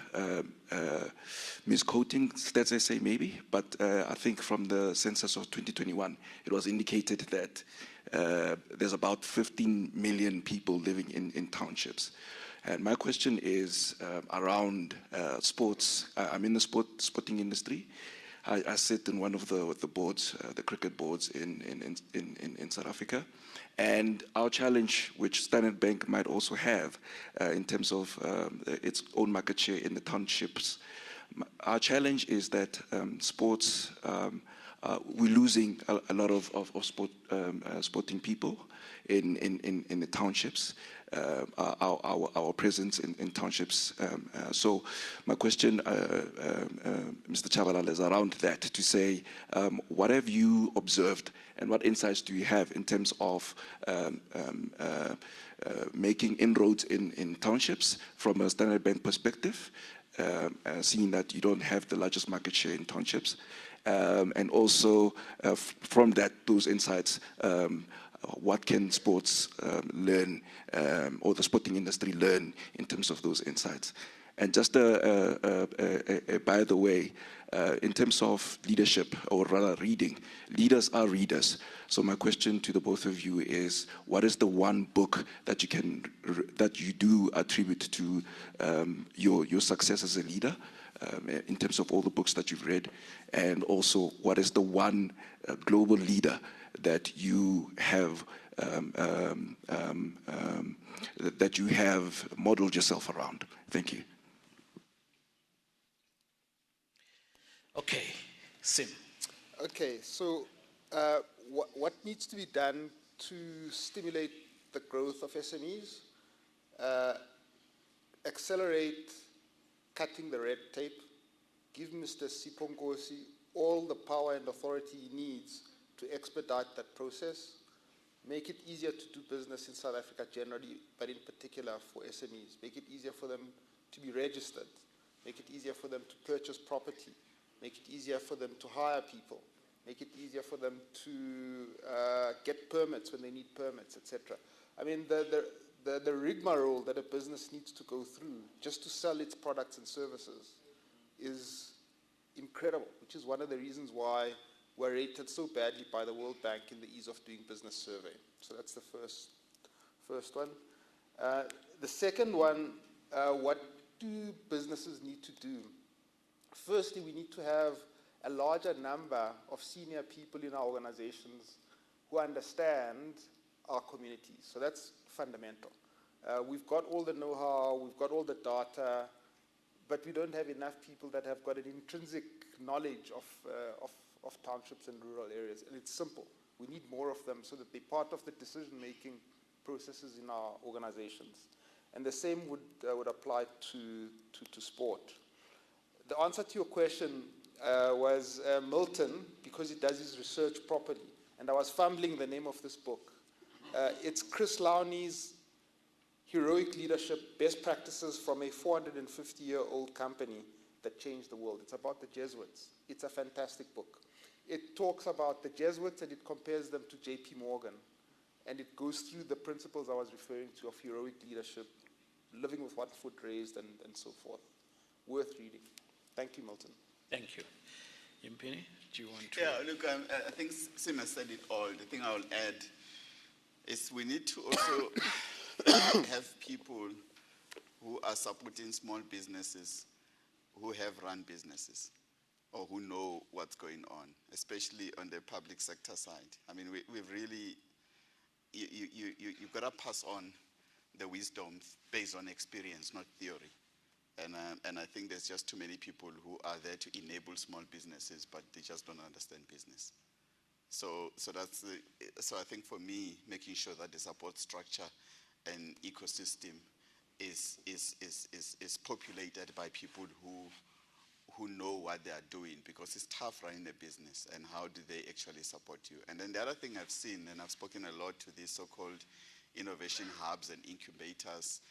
Speaker 8: misquoting stats, I say maybe, but I think from the census of 2021, it was indicated that there's about 15 million people living in townships. And my question is around sports. I'm in the sporting industry. I sit in one of the boards, the cricket boards in South Africa. And our challenge, which Standard Bank might also have in terms of its own market share in the townships, our challenge is that sports, we're losing a lot of sporting people in the townships. Our presence in townships. So my question, Mr. Tshabalala, is around that, to say, what have you observed and what insights do you have in terms of making inroads in townships from a Standard Bank perspective, seeing that you don't have the largest market share in townships, and also from those insights, what can sports learn, or the sporting industry learn in terms of those insights? And just by the way, in terms of leadership, or rather reading, leaders are readers. So my question to the both of you is, what is the one book that you do attribute to your success as a leader, in terms of all the books that you've read? And also, what is the one global leader that you have modeled yourself around? Thank you.
Speaker 2: Okay, Sim.
Speaker 3: Okay, so what needs to be done to stimulate the growth of SMEs? Accelerate cutting the red tape, give Mr. Sipongosi all the power and authority he needs to expedite that process, make it easier to do business in South Africa generally, but in particular for SMEs. Make it easier for them to be registered, make it easier for them to purchase property, make it easier for them to hire people, make it easier for them to get permits when they need permits, etc. I mean, the rigmarole that a business needs to go through just to sell its products and services is incredible, which is one of the reasons why we're rated so badly by the World Bank in the Ease of Doing Business survey. So that's the first one. The second one, what do businesses need to do? Firstly, we need to have a larger number of senior people in our organizations who understand our communities. So that's fundamental. We've got all the know-how, we've got all the data, but we don't have enough people that have got an intrinsic knowledge of townships and rural areas. And it's simple. We need more of them so that they're part of the decision-making processes in our organizations. And the same would apply to sport. The answer to your question was Milton, because he does his research properly. And I was fumbling the name of this book. It's Chris Lowney's Heroic Leadership, Best Practices from a 450-year-old company that changed the world. It's about the Jesuits. It's a fantastic book. It talks about the Jesuits and it compares them to J.P. Morgan. And it goes through the principles I was referring to of heroic leadership, living with one foot raised, and so forth. Worth reading. Thank you, Milton.
Speaker 9: Thank you. Nyimpini, do you want to?
Speaker 4: Yeah, look, I think Smes said it all. The thing I will add is we need to also have people who are supporting small businesses who have run businesses or who know what's going on, especially on the public sector side. I mean, we've really, you've got to pass on the wisdom based on experience, not theory. And I think there's just too many people who are there to enable small businesses, but they just don't understand business. So I think for me, making sure that the support structure and ecosystem is populated by people who know what they are doing, because it's tough running a business, and how do they actually support you? And then the other thing I've seen, and I've spoken a lot to these so-called innovation hubs and incubators,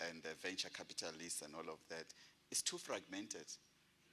Speaker 4: and the venture capitalists and all of that, is too fragmented.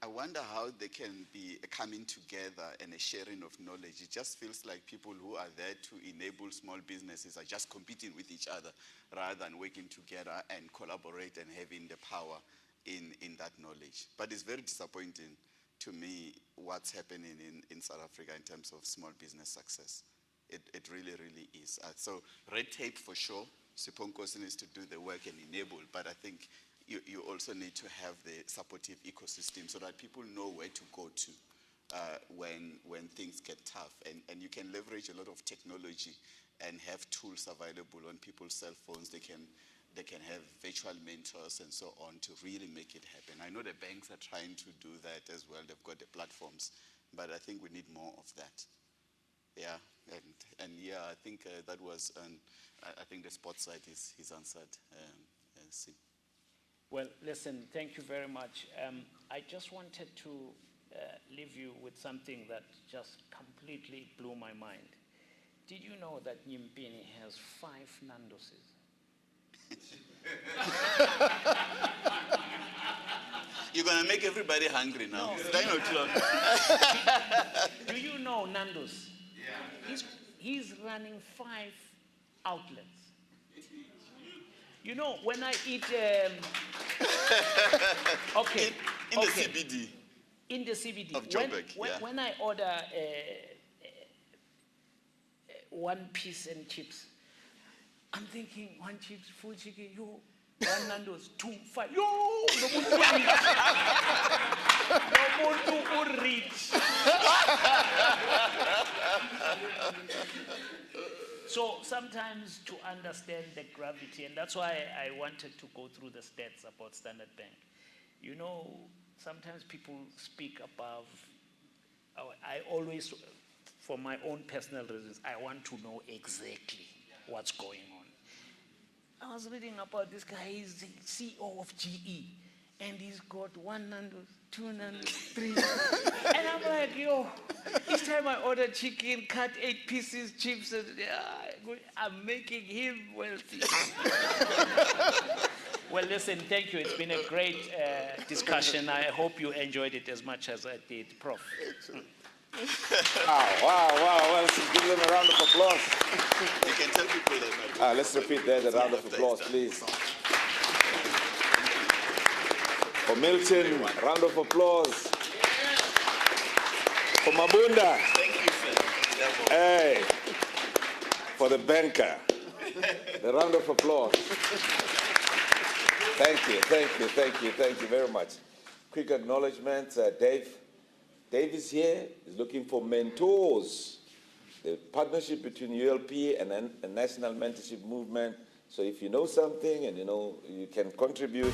Speaker 4: I wonder how they can be coming together and a sharing of knowledge. It just feels like people who are there to enable small businesses are just competing with each other rather than working together and collaborate and having the power in that knowledge. But it's very disappointing to me what's happening in South Africa in terms of small business success. It really, really is. So red tape for sure. Siponkosi needs to do the work and enable, but I think you also need to have the supportive ecosystem so that people know where to go to when things get tough. And you can leverage a lot of technology and have tools available on people's cell phones. They can have virtual mentors and so on to really make it happen. I know the banks are trying to do that as well. They've got the platforms, but I think we need more of that. Yeah, and yeah, I think that was, I think the sports side is answered.
Speaker 2: Well, listen, thank you very much. I just wanted to leave you with something that just completely blew my mind. Did you know that Nyimpini has 5 Nandoses?
Speaker 4: You're going to make everybody hungry now.
Speaker 2: No.
Speaker 4: It's 9 o'clock.
Speaker 2: Do you know Nando's? Yeah. He's running 5 outlets. You know, when I eat... okay.
Speaker 4: In the CBD.
Speaker 2: In the CBD.
Speaker 4: Of Joburg,
Speaker 2: when I order 1 piece and chips, I'm thinking 1 chips, full chicken, yo, 1 Nando's, 2, 5, yo, no rich. So sometimes to understand the gravity, and that's why I wanted to go through the stats about Standard Bank. You know, sometimes people speak above. I always, for my own personal reasons, I want to know exactly what's going on. I was reading about this guy, he's the CEO of GE, and he's got 1 Nando's, 2 Nando's, 3 and I'm like, yo, each time I order chicken, cut 8 pieces, chips, and, I'm making him wealthy. Well, listen, thank you. It's been a great discussion. I hope you enjoyed it as much as I did, Prof.
Speaker 10: Wow. Well, let's give them a round of applause.
Speaker 4: You can tell people that.
Speaker 10: Let's repeat that, a round of applause, please. For Milton, a round of applause. For Mabunda.
Speaker 4: Thank you, sir.
Speaker 10: Hey. For the banker. A round of applause. Thank you very much. Quick acknowledgements, Dave. Dave is here, he's looking for mentors. The partnership between ULP and a national mentorship movement. So if you know something and you know you can contribute,